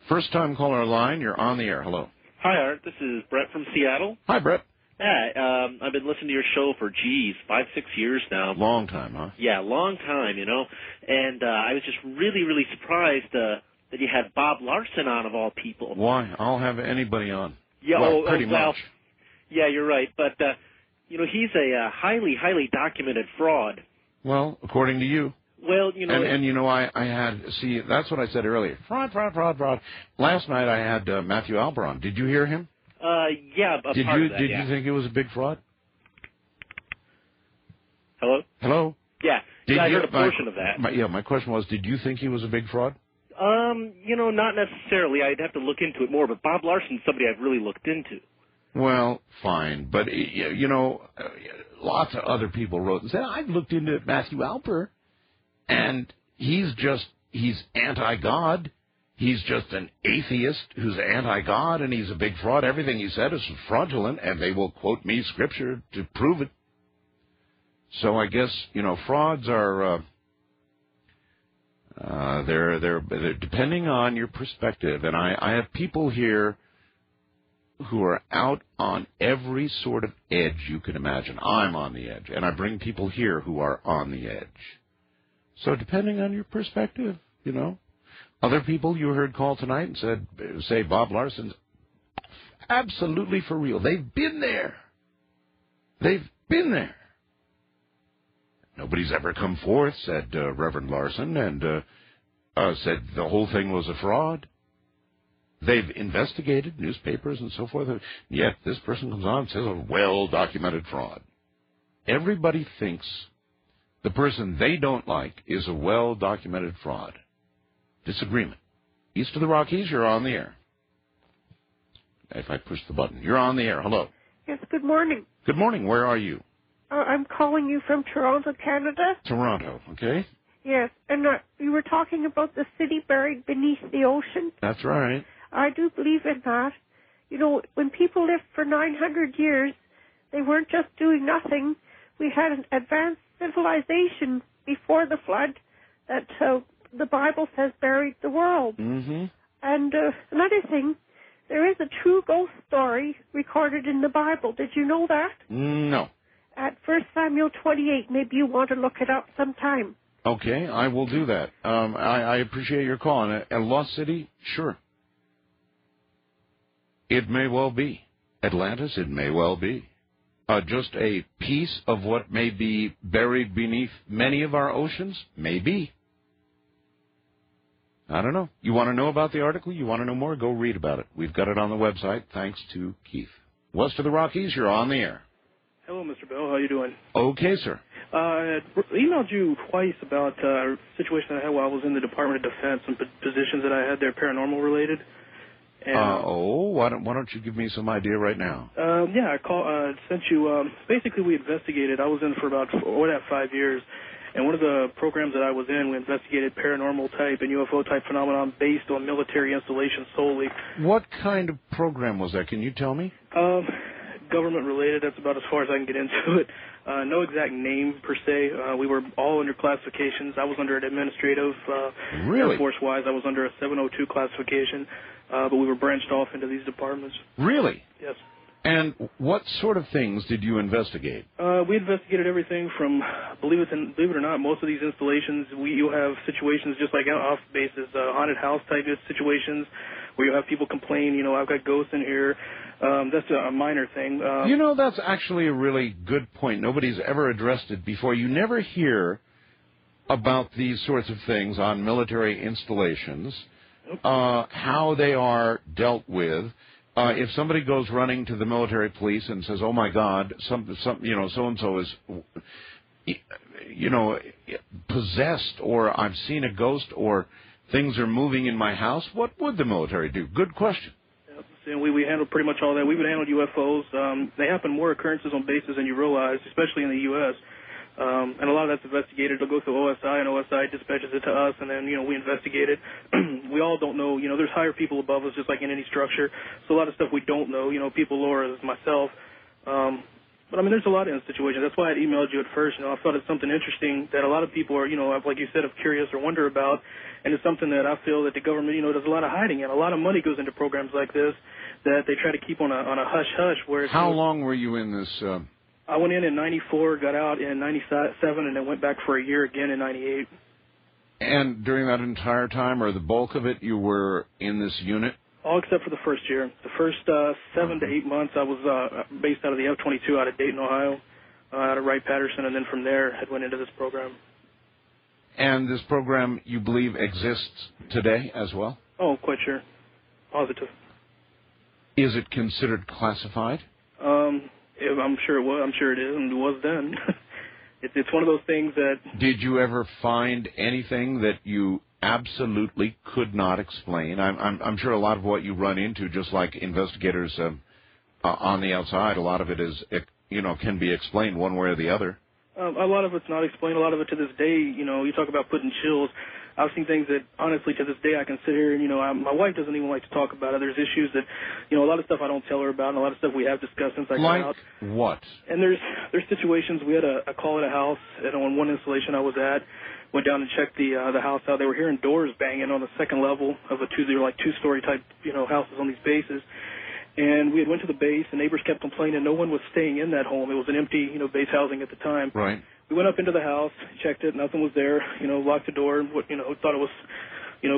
First time caller line, you're on the air. Hello. Hi, Art. This is Brett from Seattle. Hi, Brett. Yeah, I've been listening to your show for, 5-6 years now. Long time, huh? Yeah, long time, And I was just really, really surprised that you had Bob Larson on, of all people. Why? I'll have anybody on. Yeah, well, pretty much. Yeah, you're right. But, he's a highly, highly documented fraud. Well, according to you. Well, I had, that's what I said earlier. Fraud. Last night I had Matthew Alperon. Did you hear him? Yeah, a part of that, Did you think it was a big fraud? Hello? Yeah, I heard a portion of that. My question was, did you think he was a big fraud? Not necessarily. I'd have to look into it more, but Bob Larson's somebody I've really looked into. Well, fine. But, lots of other people wrote and said, I've looked into Matthew Alper, and he's anti-God. He's just an atheist who's anti-God, and he's a big fraud. Everything he said is fraudulent, and they will quote me scripture to prove it. So I guess, frauds are, they're depending on your perspective. And I have people here who are out on every sort of edge you can imagine. I'm on the edge, and I bring people here who are on the edge. So depending on your perspective, Other people you heard call tonight and say Bob Larson's absolutely for real. They've been there. Nobody's ever come forth, said Reverend Larson, and said the whole thing was a fraud. They've investigated newspapers and so forth, yet this person comes on and says a well-documented fraud. Everybody thinks the person they don't like is a well-documented fraud. Disagreement. East of the Rockies, you're on the air. If I push the button. You're on the air. Hello. Yes, good morning. Good morning. Where are you? I'm calling you from Toronto, Canada. Toronto, okay. Yes, and you were talking about the city buried beneath the ocean. That's right. I do believe in that. When people lived for 900 years, they weren't just doing nothing. We had an advanced civilization before the flood that the Bible says buried the world. Mm-hmm. And another thing, there is a true ghost story recorded in the Bible. Did you know that? No. At 1 Samuel 28. Maybe you want to look it up sometime. Okay, I will do that. I appreciate your call. And a lost city? Sure. It may well be. Atlantis, it may well be. Just a piece of what may be buried beneath many of our oceans? Maybe. I don't know. You want to know about the article? You want to know more? Go read about it. We've got it on the website, thanks to Keith. West of the Rockies, you're on the air. Hello, Mr. Bell. How are you doing? Okay, sir. I emailed you twice about a situation I had while I was in the Department of Defense, some positions that I had there paranormal related. And, why don't you give me some idea right now? Yeah, I sent you. Basically, we investigated. I was in for about 5 years, and one of the programs that I was in, we investigated paranormal type and UFO type phenomenon based on military installations solely. What kind of program was that? Can you tell me? Government related. That's about as far as I can get into it. No exact name per se. We were all under classifications. I was under an administrative. Really? Air Force wise, I was under a 702 classification, but we were branched off into these departments. Really? Yes. And what sort of things did you investigate? We investigated everything from, believe it or not, most of these installations, you have situations just like off bases, haunted house type of situations, where you have people complain, I've got ghosts in here. That's a minor thing. That's actually a really good point. Nobody's ever addressed it before. You never hear about these sorts of things on military installations, how they are dealt with. If somebody goes running to the military police and says, "Oh my God, so and so is, possessed," or "I've seen a ghost," or "things are moving in my house," what would the military do? Good question. And we handled pretty much all that. We would handle UFOs. They happen more occurrences on bases than you realize, especially in the U.S. And a lot of that's investigated. It'll go through OSI, and OSI dispatches it to us, and then, we investigate it. We all don't know. There's higher people above us, just like in any structure. So a lot of stuff we don't know, people lower as myself. But, there's a lot of situations. That's why I emailed you at first. I thought it's something interesting that a lot of people are, like you said, curious or wonder about. And it's something that I feel that the government, does a lot of hiding in. A lot of money goes into programs like this that they try to keep on a hush-hush. Where how long were you in this? I went in 94, got out in 97, and then went back for a year again in 98. And during that entire time, or the bulk of it, you were in this unit? All except for the first year. The first 7 to 8 months, I was based out of the F-22 out of Dayton, Ohio, out of Wright-Patterson, and then from there, I went into this program. And this program, you believe, exists today as well? Oh, quite sure. Positive. Is it considered classified? I'm sure it was. I'm sure it is, and it was then. It's one of those things that... Did you ever find anything that you absolutely could not explain? I'm sure a lot of what you run into, just like investigators on the outside, a lot of it is, can be explained one way or the other. A lot of it's not explained. A lot of it to this day, you talk about putting chills. I've seen things that, honestly, to this day I can sit here and, my wife doesn't even like to talk about it. There's issues that, a lot of stuff I don't tell her about, and a lot of stuff we have discussed since I got out. Like what? And there's situations. We had a call at a house, and on one installation I was at, went down and checked the house out. They were hearing doors banging on the second level of two-story type, houses on these bases. And we had went to the base, and neighbors kept complaining no one was staying in that home. It was an empty, base housing at the time. Right. We went up into the house, checked it, nothing was there, locked the door, thought it was,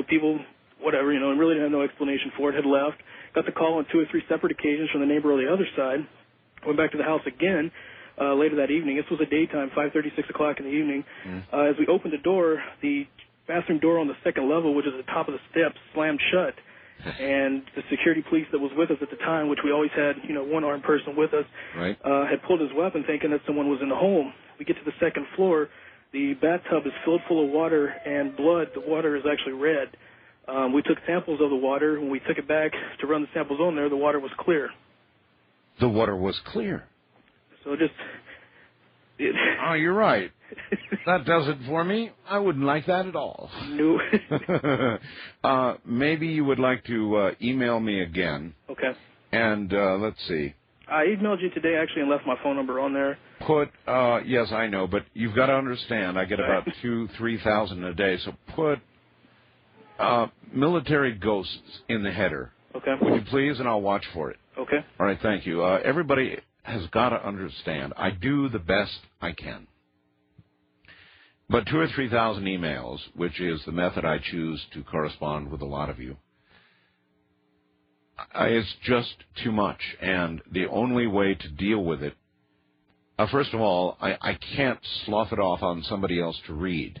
people, whatever, and really didn't have no explanation for it, had left. Got the call on 2 or 3 separate occasions from the neighbor on the other side. Went back to the house again later that evening. This was a daytime, 5:30, 6 o'clock in the evening. As we opened the door, the bathroom door on the second level, which is at the top of the steps, slammed shut. And the security police that was with us at the time, which we always had, one armed person with us, right, had pulled his weapon thinking that someone was in the home. We get to the second floor. The bathtub is filled full of water and blood. The water is actually red. We took samples of the water. When we took it back to run the samples on there, the water was clear. The water was clear. So just... Oh, you're right. That does it for me. I wouldn't like that at all. No. Maybe you would like to email me again. Okay. And let's see. I emailed you today, actually, and left my phone number on there. Yes, I know, but you've got to understand, I get about 2,000-3,000 a day, so put military ghosts in the header. Okay. Would you please, and I'll watch for it. Okay. All right, thank you. Everybody has got to understand, I do the best I can. But 2,000 or 3,000 emails, which is the method I choose to correspond with a lot of you, it's just too much. And the only way to deal with it, first of all, I can't slough it off on somebody else to read.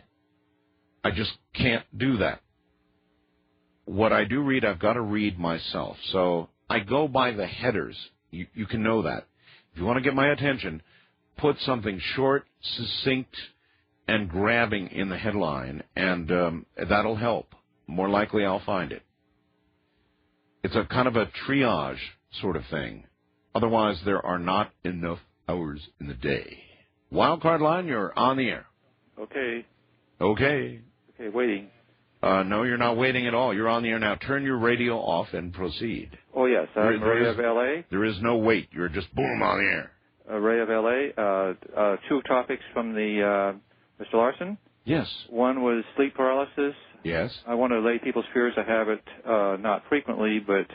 I just can't do that. What I do read, I've got to read myself. So I go by the headers. You can know that. If you want to get my attention, put something short, succinct, and grabbing in the headline, and that'll help. More likely I'll find it. It's a kind of a triage sort of thing. Otherwise, there are not enough hours in the day. Wildcard line, you're on the air. Okay. Okay. Okay, waiting. No, you're not waiting at all. You're on the air now. Turn your radio off and proceed. Oh, yes. Ray of L.A. There is no wait. You're just boom on the air. Ray of L.A. Two topics from the Mr. Larson. Yes. One was sleep paralysis. Yes. I want to allay people's fears. I have it not frequently, but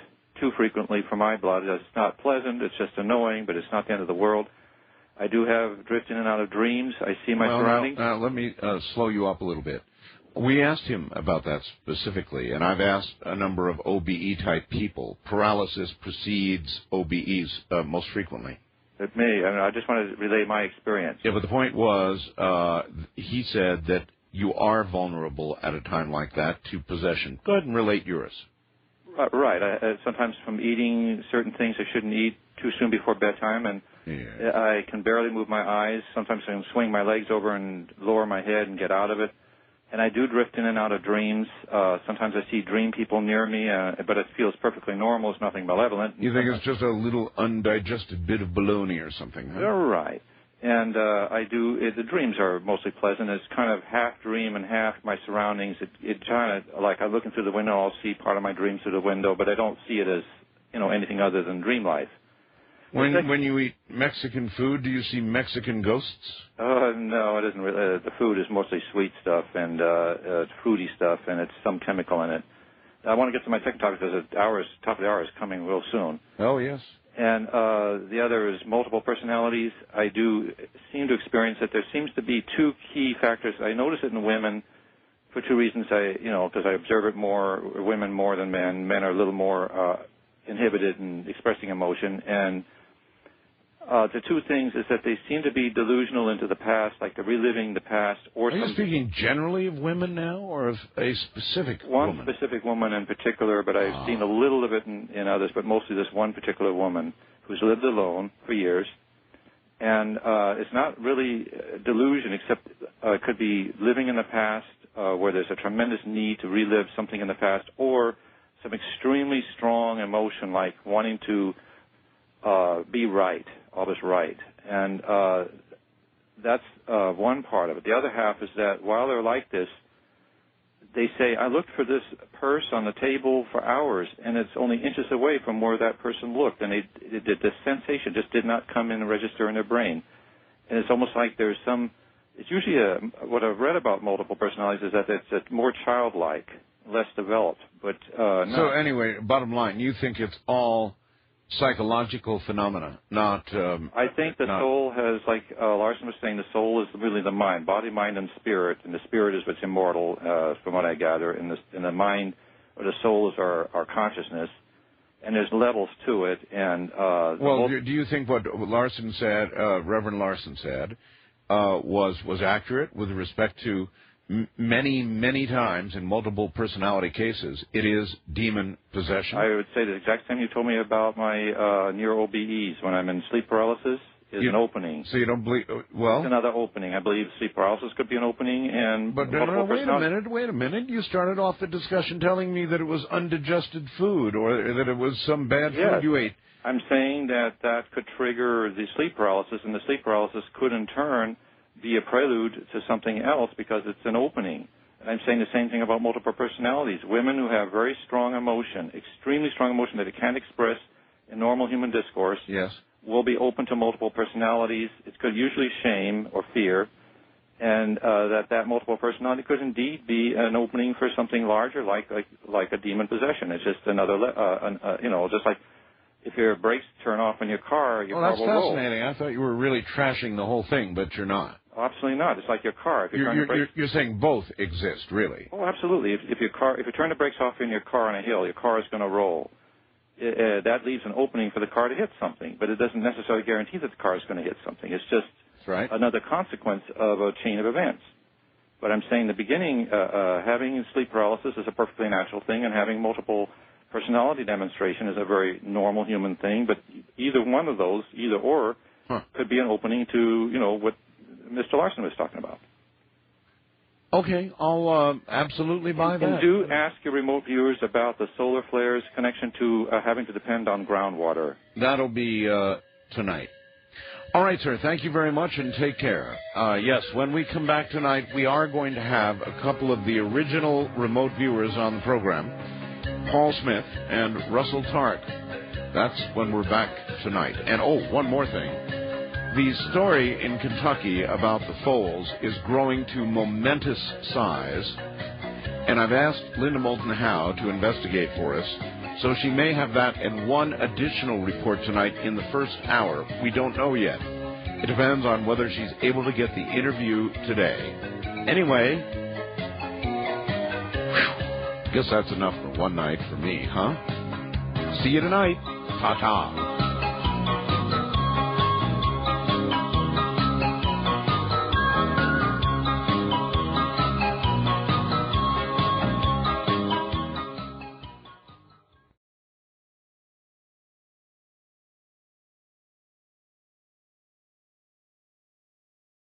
too frequently for my blood. It's not pleasant. It's just annoying, but it's not the end of the world. I do have drift in and out of dreams. I see my surroundings. Now, let me slow you up a little bit. We asked him about that specifically, and I've asked a number of OBE-type people. Paralysis precedes OBEs most frequently. It may. I just want to relay my experience. Yeah, but the point was, he said that you are vulnerable at a time like that to possession. Go ahead and relate yours. Right. Sometimes from eating certain things I shouldn't eat too soon before bedtime, and I can barely move my eyes. Sometimes I can swing my legs over and lower my head and get out of it. And I do drift in and out of dreams. Sometimes I see dream people near me, but it feels perfectly normal. It's nothing malevolent. You think it's just a little undigested bit of bologna or something, huh? You're right. And the dreams are mostly pleasant. It's kind of half dream and half my surroundings. It kind of, like I'm looking through the window, I'll see part of my dreams through the window, but I don't see it as, anything other than dream life. When you eat Mexican food, do you see Mexican ghosts? No, it isn't really. The food is mostly sweet stuff and fruity stuff, and it's some chemical in it. I want to get to my second topic because top of the hour is coming real soon. Oh, yes. And the other is multiple personalities. I do seem to experience that there seems to be two key factors. I notice it in women for two reasons. Because I observe it more, women more than men. Men are a little more inhibited in expressing emotion. And the two things is that they seem to be delusional into the past, like they're reliving the past. Or are you speaking generally of women now, or of a specific woman? One specific woman in particular, but I've seen a little of it in others, but mostly this one particular woman who's lived alone for years. And it's not really delusion, except it could be living in the past where there's a tremendous need to relive something in the past, or some extremely strong emotion like wanting to be right, always right. And that's one part of it. The other half is that while they're like this, they say, I looked for this purse on the table for hours, and it's only inches away from where that person looked, and the sensation just did not come in and register in their brain. And it's almost like there's it's usually what I've read about multiple personalities is that it's more childlike, less developed. But no. So anyway, bottom line, you think it's all psychological phenomena, not... I think the soul has, like Larson was saying, the soul is really the mind, body, mind, and spirit, and the spirit is what's immortal, from what I gather, and the mind or the soul is our consciousness, and there's levels to it. And do you think what Larson said, Reverend Larson said, was accurate with respect to many, many times in multiple personality cases, it is demon possession? I would say the exact same you told me about my near OBEs. When I'm in sleep paralysis, is an opening. So you don't believe... Well... It's another opening. I believe sleep paralysis could be an opening, and... But no, wait a minute. You started off the discussion telling me that it was undigested food, or that it was some bad food you ate. I'm saying that could trigger the sleep paralysis, and the sleep paralysis could in turn be a prelude to something else because it's an opening. And I'm saying the same thing about multiple personalities. Women who have very strong emotion, extremely strong emotion that they can't express in normal human discourse, will be open to multiple personalities. It could usually shame or fear, and that multiple personality could indeed be an opening for something larger, like a demon possession. It's just another, just like if your brakes turn off in your car, your car will roll. That's fascinating. I thought you were really trashing the whole thing, but you're not. Oh, absolutely not. It's like your car. If you're saying both exist, really. Oh, absolutely. If you turn the brakes off in your car on a hill, your car is going to roll. That leaves an opening for the car to hit something, but it doesn't necessarily guarantee that the car is going to hit something. It's just another consequence of a chain of events. But I'm saying the beginning, having sleep paralysis is a perfectly natural thing, and having multiple personality demonstration is a very normal human thing. But either one of those, either or, could be an opening to what Mr. Larson was talking about. Okay, I'll absolutely buy that. And do ask your remote viewers about the solar flares connection to having to depend on groundwater. That'll be tonight. All right, sir, thank you very much, and take care. Yes, when we come back tonight, we are going to have a couple of the original remote viewers on the program, Paul Smith and Russell Tark. That's when we're back tonight. And, one more thing. The story in Kentucky about the foals is growing to momentous size, and I've asked Linda Moulton Howe to investigate for us, so she may have that and one additional report tonight in the first hour. We don't know yet. It depends on whether she's able to get the interview today. Anyway, guess that's enough for one night for me, huh? See you tonight. Ta-ta.